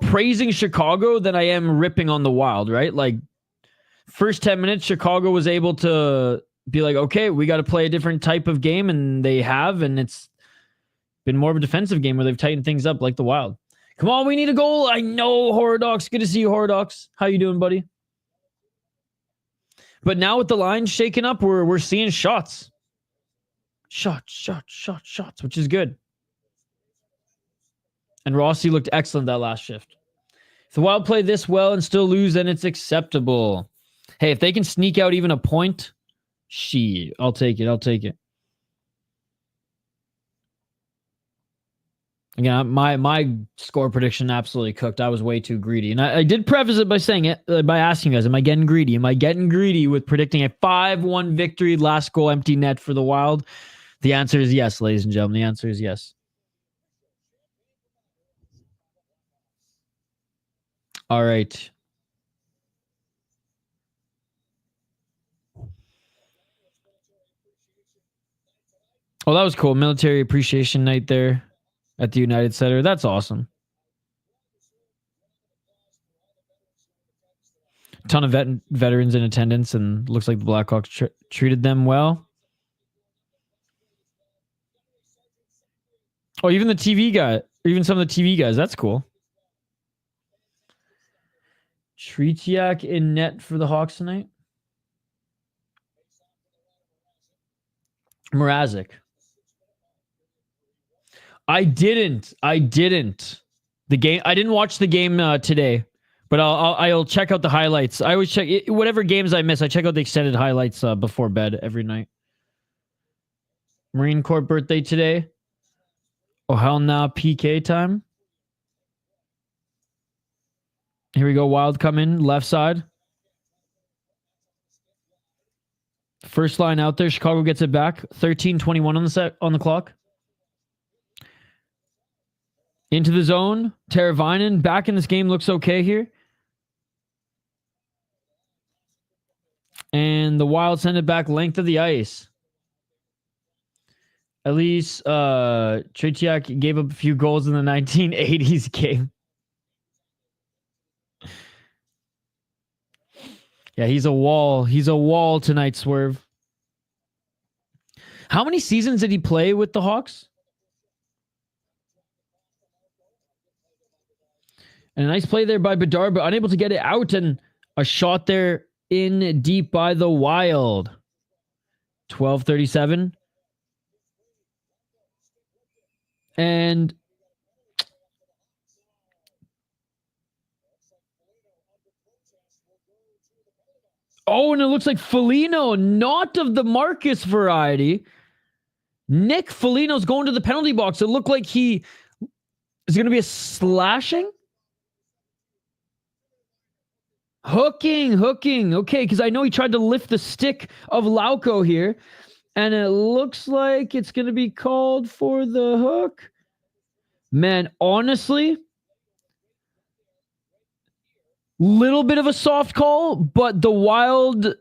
[SPEAKER 1] praising Chicago than I am ripping on the Wild, right? Like first 10 minutes, Chicago was able to be like, okay, we got to play a different type of game, and they have, and it's been more of a defensive game where they've tightened things up like the Wild. Come on, we need a goal. I know, Horodox. Good to see you, Horodox. How you doing, buddy? But now with the line shaking up, we're seeing shots. Shots, which is good. And Rossi looked excellent that last shift. If the Wild play this well and still lose, then it's acceptable. Hey, if they can sneak out even a point, I'll take it. Again, my score prediction absolutely cooked. I was way too greedy. And I did preface it by saying it, by asking you guys, am I getting greedy? Am I getting greedy with predicting a 5-1 victory, last goal, empty net for the Wild? The answer is yes, ladies and gentlemen. The answer is yes. All right. Oh, that was cool. Military Appreciation Night there at the United Center. That's awesome. A ton of veterans in attendance, and looks like the Blackhawks treated them well. Oh, even the TV guy, or even some of the TV guys. That's cool. Tretiak in net for the Hawks tonight. Mrazek. I didn't. The game. I didn't watch the game today, but I'll check out the highlights. I always check whatever games I miss. I check out the extended highlights before bed every night. Marine Corps birthday today. Oh hell nah, PK time. Here we go. Wild come in left side. First line out there. Chicago gets it back. 13:21 on the clock. Into the zone. Teravainen back in this game. Looks okay here. And the Wild send it back length of the ice. At least Tretiak gave up a few goals in the 1980s game. Yeah, he's a wall. He's a wall tonight, Swerve. How many seasons did he play with the Hawks? And a nice play there by Bedard, but unable to get it out. And a shot there in deep by the Wild. 12:37. And Oh, and it looks like Foligno, not of the Marcus variety. Nick Foligno's going to the penalty box. It looked like he is going to be a slashing. Hooking. Okay, because I know he tried to lift the stick of Lauco here. And it looks like it's going to be called for the hook. Man, honestly, little bit of a soft call, but the Wild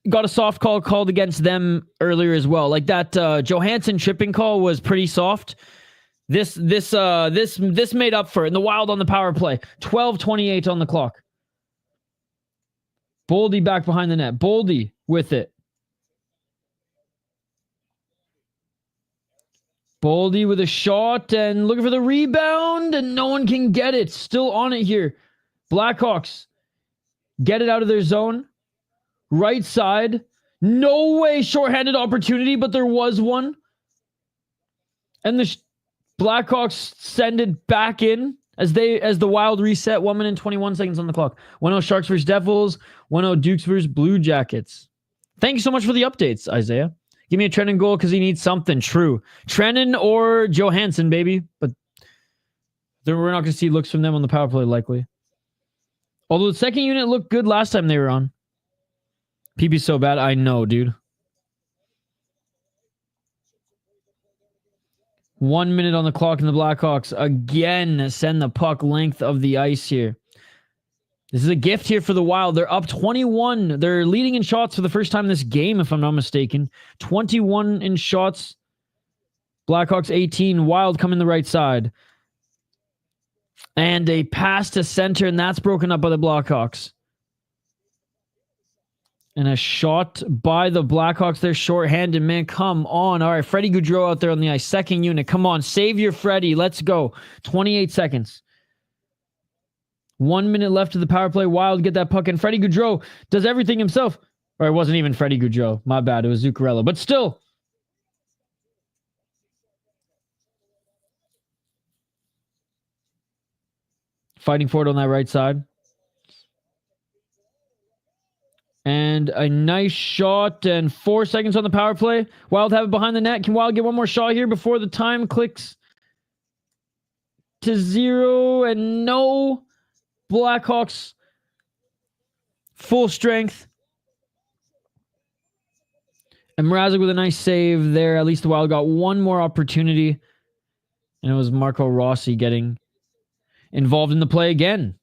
[SPEAKER 1] got a soft call called against them earlier as well. Like that Johansson tripping call was pretty soft. This made up for it. And the Wild on the power play. 12:28 on the clock. Boldy back behind the net. Boldy with it. Boldy with a shot and looking for the rebound, and no one can get it. Still on it here. Blackhawks get it out of their zone. Right side. No way shorthanded opportunity, but there was one. And the Blackhawks send it back in as the Wild reset. 1 minute and 21 seconds on the clock. 1-0 Sharks versus Devils. 1-0 Dukes versus Blue Jackets. Thank you so much for the updates, Isaiah. Give me a Trennan goal because he needs something. True. Trennan or Johansson, baby. But we're not going to see looks from them on the power play, likely. Although the second unit looked good last time they were on. PB's so bad. I know, dude. 1 minute on the clock, and the Blackhawks again send the puck length of the ice here. This is a gift here for the Wild. They're up 21. They're leading in shots for the first time this game, if I'm not mistaken. 21 in shots. Blackhawks 18. Wild coming the right side. And a pass to center, and that's broken up by the Blackhawks. And a shot by the Blackhawks. They're shorthanded, man. Come on. All right, Freddie Gaudreau out there on the ice. Second unit. Come on. Save your Freddie. Let's go. 28 seconds. 1 minute left of the power play. Wild get that puck, and Freddie Gaudreau does everything himself. Or it wasn't even Freddie Gaudreau. My bad. It was Zuccarello. But still. Fighting for it on that right side. And a nice shot, and 4 seconds on the power play. Wild have it behind the net. Can Wild get one more shot here before the time clicks to 0? And no. Blackhawks full strength. And Mrazek with a nice save there. At least the Wild got one more opportunity. And it was Marco Rossi getting involved in the play again.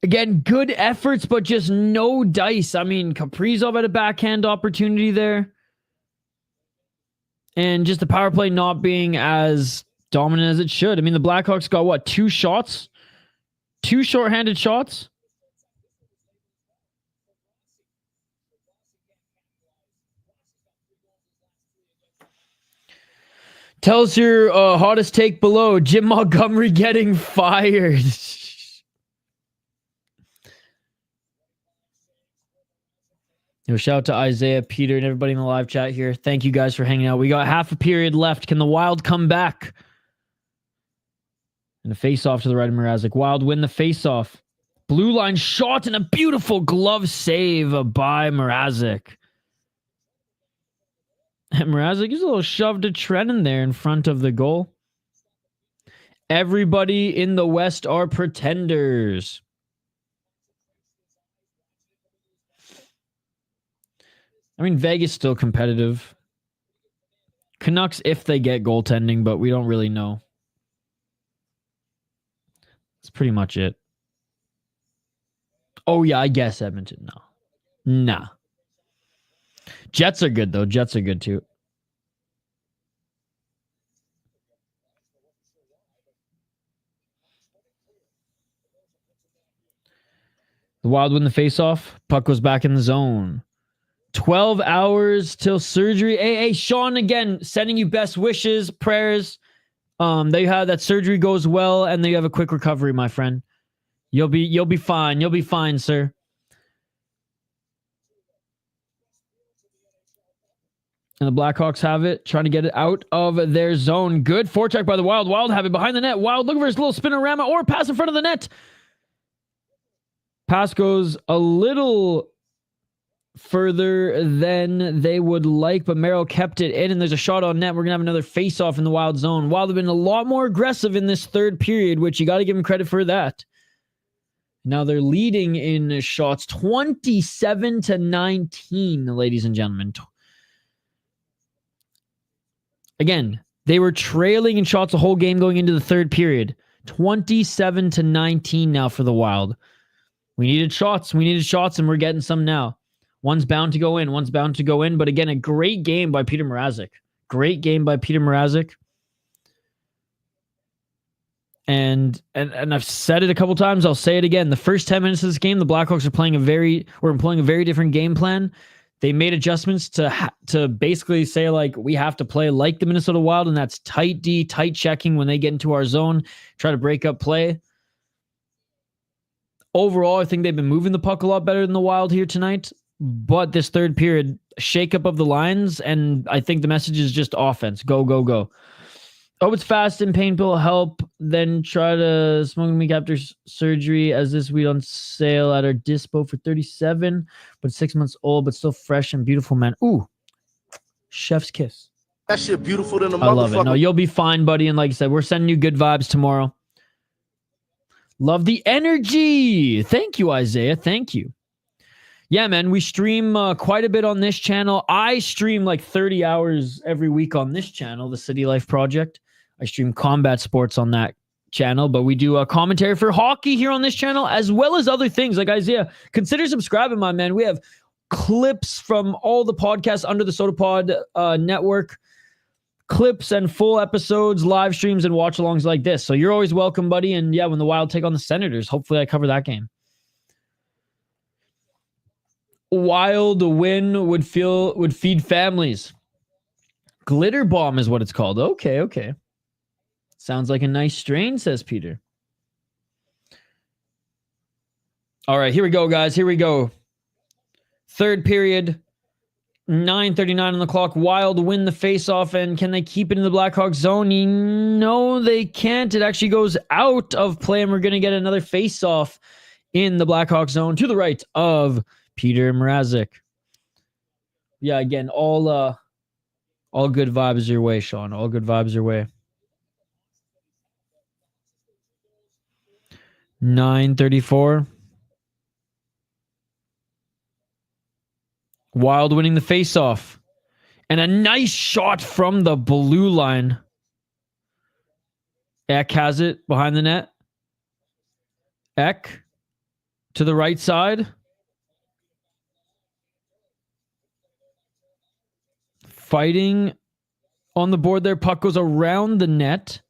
[SPEAKER 1] Again, good efforts, but just no dice. I mean, Kaprizov had a backhand opportunity there. And just the power play not being as dominant as it should. I mean, the Blackhawks got what? 2 shots? 2 shorthanded shots? Tell us your hottest take below. Jim Montgomery getting fired. Shout out to Isaiah, Peter, and everybody in the live chat here. Thank you guys for hanging out. We got half a period left. Can the Wild come back? And a face-off to the right of Mrazek. Wild win the face-off. Blue line shot and a beautiful glove save by Mrazek. And Mrazek is a little shoved to Trennan there in front of the goal. Everybody in the West are pretenders. I mean, Vegas still competitive. Canucks if they get goaltending, but we don't really know. That's pretty much it. Oh, yeah, I guess Edmonton. No. Nah. Jets are good, though. Jets are good, too. The Wild win the faceoff. Puck goes back in the zone. 12 hours till surgery. Hey, Sean, again, sending you best wishes, prayers. They have that surgery goes well, and you have a quick recovery, my friend. You'll be fine. You'll be fine, sir. And the Blackhawks have it, trying to get it out of their zone. Good forecheck by the Wild. Wild have it behind the net. Wild looking for his little spinorama or pass in front of the net. Pass goes a little further than they would like, but Merrill kept it in, and there's a shot on net. We're going to have another face-off in the Wild zone. Wild have been a lot more aggressive in this third period, which you got to give them credit for that. Now they're leading in shots 27-19, ladies and gentlemen. Again, they were trailing in shots the whole game going into the third period. 27-19 now for the Wild. We needed shots, and we're getting some now. One's bound to go in, but again, a great game by Peter Mrazek. And I've said it a couple times, I'll say it again. The first 10 minutes of this game, the Blackhawks were employing a very different game plan. They made adjustments to basically say, like, we have to play like the Minnesota Wild, and that's tight D, tight checking when they get into our zone, try to break up play. Overall, I think they've been moving the puck a lot better than the Wild here tonight. But this third period, shake-up of the lines, and I think the message is just offense. Go, go, go. Oh, it's fast and painful. Help. Then try to smoke a week after surgery, as this weed on sale at our dispo for $37, but 6 months old, but still fresh and beautiful, man. Ooh, chef's kiss.
[SPEAKER 3] That shit beautiful than a motherfucker.
[SPEAKER 1] I love it. No, you'll be fine, buddy. And like I said, we're sending you good vibes tomorrow. Love the energy. Thank you, Isaiah. Thank you. Yeah, man, we stream quite a bit on this channel. I stream like 30 hours every week on this channel, the City Life Project. I stream combat sports on that channel, but we do a commentary for hockey here on this channel, as well as other things. Like, Isaiah, consider subscribing, my man. We have clips from all the podcasts under the Sota Pod network, clips and full episodes, live streams, and watch-alongs like this. So you're always welcome, buddy. And yeah, when the Wild take on the Senators, hopefully I cover that game. Wild win would feed families. Glitter bomb is what it's called. Okay. Sounds like a nice strain, says Peter. All right, here we go, guys. Here we go. Third period, 9:39 on the clock. Wild win the faceoff, and can they keep it in the Blackhawks zone? No, they can't. It actually goes out of play, and we're going to get another faceoff in the Blackhawks zone to the right of Peter Mrazek. Yeah, again, all good vibes your way, Sean. All good vibes your way. 9:34. Wild winning the faceoff. And a nice shot from the blue line. Eck has it behind the net. Eck to the right side. Fighting on the board there. Puck goes around the net.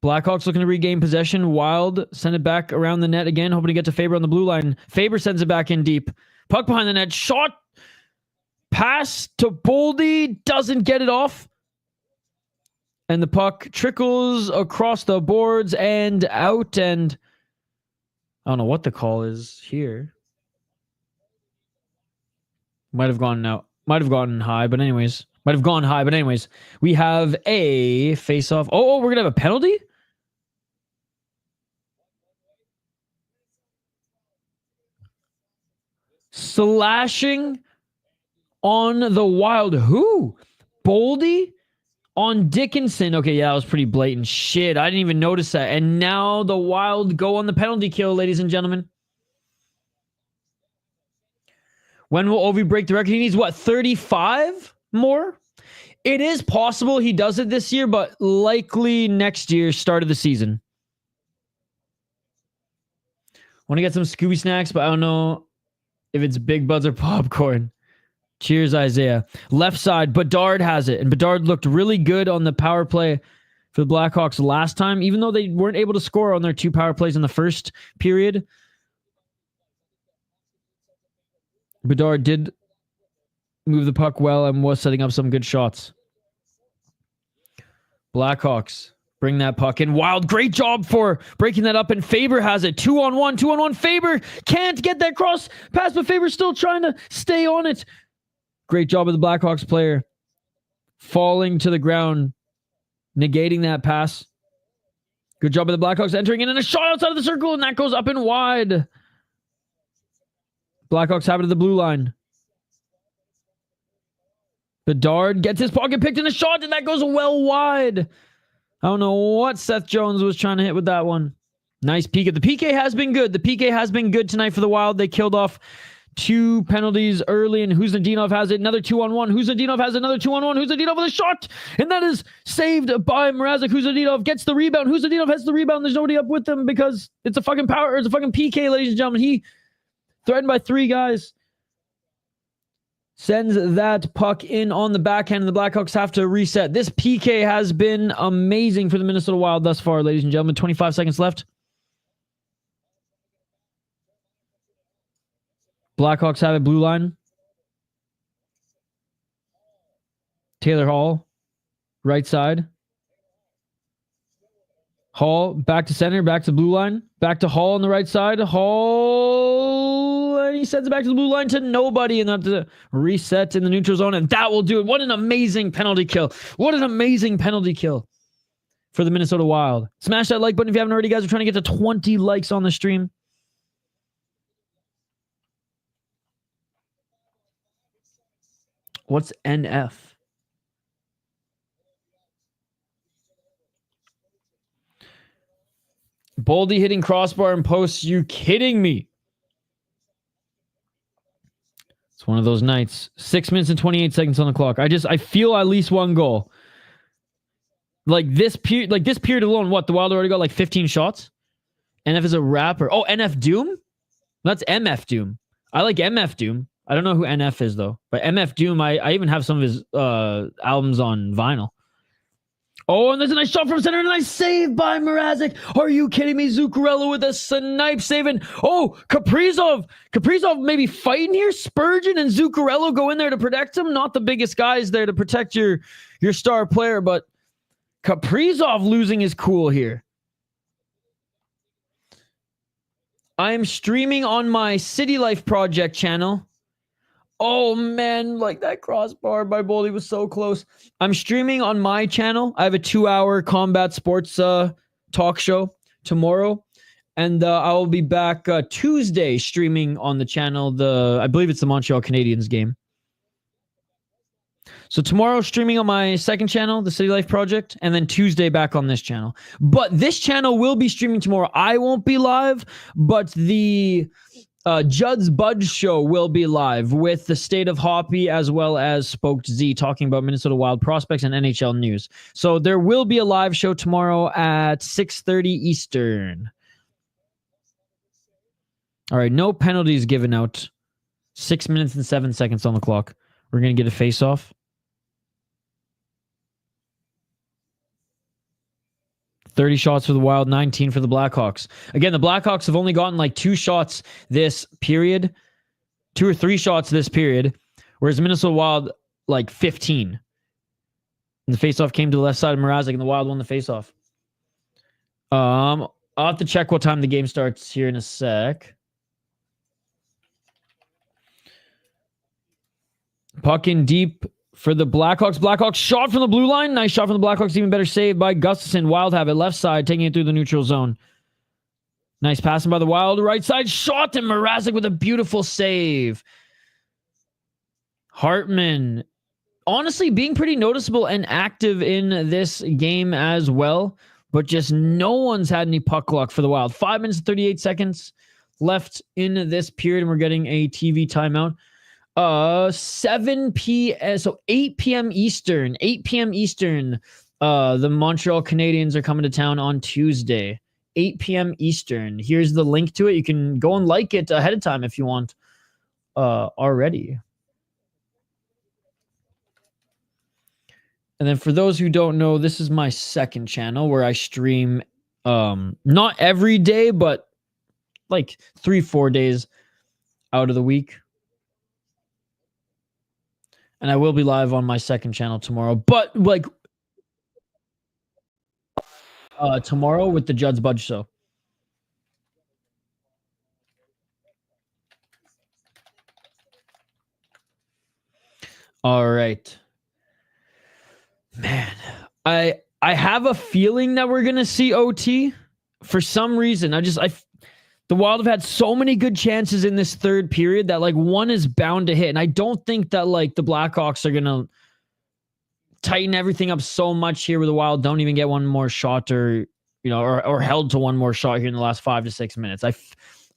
[SPEAKER 1] Blackhawks looking to regain possession. Wild send it back around the net again, hoping to get to Faber on the blue line. Faber sends it back in deep. Puck behind the net. Shot. Pass to Boldy. Doesn't get it off. And the puck trickles across the boards and out. And I don't know what the call is here. Might have gone out. Might have gone high, but anyways. We have a face-off. Oh, we're going to have a penalty? Slashing on the Wild. Who? Boldy? On Dickinson. Okay, yeah, that was pretty blatant. Shit, I didn't even notice that. And now the Wild go on the penalty kill, ladies and gentlemen. When will Ovi break the record? He needs, what, 35 more? It is possible he does it this year, but likely next year, start of the season. Want to get some Scooby snacks, but I don't know if it's Big Buds or popcorn. Cheers, Isaiah. Left side, Bedard has it. And Bedard looked really good on the power play for the Blackhawks last time, even though they weren't able to score on their 2 power plays in the first period. Bedard did move the puck well and was setting up some good shots. Blackhawks bring that puck in. Wild, great job for breaking that up, and Faber has it. 2-on-1. Faber can't get that cross pass, but Faber's still trying to stay on it. Great job of the Blackhawks player falling to the ground, negating that pass. Good job of the Blackhawks entering in, and a shot outside of the circle, and that goes up and wide. Blackhawks have it at the blue line. Bedard gets his pocket picked in a shot, and that goes well wide. I don't know what Seth Jones was trying to hit with that one. Nice PK. The PK has been good. The PK has been good tonight for the Wild. They killed off 2 penalties early, and Huznadinov has it. Another 2-on-1. Huznadinov has another 2-on-1. Huznadinov with a shot, and that is saved by Mrazek. Huznadinov gets the rebound. Huznadinov has the rebound. There's nobody up with him because it's a fucking power. It's a fucking PK, ladies and gentlemen. He threatened by 3 guys. Sends that puck in on the backhand, and the Blackhawks have to reset. This PK has been amazing for the Minnesota Wild thus far, ladies and gentlemen. 25 seconds left. Blackhawks have it blue line. Taylor Hall, right side. Hall back to center, back to blue line, back to Hall on the right side. Hall, and he sends it back to the blue line to nobody, and that's a reset in the neutral zone, and that will do it. What an amazing penalty kill. What an amazing penalty kill for the Minnesota Wild. Smash that like button if you haven't already, guys. We're trying to get to 20 likes on the stream. What's NF? Boldy hitting crossbar and posts. You kidding me? It's one of those nights. 6 minutes and 28 seconds on the clock. I feel at least one goal. Like this period alone, what? The Wild already got like 15 shots? NF is a rapper. Oh, NF Doom? That's MF Doom. I like MF Doom. I don't know who NF is, though. But MF Doom, I even have some of his albums on vinyl. Oh, and there's a nice shot from center, and a nice save by Mrazek. Are you kidding me? Zuccarello with a snipe saving. Oh, Kaprizov maybe fighting here. Spurgeon and Zuccarello go in there to protect him. Not the biggest guys there to protect your star player, but Kaprizov losing his cool here. I am streaming on my City Life Project channel. Oh, man, like that crossbar by Boldy was so close. I'm streaming on my channel. I have a 2-hour combat sports talk show tomorrow. And I will be back Tuesday streaming on the channel. I believe it's the Montreal Canadiens game. So tomorrow streaming on my second channel, the City Life Project, and then Tuesday back on this channel. But this channel will be streaming tomorrow. I won't be live, but the Judd's Budge Show will be live with the State of Hoppy as well as Spoked Z talking about Minnesota Wild prospects and NHL news. So there will be a live show tomorrow at 6:30 Eastern. All right, no penalties given out. 6 minutes and 7 seconds on the clock. We're going to get a face-off. 30 shots for the Wild, 19 for the Blackhawks. Again, the Blackhawks have only gotten like 2 shots this period. 2 or 3 shots this period. Whereas the Minnesota Wild, like 15. And the faceoff came to the left side of Mrazek, and the Wild won the faceoff. I'll have to check what time the game starts here in a sec. Puck in deep for the Blackhawks. Blackhawks shot from the blue line. Nice shot from the Blackhawks. Even better save by Gustafsson. Wild have it left side, taking it through the neutral zone. Nice passing by the Wild. Right side shot, and Mrazek with a beautiful save. Hartman, honestly, being pretty noticeable and active in this game as well. But just no one's had any puck luck for the Wild. 5 minutes and 38 seconds left in this period, and we're getting a TV timeout. 7 p.m. So 8 p.m. Eastern. 8 p.m. Eastern. The Montreal Canadiens are coming to town on Tuesday. 8 p.m. Eastern. Here's the link to it. You can go and like it ahead of time if you want already. And then for those who don't know, this is my second channel where I stream not every day, but like 3-4 days out of the week. And I will be live on my second channel tomorrow. But like tomorrow with the Judd's Budge Show. All right. Man, I have a feeling that we're going to see OT for some reason. The Wild have had so many good chances in this third period that like one is bound to hit. And I don't think that like the Blackhawks are going to tighten everything up so much here where the Wild don't even get one more shot or, you know, or held to one more shot here in the last 5 to 6 minutes.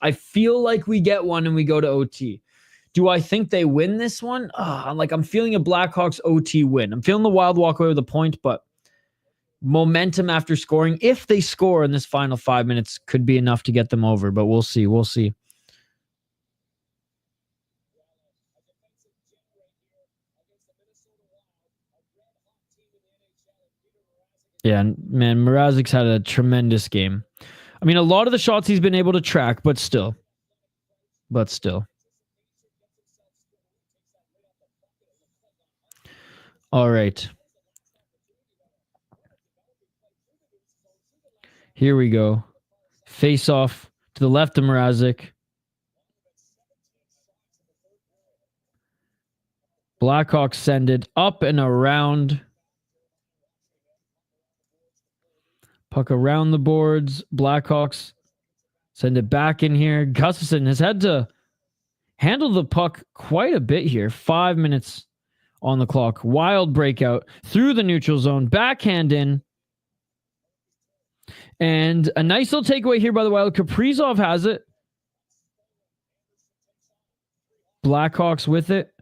[SPEAKER 1] I feel like we get one and we go to OT. Do I think they win this one? I'm feeling a Blackhawks OT win. I'm feeling the Wild walk away with a point, but momentum after scoring, if they score in this final 5 minutes, could be enough to get them over, but we'll see. We'll see. Yeah, man, Mrazek's had a tremendous game. I mean, a lot of the shots he's been able to track, but still. All right. Here we go. Face off to the left of Mrazek. Blackhawks send it up and around. Puck around the boards. Blackhawks send it back in here. Gustafsson has had to handle the puck quite a bit here. 5 minutes on the clock. Wild breakout through the neutral zone. Backhand in. And a nice little takeaway here by the Wild. Kaprizov has it. Blackhawks with it.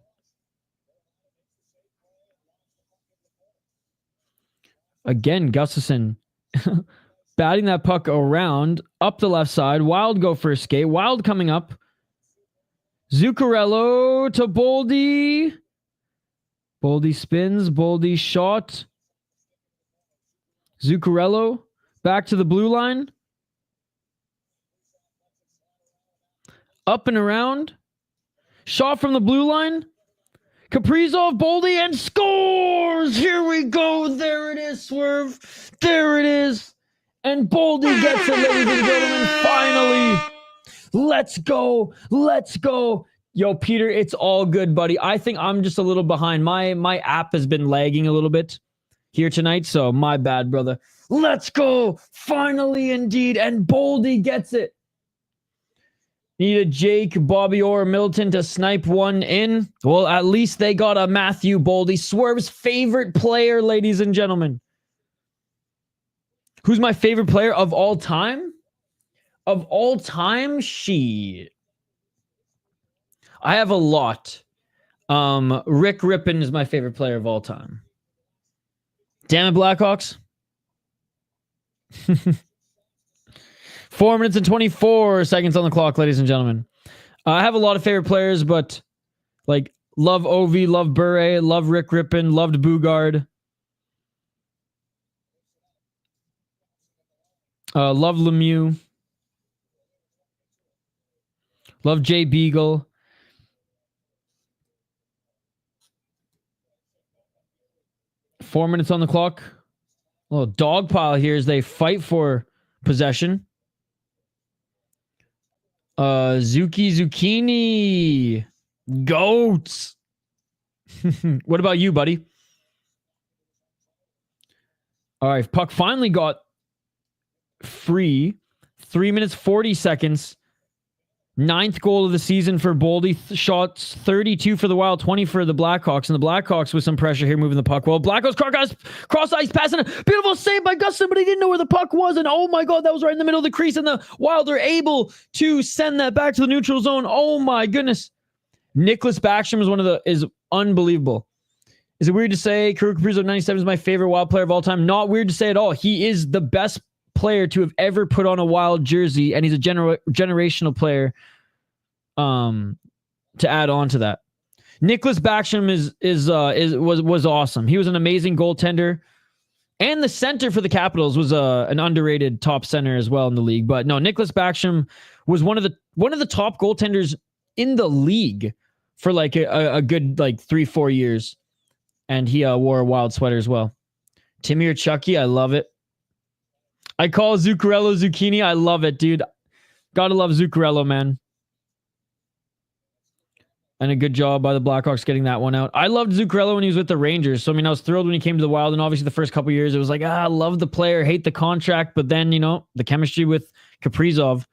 [SPEAKER 1] Again, Gustafsson batting that puck around, up the left side. Wild go for a skate. Wild coming up. Zuccarello to Boldy. Boldy spins. Boldy shot. Zuccarello back to the blue line. Up and around. Shot from the blue line. Kaprizov, Boldy, and scores! Here we go. There it is, Swerve. There it is. And Boldy gets it, ladies and gentlemen. Finally. Let's go. Let's go. Yo, Peter, it's all good, buddy. I think I'm just a little behind. My app has been lagging a little bit here tonight, so my bad, brother. Let's go. Finally, indeed. And Boldy gets it. Needed Jake, Bobby, or Milton to snipe one in. Well, at least they got a Matthew Boldy, Swerve's favorite player, ladies and gentlemen. Who's my favorite player of all time? Of all time? Shit. I have a lot. Rick Rippon is my favorite player of all time. Damn it, Blackhawks. 4 minutes and 24 seconds on the clock, ladies and gentlemen. I have a lot of favorite players, but like love Ovi, love Bure, love Rick Rippon, loved Bugard. Love Lemieux. Love Jay Beagle. 4 minutes on the clock. A little dog pile here as they fight for possession. Zucchini. Goats. What about you, buddy? All right, puck finally got free. 3 minutes, 40 seconds. 9th goal of the season for Boldy. Shots 32 for the Wild, 20 for the Blackhawks. And the Blackhawks with some pressure here moving the puck. Well, Blackhawks cross ice pass and a beautiful save by Gustin, but he didn't know where the puck was. And oh my God, that was right in the middle of the crease. And the Wild are able to send that back to the neutral zone. Oh my goodness. Nicholas Backstrom is unbelievable. Is it weird to say Kirill Kaprizov 97 is my favorite Wild player of all time? Not weird to say at all. He is the best player to have ever put on a Wild jersey, and he's a generational player. To add on to that, Nicholas Backstrom was awesome. He was an amazing goaltender, and the center for the Capitals was an underrated top center as well in the league. But no, Nicholas Backstrom was one of the top goaltenders in the league for like a good like 3-4 years, and he wore a Wild sweater as well. Timmy or Chucky, I love it. I call Zuccarello Zucchini. I love it, dude. Gotta love Zuccarello, man. And a good job by the Blackhawks getting that one out. I loved Zuccarello when he was with the Rangers. So, I mean, I was thrilled when he came to the Wild. And obviously the first couple years, it was like, I love the player, hate the contract. But then, you know, the chemistry with Kaprizov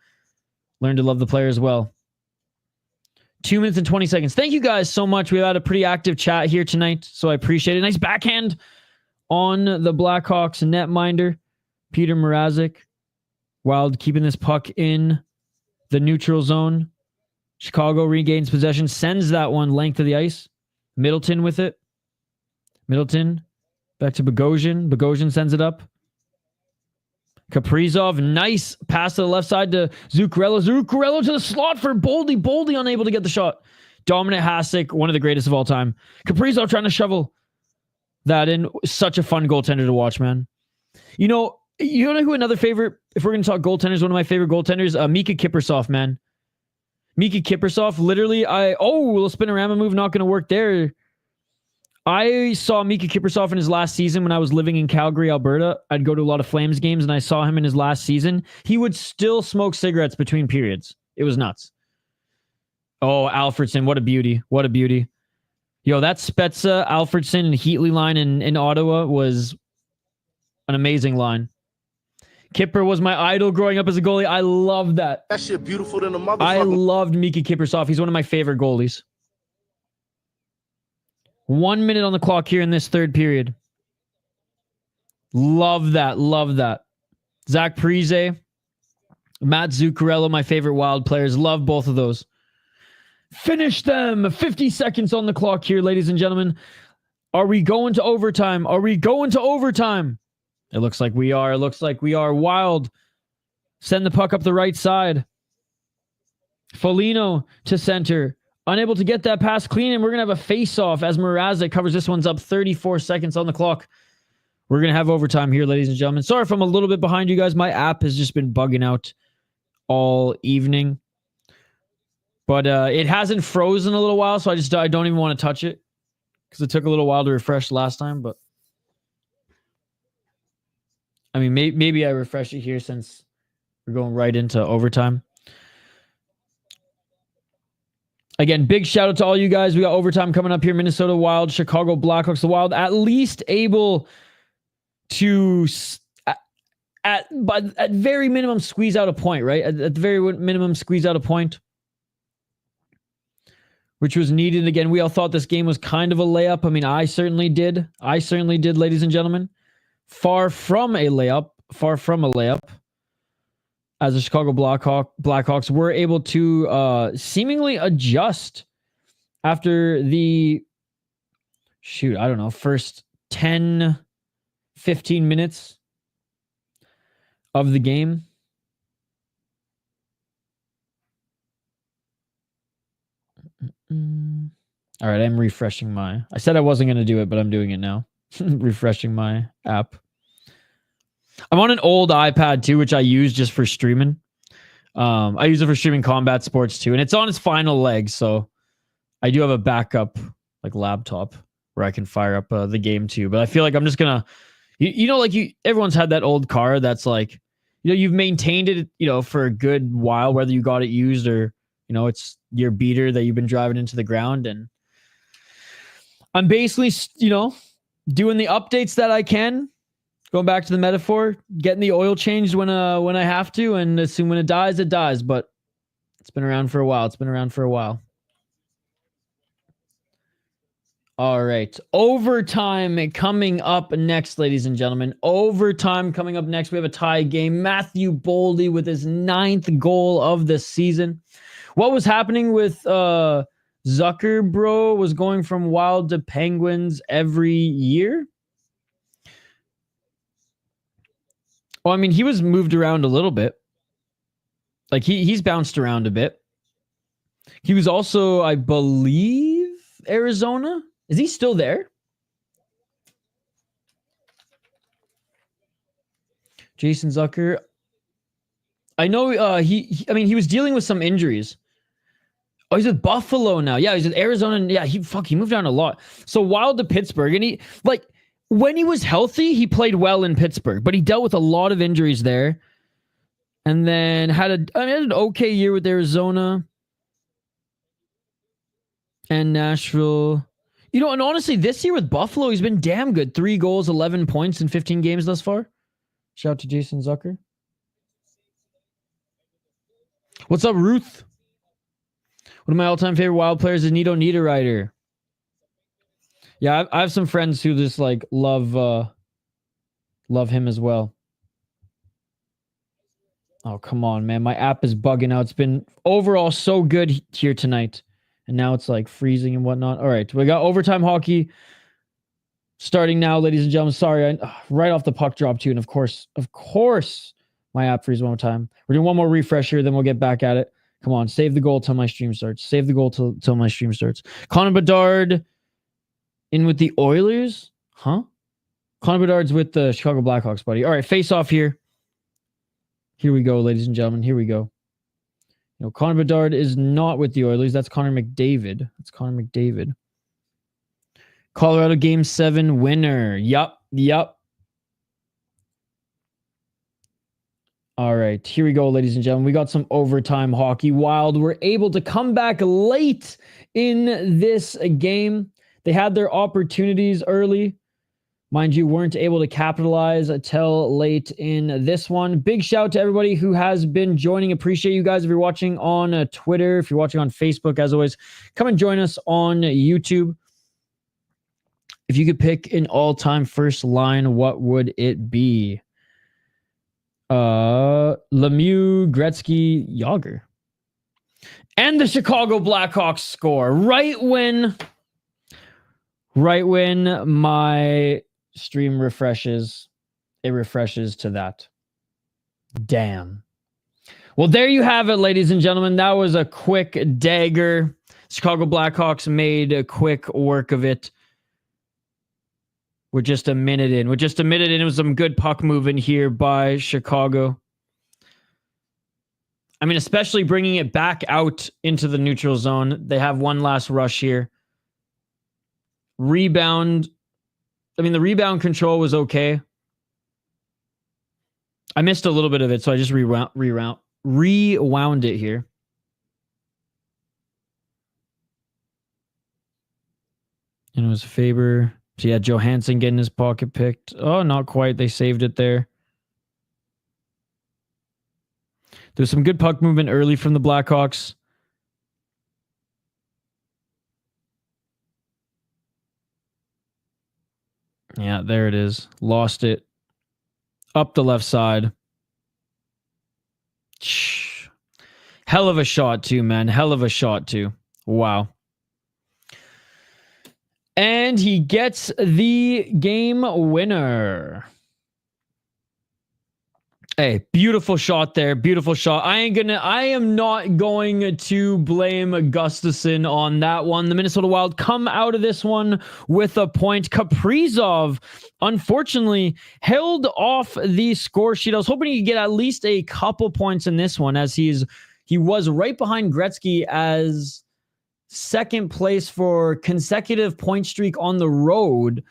[SPEAKER 1] Learn to love the player as well. 2 minutes and 20 seconds. Thank you guys so much. We've had a pretty active chat here tonight, so I appreciate it. Nice backhand on the Blackhawks netminder, Peter Mrazek. Wild keeping this puck in the neutral zone. Chicago regains possession, sends that one length of the ice. Middleton with it. Middleton back to Bogosian. Bogosian sends it up. Kaprizov, nice pass to the left side to Zuccarello. Zuccarello to the slot for Boldy. Boldy unable to get the shot. Dominant Hasek, one of the greatest of all time. Kaprizov trying to shovel that in. Such a fun goaltender to watch, man. You know who another favorite, if we're going to talk goaltenders, one of my favorite goaltenders, Mika Kiprusoff, man. Mika Kiprusoff, literally, a little spinorama move, not going to work there. I saw Mika Kiprusoff in his last season when I was living in Calgary, Alberta. I'd go to a lot of Flames games, and I saw him in his last season. He would still smoke cigarettes between periods. It was nuts. Oh, Alfredson, what a beauty. What a beauty. Yo, that Spezza, Alfredson, and Heatley line in Ottawa was an amazing line. Kipper was my idol growing up as a goalie. I loved that.
[SPEAKER 3] That shit beautiful than a motherfucker.
[SPEAKER 1] I loved Mika Kiprusoff. He's one of my favorite goalies. 1 minute on the clock here in this third period. Love that. Love that. Zach Parise, Matt Zuccarello, my favorite Wild players. Love both of those. Finish them. 50 seconds on the clock here, ladies and gentlemen. Are we going to overtime? Are we going to overtime? It looks like we are. It looks like we are. Wild. Send the puck up the right side. Foligno to center. Unable to get that pass clean, and we're going to have a face-off as Mrazek covers this one's up. 34 seconds on the clock. We're going to have overtime here, ladies and gentlemen. Sorry if I'm a little bit behind you guys. My app has just been bugging out all evening. But it hasn't frozen a little while, so I don't even want to touch it because it took a little while to refresh last time. But I mean, maybe I refresh it here since we're going right into overtime. Again, big shout out to all you guys. We got overtime coming up here. Minnesota Wild, Chicago Blackhawks. The Wild at least able to, at very minimum, squeeze out a point, right? At the very minimum, squeeze out a point, which was needed. Again, we all thought this game was kind of a layup. I mean, I certainly did. Ladies and gentlemen. Far from a layup. As the Chicago Blackhawks were able to seemingly adjust after the, first 10, 15 minutes of the game. All right, I'm refreshing I said I wasn't going to do it, but I'm doing it now. Refreshing my app. I'm on an old iPad too, which I use just for streaming. I use it for streaming combat sports too, and it's on its final legs. So I do have a backup laptop where I can fire up the game too. But I feel like I'm just gonna, everyone's had that old car that's you've maintained it, for a good while, whether you got it used or it's your beater that you've been driving into the ground. And I'm basically, doing the updates that I can. Going back to the metaphor, getting the oil changed when I have to, and assume when it dies. But it's been around for a while. All right. Overtime coming up next, ladies and gentlemen. Overtime coming up next. We have a tie game. Matthew Boldy with his 9th goal of the season. What was happening with Zucker, bro, was going from Wild to Penguins every year. Well, I mean, he was moved around a little bit. He's bounced around a bit. He was also, I believe, Arizona. Is he still there? Jason Zucker. I know he was dealing with some injuries. Oh, he's with Buffalo now. Yeah, he's with Arizona. And yeah, he moved around a lot. So Wild to Pittsburgh, and he when he was healthy, he played well in Pittsburgh, but he dealt with a lot of injuries there. And then had an okay year with Arizona and Nashville. And honestly, this year with Buffalo, he's been damn good. 3 goals, 11 points in 15 games thus far. Shout out to Jason Zucker. What's up, Ruth? One of my all-time favorite Wild players is Nito Niederreiter. Yeah, I have some friends who just like love him as well. Oh, come on, man. My app is bugging out. It's been overall so good here tonight. And now it's like freezing and whatnot. All right, we got overtime hockey starting now, ladies and gentlemen. Sorry, right off the puck drop too. And of course, my app freezes one more time. We're doing one more refresh here, then we'll get back at it. Come on, save the goal till my stream starts. Save the goal till my stream starts. Connor Bedard in with the Oilers? Huh? Connor Bedard's with the Chicago Blackhawks, buddy. All right, face off here. Here we go, ladies and gentlemen. Here we go. You know, Connor Bedard is not with the Oilers. That's Connor McDavid. Colorado Game 7 winner. Yup. All right, here we go, ladies and gentlemen. We got some overtime hockey. Wild were able to come back late in this game. They had their opportunities early. Mind you, weren't able to capitalize until late in this one. Big shout to everybody who has been joining. Appreciate you guys. If you're watching on Twitter, if you're watching on Facebook, as always, come and join us on YouTube. If you could pick an all-time first line, what would it be? Lemieux, Gretzky, Yager. And the Chicago Blackhawks score right when my stream refreshes. It refreshes to that. Damn. Well, there you have it, ladies and gentlemen. That was a quick dagger. Chicago Blackhawks made a quick work of it. We're just a minute in. It was some good puck moving here by Chicago. I mean, especially bringing it back out into the neutral zone. They have one last rush here. Rebound. I mean, the rebound control was okay. I missed a little bit of it, so I just rewound it here. And it was Faber. So yeah, Johansson getting his pocket picked. Oh, not quite. They saved it there. There's some good puck movement early from the Blackhawks. Yeah, there it is. Lost it. Up the left side. Hell of a shot too, man. Hell of a shot too. Wow. And he gets the game winner. Hey, beautiful shot there. Beautiful shot. I am not going to blame Gustafsson on that one. The Minnesota Wild come out of this one with a point. Kaprizov, unfortunately, held off the score sheet. I was hoping he could get at least a couple points in this one, as he was right behind Gretzky as second place for consecutive point streak on the road,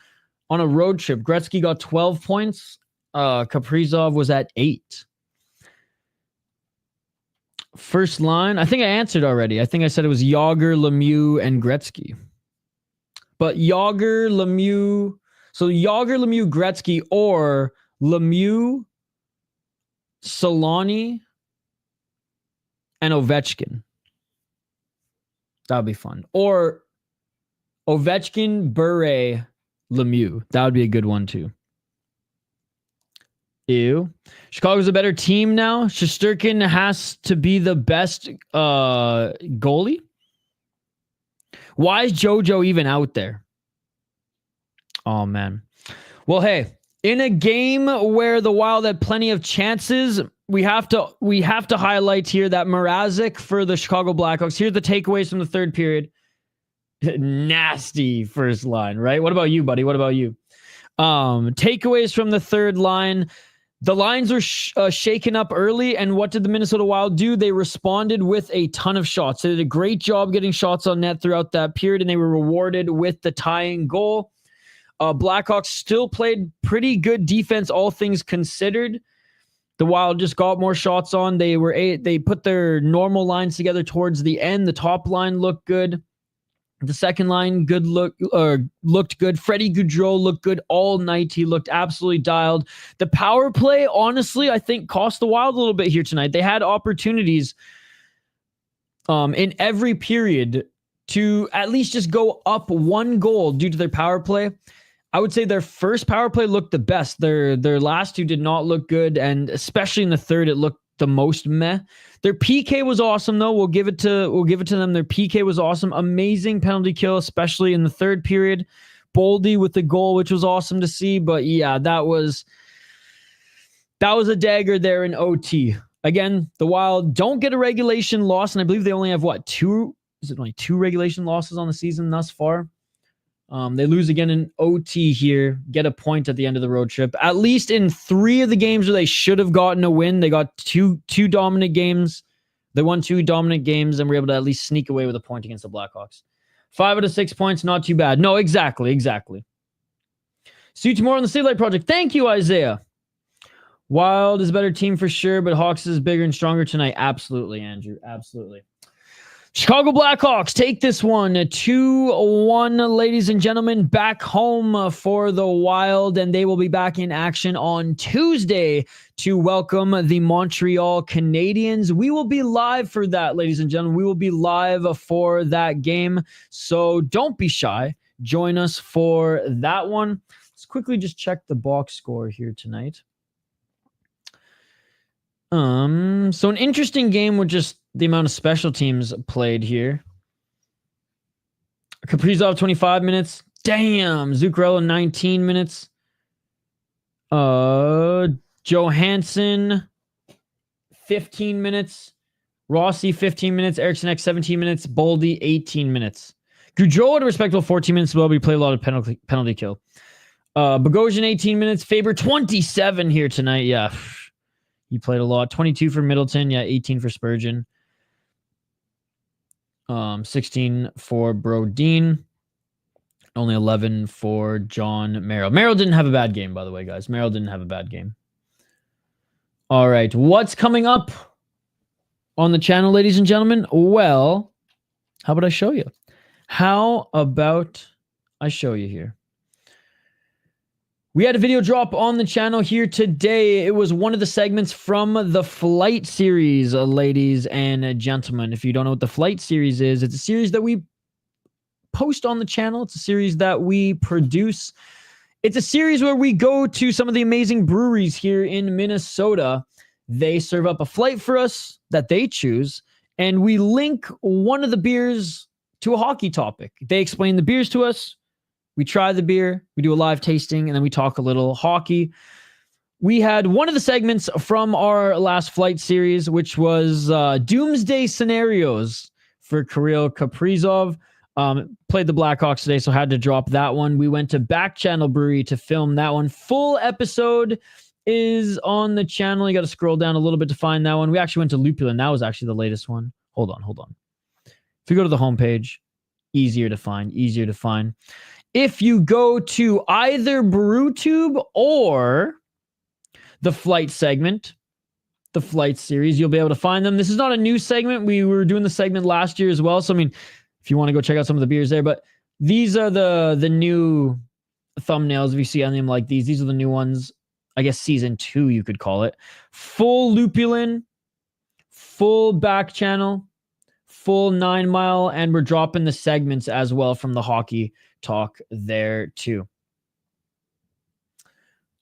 [SPEAKER 1] on a road trip. Gretzky got 12 points. Kaprizov was at 8. First line, I think I answered already. I think I said it was Yager, Lemieux, and Gretzky. But Yager, Lemieux, Gretzky, or Lemieux, Solani, and Ovechkin. That would be fun. Or Ovechkin, Bure, Lemieux. That would be a good one too. Ew. Chicago's a better team now. Shesterkin has to be the best goalie. Why is JoJo even out there? Oh, man. Well, hey, in a game where the Wild had plenty of chances, we have to highlight here that Mrazek for the Chicago Blackhawks. Here's the takeaways from the third period. Nasty first line, right? What about you, buddy? What about you? Takeaways from the third line. The lines were shaken up early, and what did the Minnesota Wild do? They responded with a ton of shots. They did a great job getting shots on net throughout that period, and they were rewarded with the tying goal. Blackhawks still played pretty good defense, all things considered. The Wild just got more shots on. They put their normal lines together towards the end. The top line looked good. The second line looked good. Freddie Gaudreau looked good all night. He looked absolutely dialed. The power play, honestly, I think cost the Wild a little bit here tonight. They had opportunities in every period to at least just go up 1 goal due to their power play. I would say their first power play looked the best. Their last 2 did not look good, and especially in the third, it looked the most meh. Their PK was awesome though. We'll give it to them. Their PK was awesome. Amazing penalty kill, especially in the third period. Boldy with the goal, which was awesome to see. But yeah, that was a dagger there in OT. Again, the Wild don't get a regulation loss, and I believe they only have two regulation losses on the season thus far. They lose again in OT here, get a point at the end of the road trip. At least in 3 of the games where they should have gotten a win, they got two dominant games. They won 2 dominant games and were able to at least sneak away with a point against the Blackhawks. 5 out of 6 points, not too bad. No, exactly. See you tomorrow on the Save Light Project. Thank you, Isaiah. Wild is a better team for sure, but Hawks is bigger and stronger tonight. Absolutely, Andrew. Absolutely. Chicago Blackhawks take this one 2-1, ladies and gentlemen, back home for the Wild, and they will be back in action on Tuesday to welcome the Montreal Canadiens. We will be live for that, ladies and gentlemen. We will be live for that game, so don't be shy. Join us for that one. Let's quickly just check the box score here tonight. So an interesting game with just the amount of special teams played here. Kaprizov, 25 minutes. Damn. Zuccarello, 19 minutes. Johansson, 15 minutes. Rossi, 15 minutes. Eriksson Ek, 17 minutes. Boldy, 18 minutes. Gaudreau had a respectable 14 minutes as well. We played a lot of penalty kill. Bogosian, 18 minutes. Faber, 27 here tonight. Yeah. He played a lot. 22 for Middleton. Yeah, 18 for Spurgeon. 16 for Brodin. Only 11 for John Merrill. Merrill didn't have a bad game, by the way, guys. Merrill didn't have a bad game. All right. What's coming up on the channel, ladies and gentlemen? Well, how about I show you? Here? We had a video drop on the channel here today. It was one of the segments from the Flight series, ladies and gentlemen. If you don't know what the Flight series is, it's a series that we post on the channel. It's a series that we produce. It's a series where we go to some of the amazing breweries here in Minnesota. They serve up a flight for us that they choose, and we link one of the beers to a hockey topic. They explain the beers to us. We try the beer, we do a live tasting, and then we talk a little hockey. We had one of the segments from our last Flight series, which was Doomsday Scenarios for Kirill Kaprizov. Played the Blackhawks today, so had to drop that one. We went to Back Channel Brewery to film that one. Full episode is on the channel. You got to scroll down a little bit to find that one. We actually went to Lupulin. That was actually the latest one. Hold on. If you go to the homepage, easier to find. If you go to either BrewTube or the Flight segment, the Flight series, you'll be able to find them. This is not a new segment. We were doing the segment last year as well. So, I mean, if you want to go check out some of the beers there, but these are the new thumbnails. If you see on them like these are the new ones. I guess season 2, you could call it. Full Lupulin, full Back Channel, full 9 Mile, and we're dropping the segments as well from the hockey talk there too.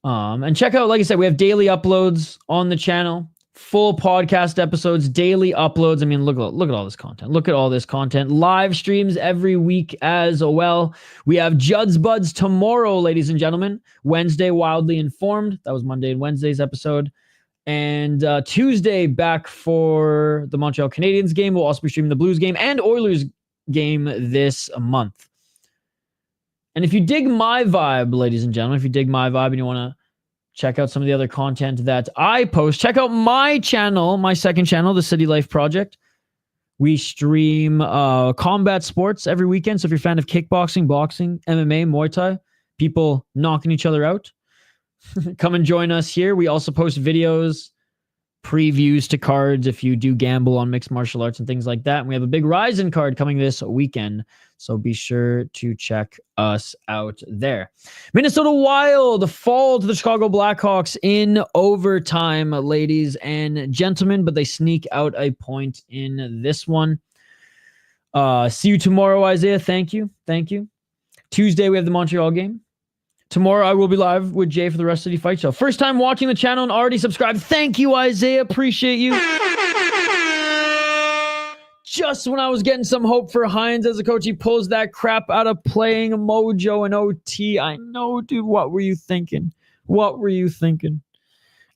[SPEAKER 1] And check out, like I said, we have daily uploads on the channel, full podcast episodes, daily uploads. I mean, look at all this content. Look at all this content. Live streams every week as well. We have Judd's Buds tomorrow, ladies and gentlemen. Wednesday, Wildly Informed. That was Monday and Wednesday's episode. And Tuesday, back for the Montreal Canadiens game. We'll also be streaming the Blues game and Oilers game this month. And if you dig my vibe, ladies and gentlemen, and you want to check out some of the other content that I post, check out my channel, my second channel, the City Life Project. We stream combat sports every weekend. So if you're a fan of kickboxing, boxing, MMA, Muay Thai, people knocking each other out, come and join us here. We also post videos, previews to cards if you do gamble on mixed martial arts and things like that. And we have a big Ryzen card coming this weekend, so be sure to check us out there. Minnesota Wild fall to the Chicago Blackhawks in overtime, ladies and gentlemen, but they sneak out a point in this one. See you tomorrow, Isaiah. Thank you. Tuesday, we have the Montreal game. Tomorrow, I will be live with Jay for the Rest City Fight Show. First time watching the channel and already subscribed. Thank you, Isaiah. Appreciate you. Just when I was getting some hope for Hines as a coach, he pulls that crap out of playing Mojo and OT. I know, dude. What were you thinking?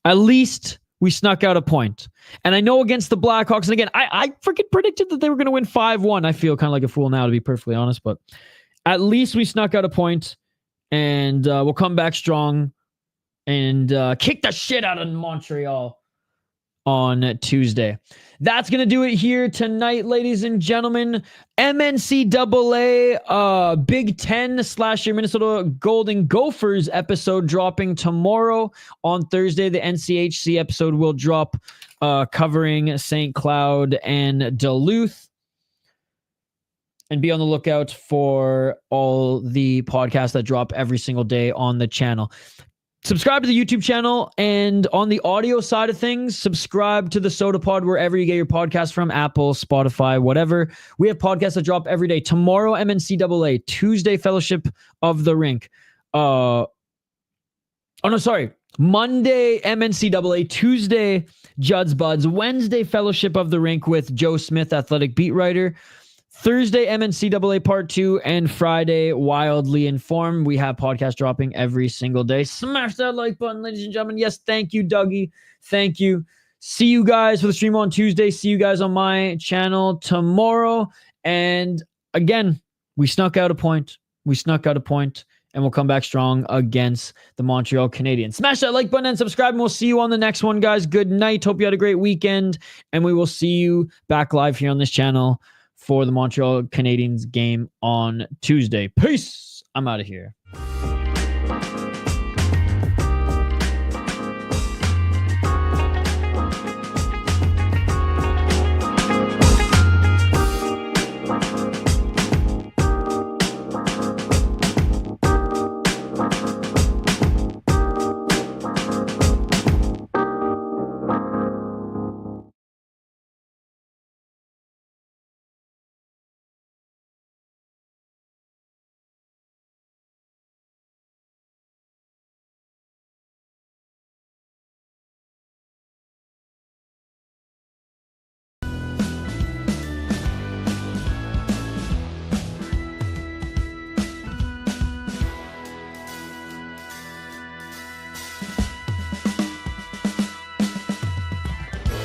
[SPEAKER 1] At least we snuck out a point. And I know against the Blackhawks, and again, I freaking predicted that they were going to win 5-1. I feel kind of like a fool now, to be perfectly honest, but at least we snuck out a point. And we'll come back strong and kick the shit out of Montreal on Tuesday. That's going to do it here tonight, ladies and gentlemen. MNCAA Big Ten / your Minnesota Golden Gophers episode dropping tomorrow. On Thursday, the NCHC episode will drop covering St. Cloud and Duluth. And be on the lookout for all the podcasts that drop every single day on the channel. Subscribe to the YouTube channel, and on the audio side of things, subscribe to the Sota Pod wherever you get your podcasts from, Apple, Spotify, whatever. We have podcasts that drop every day. Tomorrow, MNCAA. Tuesday, Fellowship of the Rink. Monday, MNCAA. Tuesday, Judd's Buds. Wednesday, Fellowship of the Rink with Joe Smith, athletic beat writer. Thursday, MNCAA Part 2, and Friday, Wildly Informed. We have podcasts dropping every single day. Smash that like button, ladies and gentlemen. Yes, thank you, Dougie. Thank you. See you guys for the stream on Tuesday. See you guys on my channel tomorrow. And again, we snuck out a point. And we'll come back strong against the Montreal Canadiens. Smash that like button and subscribe, and we'll see you on the next one, guys. Good night. Hope you had a great weekend, and we will see you back live here on this channel for the Montreal Canadiens game on Tuesday. Peace. I'm out of here.